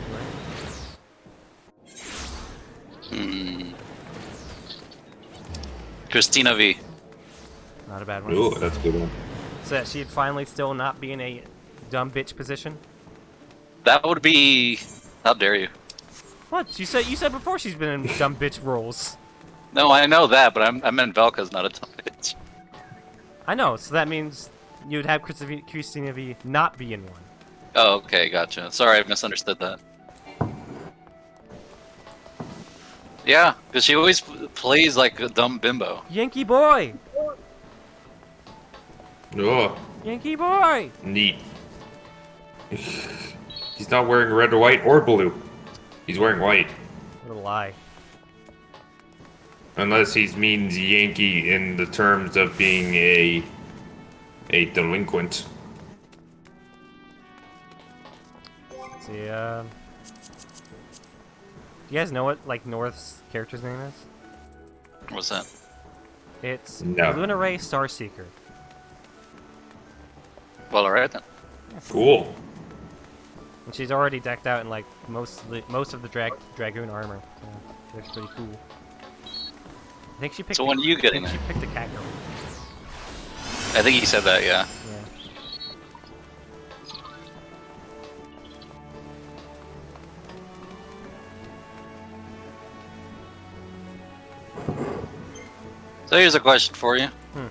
Christina V. Not a bad one. Ooh, that's a good one. So that she'd finally still not be in a dumb bitch position? That would be. How dare you? What? You said before she's been in dumb bitch roles. No, I know that, but I meant Velka's not a dumb bitch. I know, so that means you'd have Christina V not be in one. Oh, okay, gotcha. Sorry, I misunderstood that. Yeah, because she always plays like a dumb bimbo. Yankee boy! Oh, Yankee boy! neat. He's not wearing red, white, or blue. He's wearing white. What a lie. Unless he means Yankee in the terms of being a delinquent. Let's see, do you guys know what, like, North's character's name is? What's that? It's No. Luna Ray Starseeker. Well, alright then. Cool. And she's already decked out in, like, most of the Dragoon armor. So, looks pretty cool. I think she picked So when are you getting she there? picked a cat girl. I think he said that, yeah. Yeah. So here's a question for you. Hmm.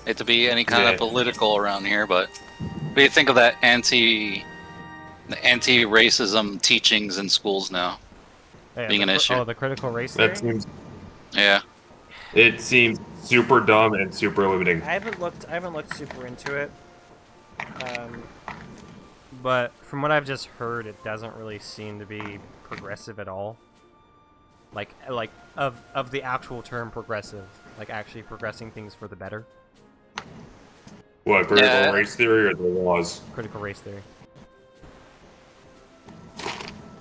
Hate to be any kind Yeah. of political around here, but what do you think of that anti-racism teachings in schools now? Yeah, Being an issue. Oh, the critical race theory? That seems. Yeah. It seems super dumb and super limiting. I haven't looked super into it. But from what I've just heard, it doesn't really seem to be progressive at all. Like of the actual term progressive, like actually progressing things for the better. What, critical Yeah. race theory or the laws? Critical race theory.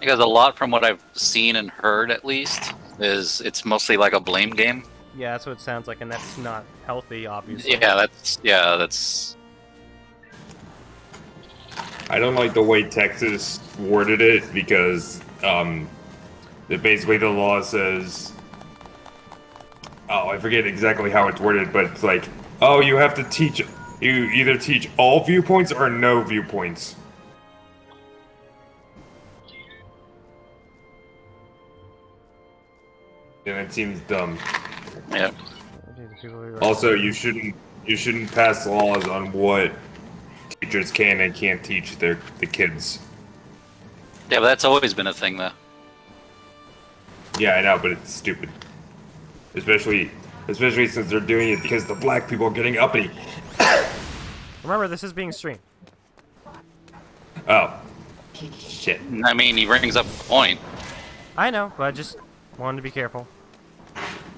Because a lot from what I've seen and heard, at least, is it's mostly like a blame game. Yeah, that's what it sounds like, and that's not healthy, obviously. Yeah, that's I don't like the way Texas worded it because basically the law says, oh, I forget exactly how it's worded, but it's like, oh, you have to teach, you either teach all viewpoints or no viewpoints. And it seems dumb. Yeah. Also, you shouldn't pass laws on what teachers can and can't teach the kids. Yeah, but that's always been a thing, though. Yeah, I know, but it's stupid. Especially since they're doing it because the black people are getting uppity. Remember, this is being streamed. Oh. Shit. I mean, he brings up a point. I know, but I just wanted to be careful.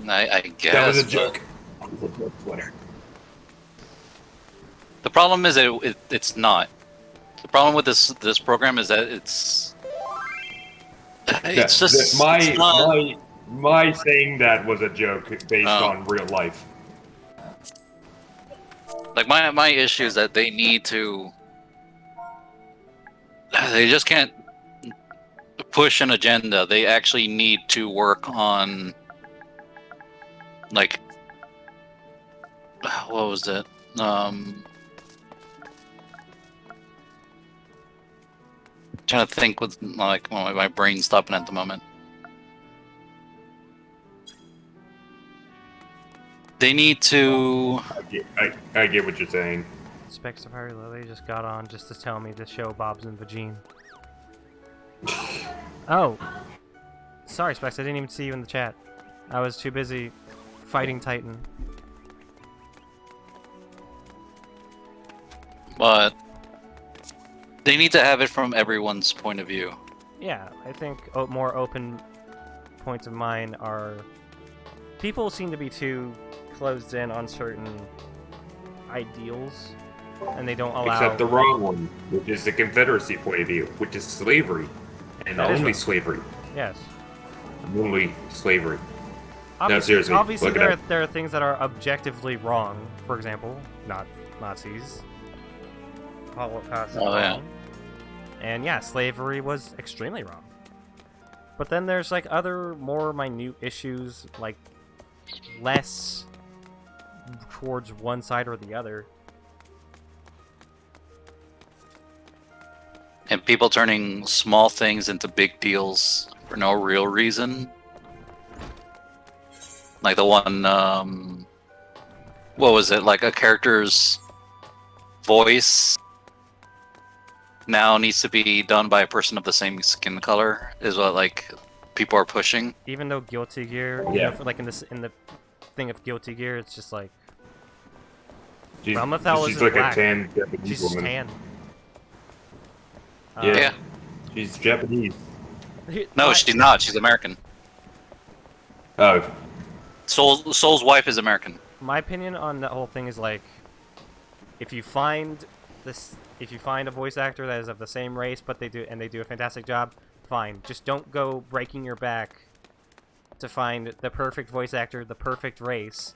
I guess. That was a but joke. The problem is that it's not. The problem with this program is that it's just it's not- my saying that was a joke based on real life. like my issue is that they need to. They just can't push an agenda. They actually need to work on, like, what was it? Trying to think with like my brain stopping at the moment. They need to. I get what you're saying. Specs of Harry Lily just got on just to tell me to show Bob's and Vagine. Oh. Sorry, Specs, I didn't even see you in the chat. I was too busy fighting Titan. But they need to have it from everyone's point of view. Yeah, I think more open points of mine are... People seem to be too closed in on certain ideals, and they don't allow... Except the wrong one, which is the Confederacy point of view, which is slavery. And That is only right. slavery. Yes. Only slavery. Obviously, seriously, obviously look it there, up. there are things that are objectively wrong. For example, not Nazis. Holocaust is Oh, yeah. wrong. And yeah, slavery was extremely wrong. But then there's like other more minute issues, like less towards one side or the other. And people turning small things into big deals for no real reason. Like the one, what was it? Like a character's voice now needs to be done by a person of the same skin color, is what like people are pushing. Even though Guilty Gear, Yeah. you know, like in the thing of Guilty Gear, it's just like She's, Ramathel she's isn't like black. a tan Japanese she's woman. tan. Yeah. Yeah. She's Japanese. No, she's not. She's American. Oh. Soul's wife is American. My opinion on that whole thing is like, if you find a voice actor that is of the same race, but they do a fantastic job, fine. Just don't go breaking your back to find the perfect voice actor, the perfect race.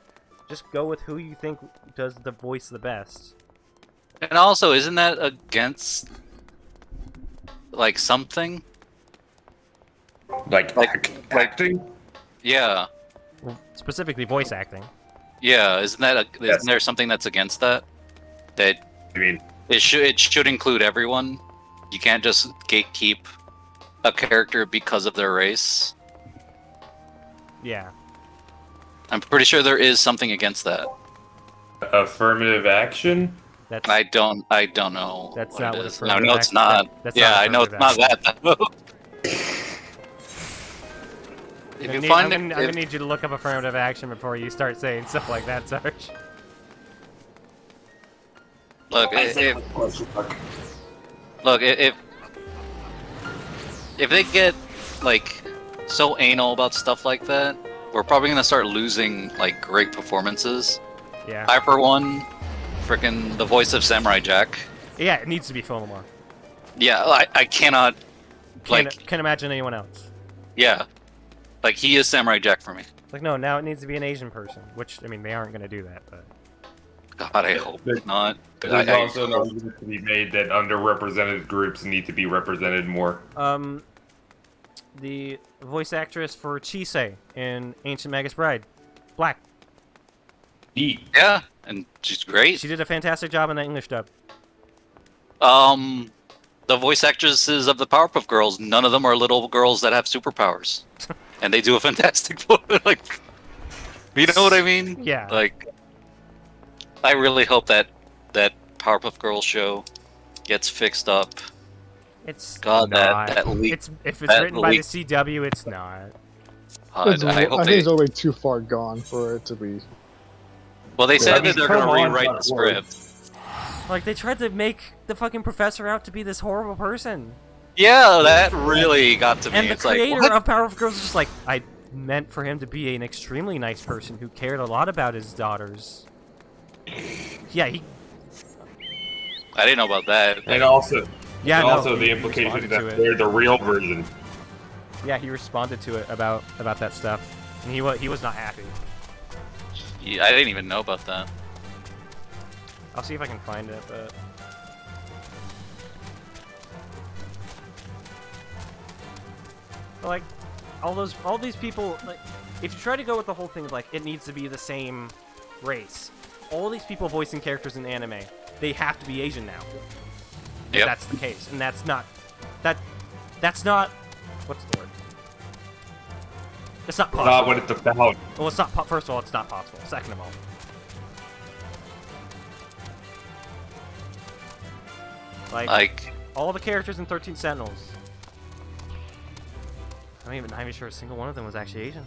Just go with who you think does the voice the best. And also, isn't that against like something? Like acting? Yeah. Well, specifically voice acting. Yeah, isn't that Yes. isn't there something that's against that? That I mean, it should include everyone. You can't just gatekeep a character because of their race. Yeah. I'm pretty sure there is something against that. affirmative action? That's I don't know. That's what not it what is. affirmative No, it's action- not. that's Yeah, not I know it's affirmative not that. though. If you find I'm it, gonna need you to look up affirmative action before you start saying stuff like that, Sarge. look, if they get like so anal about stuff like that, we're probably gonna start losing like great performances. Yeah. I, for one, freaking the voice of Samurai Jack. Yeah, it needs to be Philomore. Yeah, I cannot. Can't imagine anyone else. Yeah, like he is Samurai Jack for me. Like, no, now it needs to be an Asian person. Which, I mean, they aren't gonna do that, but... God, I hope not. There's also an argument to be made that underrepresented groups need to be represented more. The voice actress for Chise in Ancient Magus Bride, black. Yeah, and she's great. She did a fantastic job in the English dub. The voice actresses of the Powerpuff Girls, none of them are little girls that have superpowers, and they do a fantastic voice. Like, you know what I mean? Yeah. Like, I really hope that Powerpuff Girls show gets fixed up. It's God, not. that leak. If it's written by the CW, it's not. I I hope think they. it's already too far gone for it to be. Well, they said that they're come gonna on, rewrite that the script. Like, they tried to make the fucking professor out to be this horrible person. Yeah, that really got to me. And the It's creator like, what? of Powerpuff Girls is just like, I meant for him to be an extremely nice person who cared a lot about his daughters. Yeah, I didn't know about that. And also, Yeah, and no, also the he implication responded that to it. they're the real version. Yeah, he responded to it about that stuff, and he was not happy. Yeah, I didn't even know about that. I'll see if I can find it, but like all these people, like, if you try to go with the whole thing of like it needs to be the same race, all these people voicing characters in anime, they have to be Asian now. If Yep. that's the case, and that's not what's the word? It's not possible. Not what it's about. Well, it's not. First of all, it's not possible. Second of all, Like, all the characters in 13 Sentinels. I'm not even sure a single one of them was actually Asian.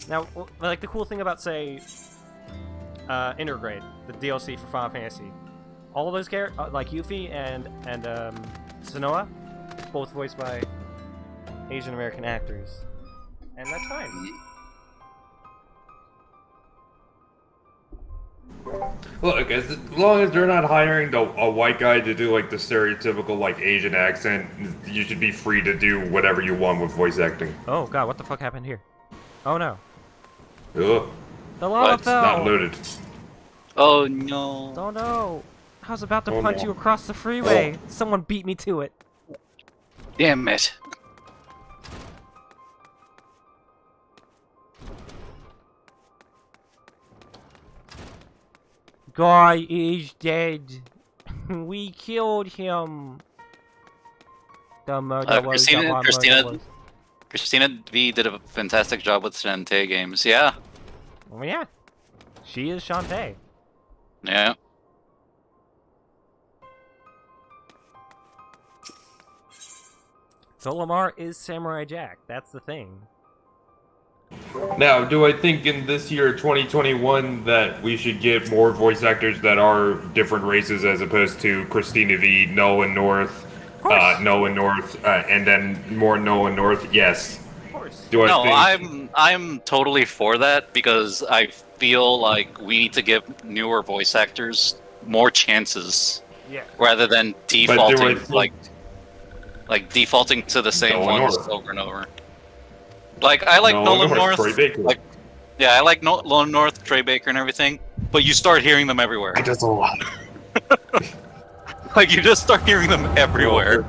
Now, like the cool thing about, say, Intergrade, the DLC for Final Fantasy, all of those characters, like Yuffie and Sonoa, both voiced by Asian American actors, and that's fine. Look, as long as they're not hiring a white guy to do like the stereotypical like Asian accent, you should be free to do whatever you want with voice acting. Oh god, what the fuck happened here? Oh no. Ugh, The lava What? fell! not loaded. oh no. Oh no! I was about to Oh, punch no. you across the freeway. Someone beat me to it. Damn it. Guy is dead. We killed him. The murder was the one murder was. Christina V did a fantastic job with Shantae games. Yeah. Oh yeah. She is Shantae. Yeah. Solimar is Samurai Jack. That's the thing. Now, do I think in this year 2021 that we should get more voice actors that are different races as opposed to Christina V, Nolan North, and then more Nolan North? Yes. Of course. Do I No, think? I'm totally for that because I feel like we need to give newer voice actors more chances Yeah. rather than But defaulting do I think- like defaulting to the same Nolan ones North. over and over. Like I like Nolan North. Troy Baker. Like, yeah, I like Nolan North, Trey Baker, and everything. But you start hearing them everywhere. I does a lot. Like you just start hearing them everywhere.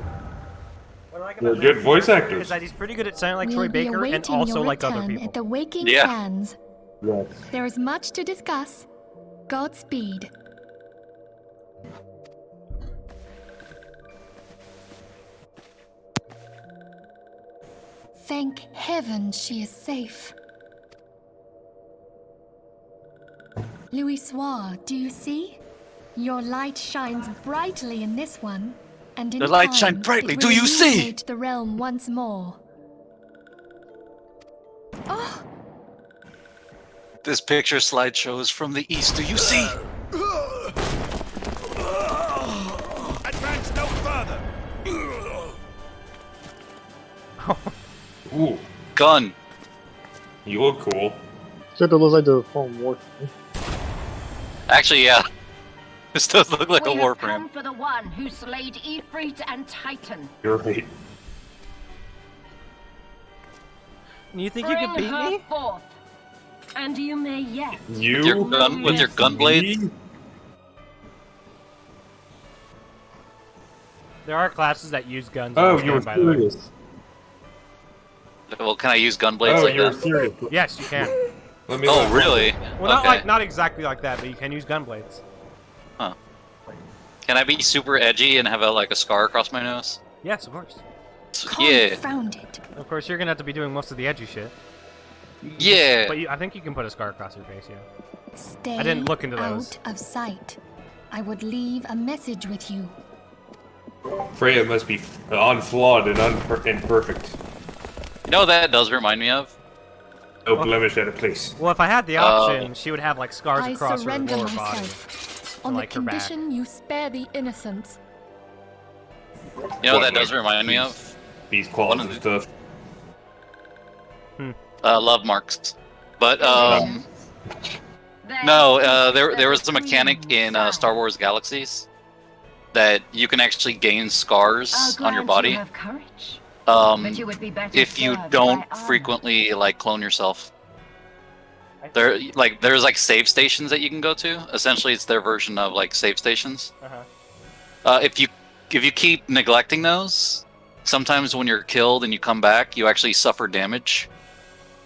What I like They're about good Nolan voice North actors. is that he's pretty good at sounding like We'll Troy be Baker and awaiting also your like other return people. at the Waking Yeah. Sands. Yes. There is much to discuss. Godspeed. Thank heaven she is safe. Louis Soir, do you see? Your light shines brightly in this one, and in The light time, shine brightly, it do will you see? illuminate the realm once more. Oh, This picture slideshow is from the east. Do you see? Advance no further. Ooh, Gun. you look cool. Except it looks like the phone work. Actually, yeah. This does look like a We have warframe. come for the one who slayed Ifrit and Titan. You're right. You think you could Bring beat her me? forth, And you may yet. You? With your gun blades? Me? There are classes that use guns. Oh, in you were this game, by the way. serious. Well, can I use gun blades Oh, like you were that? serious. Yes, you can. Let me Oh, look. really? Well, not Okay. like not exactly like that, but you can use gun blades. Can I be super edgy and have a scar across my nose? Yes, of course. Yeah. Confounded. Of course, you're gonna have to be doing most of the edgy shit. Yeah. But I think you can put a scar across your face. Yeah. Stay I didn't look into those. out of sight. I would leave a message with you. Freya must be unflawed and imperfect. You know what that does remind me of? No blemish at a place. Well, if I had the option, she would have like scars I across her surrender lower body. myself on like the her back. condition you spare the innocents. You know what that What, does like remind me these- of? These claws and stuff. Love marks. But no, there was a mechanic in Star Wars Galaxies that you can actually gain scars on your body Have courage. But you would be better if you served don't by armor. frequently clone yourself. There's save stations that you can go to. Essentially, it's their version of save stations. If you keep neglecting those, sometimes when you're killed and you come back, you actually suffer damage,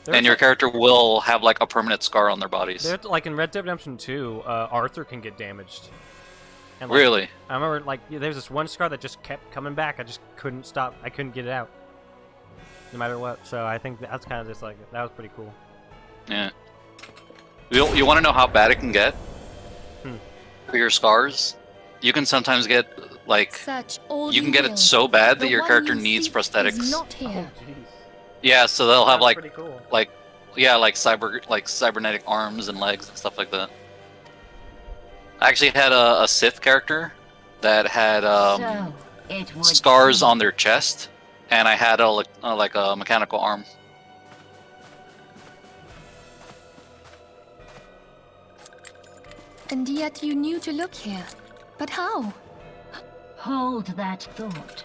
and your character will have a permanent scar on their bodies. Like in Red Dead Redemption 2, Arthur can get damaged. And, Really? I remember there's this one scar that just kept coming back. I just couldn't stop. I couldn't get it out, no matter what. So I think that's kind of just that was pretty cool. Yeah. You want to know how bad it can get? For your scars? You can sometimes get, Search all you can get it so bad that The your one character you needs seek prosthetics. is not here. Jeez. Yeah, so they'll have, That's pretty cool. cybernetic arms and legs and stuff like that. I actually had a Sith character that had, So, it would scars seem. on their chest, and I had a mechanical arm. And yet you knew to look here. But how? Hold that thought.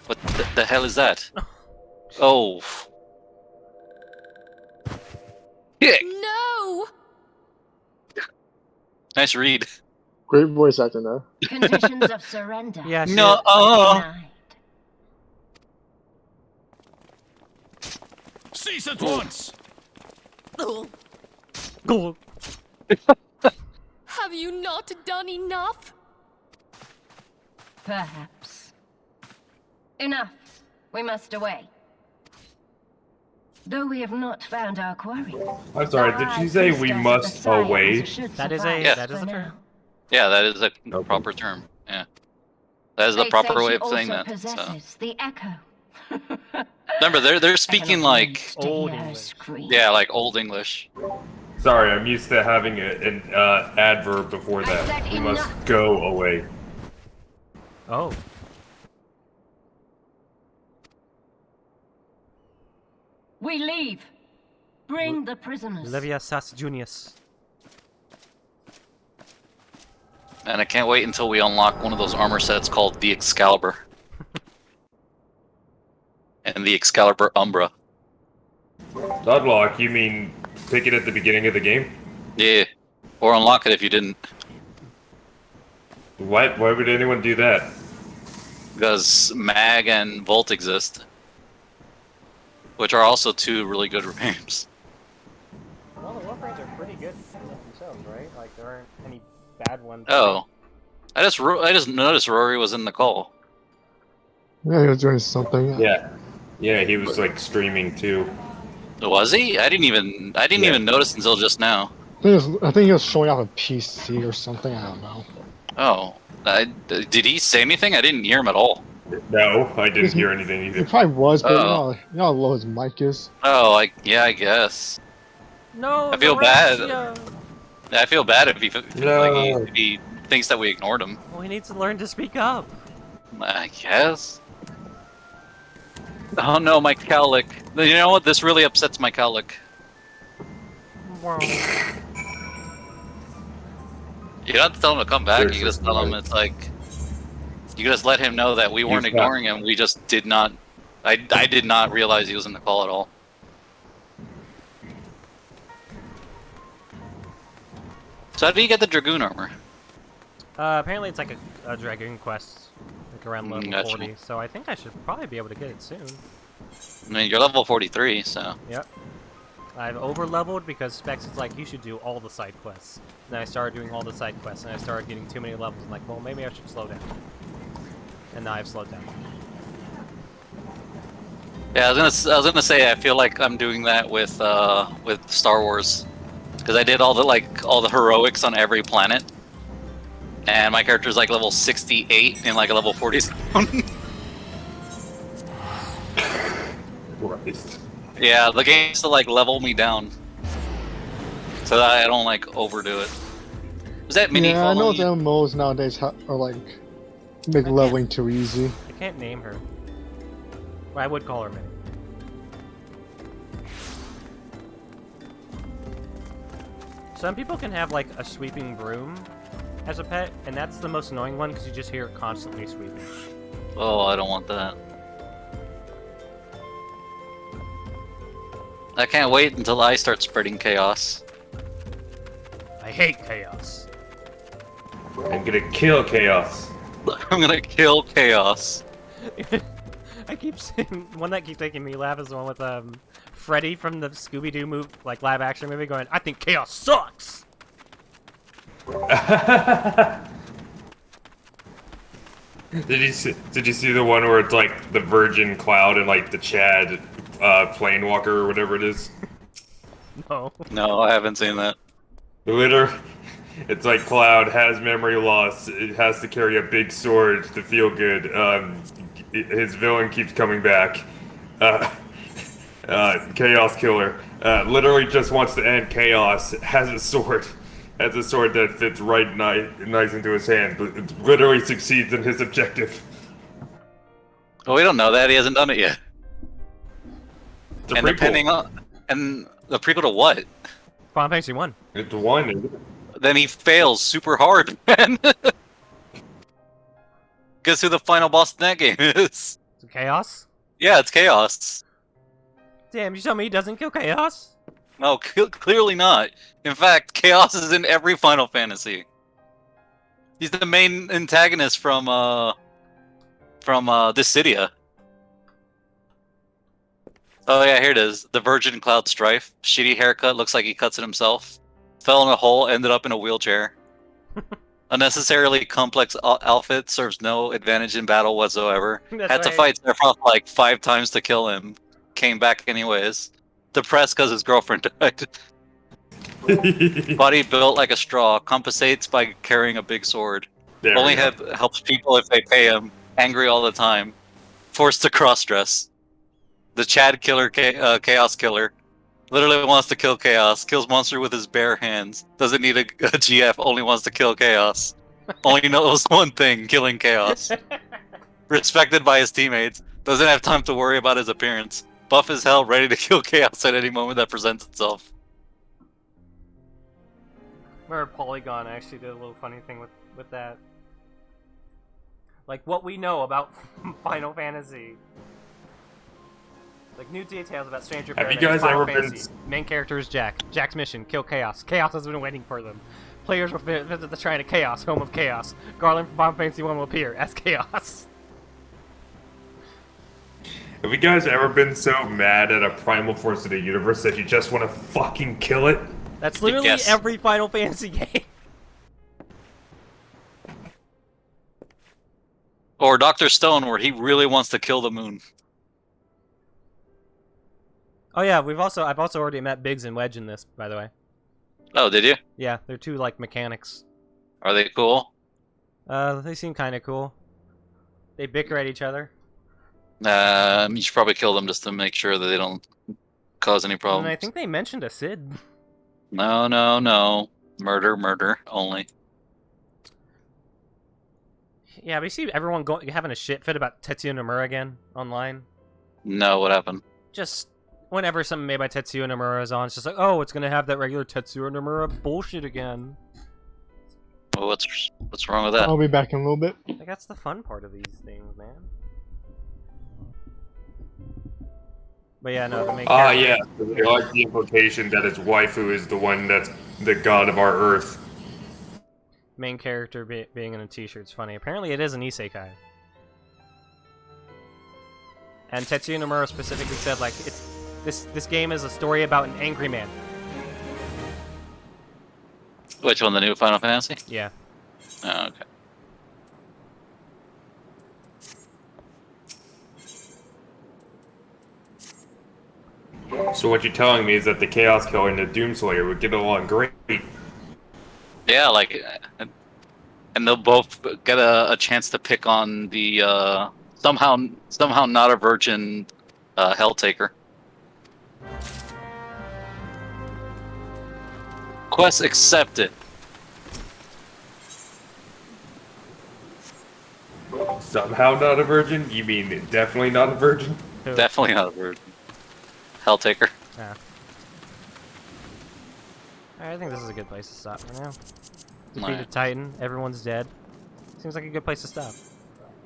What the hell is that? Oh. Yeah. No! Nice read. Great voice acting there. Conditions of surrender. Yeah. she- No. Denied. Cease at once! Cool. Have you not done enough? Perhaps. Enough. We must away. Though we have not found our quarry. I'm sorry, did you say we must away? That is a Yeah. that is a term. Yeah, that is a Okay. proper term. Yeah. That is the proper way of saying that. So. Possesses the echo. Remember, they're speaking Old English. Old English. Sorry, I'm used to having an adverb before I that. said We must enough. go away. Oh. We leave. Bring the prisoners. Livia Sass Junius. And I can't wait until we unlock one of those armor sets called the Excalibur. And the Excalibur Umbra. Unlock, you mean pick it at the beginning of the game? Yeah. Or unlock it if you didn't. Why would anyone do that? Because Mag and Volt exist. Which are also two really good games. Well, the Warframes are pretty good themselves, right? Like there aren't any bad ones. Oh. I just noticed Rory was in the call. Yeah, he was doing something. Yeah, he was streaming too. Was he? I didn't even notice until just now. I think he was showing off a PC or something. I don't know. Oh. Did he say anything? I didn't hear him at all. No, I didn't hear anything He either. probably was, but Oh. you know how low his mic is. Oh, I guess. No. I feel bad. Valencia! I feel bad if he, No. if he thinks that we ignored him. Well, he needs to learn to speak up. I guess. Oh no, my cowlick. You know what? This really upsets my cowlick. Wow. You don't have to tell him to come back. There's You can just this tell him noise. it's like, You just let him know that we weren't He's not- ignoring him. We just did not. I did not realize he was in the call at all. So how do you get the Dragoon armor? Apparently it's like a Dragoon quest, like around level Gotcha. 40, so I think I should probably be able to get it soon. I mean, you're level 43, so... Yep. I've over-leveled because Specs is like, you should do all the side quests. And then I started doing all the side quests, and I started getting too many levels. I'm like, well, maybe I should slow down. And now I've slowed down. Yeah, I was gonna say I feel like I'm doing that with Star Wars, because I did all the heroics on every planet, and my character's like level 68 in like a level 40 zone. Christ. Yeah, the game has to like level me down, so that I don't like overdo it. Was that mini? Yeah, I know the following MMOs nowadays are like make leveling too easy. I can't name her. Well, I would call her Minnie. Some people can have like a sweeping broom as a pet, and that's the most annoying one because you just hear it constantly sweeping. you? Oh, I don't want that. I can't wait until I start spreading chaos. I hate chaos. I'm gonna kill chaos. I'm gonna kill chaos. I keep seeing one that keeps making me laugh is the one with Freddy from the Scooby-Doo movie, like live action movie, going, "I think chaos sucks." Did you see the one where it's like the Virgin Cloud and like the Chad Planewalker or whatever it is? No. No, I haven't seen that. Literally, it's like Cloud has memory loss. It has to carry a big sword to feel good. His villain keeps coming back. Chaos Killer literally just wants to end chaos. Has a sword that fits right nice into his hand. But it literally succeeds in his objective. Well, we don't know that. He hasn't done it yet. It's a And prequel. depending on... And the prequel to what? Final Fantasy 1. It's one. Isn't it? Then he fails super hard, man. Guess who the final boss in that game is? Chaos? Yeah, it's Chaos. Damn, you tell me he doesn't kill Chaos? No, clearly not. In fact, Chaos is in every Final Fantasy. He's the main antagonist from Dissidia. Oh yeah, here it is. The Virgin Cloud Strife. Shitty haircut, looks like he cuts it himself. Fell in a hole, ended up in a wheelchair. Unnecessarily complex outfit, serves no advantage in battle whatsoever. That's Had to right. fight Sephiroth like 5 times to kill him. Came back anyways. Depressed because his girlfriend died. Body built like a straw. Compensates by carrying a big sword. There Only we go. helps people if they pay him. Angry all the time. Forced to cross-dress. The Chad Killer, Chaos Killer. Literally wants to kill Chaos. Kills monster with his bare hands. Doesn't need a GF. Only wants to kill Chaos. Only knows one thing: killing Chaos. Respected by his teammates. Doesn't have time to worry about his appearance. Buff as hell, ready to kill Chaos at any moment that presents itself. Remember Polygon actually did a little funny thing with that. Like, what we know about Final Fantasy. Like, new details about Stranger Have you Paradise, guys Final ever been Fantasy. Main character is Jack. Jack's mission, kill Chaos. Chaos has been waiting for them. Players will visit the Shrine of Chaos, home of Chaos. Garland from Final Fantasy 1 will appear as Chaos. Have you guys ever been so mad at a primal force of the universe that you just want to fucking kill it? That's literally Yes. every Final Fantasy game. Or Dr. Stone, where he really wants to kill the moon. Oh yeah, I've also already met Biggs and Wedge in this, by the way. Oh, did you? Yeah, they're two like mechanics. Are they cool? They seem kind of cool. They bicker at each other. You should probably kill them just to make sure that they don't cause any problems. And I think they mentioned a Sid. No, no, no. Murder, murder only. Yeah, but you see everyone having a shit fit about Tetsuya Nomura again online. No, what happened? Just whenever something made by Tetsuya Nomura is on, it's just like, oh, it's gonna have that regular Tetsuya Nomura bullshit again. Well, What's wrong with that? I'll be back in a little bit. Like, that's the fun part of these things, man. But yeah, no, the main Ah, character... yeah. I like the implication that his waifu is the one that's the god of our Earth. Main character being in a t-shirt's funny. Apparently it is an isekai. And Tetsuya Nomura specifically said, like, this game is a story about an angry man. Which one, the new Final Fantasy? Yeah. Oh, okay. So what you're telling me is that the Chaos Killer and the Doomslayer would get along great. Yeah, like, and they'll both get a chance to pick on the somehow not a virgin Helltaker. Quest accepted. Somehow not a virgin? You mean definitely not a virgin? Who? Definitely not a virgin. Helltaker. Yeah. I think this is a good place to stop for now. Defeated Alright. Titan, everyone's dead. Seems like a good place to stop.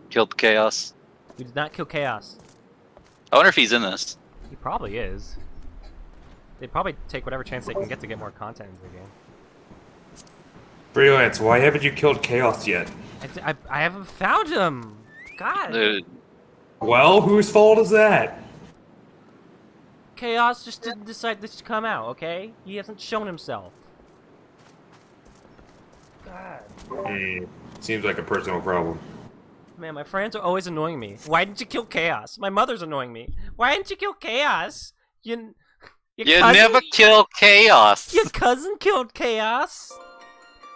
Killed Chaos. We did not kill Chaos. I wonder if he's in this. He probably is. They probably take whatever chance they can get to get more content into the game. Freelance, why haven't you killed Chaos yet? I haven't found him! God! Dude, Well, whose fault is that? Chaos just didn't decide this to come out, okay? He hasn't shown himself. God. Seems like a personal problem. Man, my friends are always annoying me. Why didn't you kill Chaos? My mother's annoying me. Why didn't you kill Chaos? Your you cousin, never kill Chaos! Your cousin killed Chaos?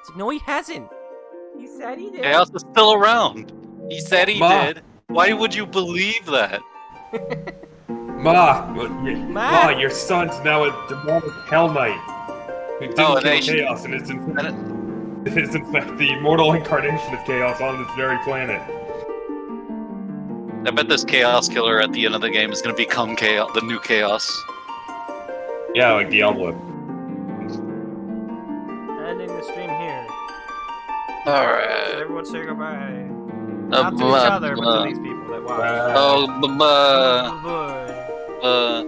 It's like, no, he hasn't. He said he did. Chaos is still around. He said he Ma. did. Why would you believe that? Ma, your son's now a demonic Hell Knight who didn't Oh, and kill they should- Chaos and is in fact the immortal incarnation of Chaos on this very planet. I bet this Chaos Killer at the end of the game is gonna become Chaos, the new Chaos. Yeah, like Diablo. Ending the stream here. Alright. Everyone say goodbye. Not to each other, but to these people that watch. Oh, bye. Bye.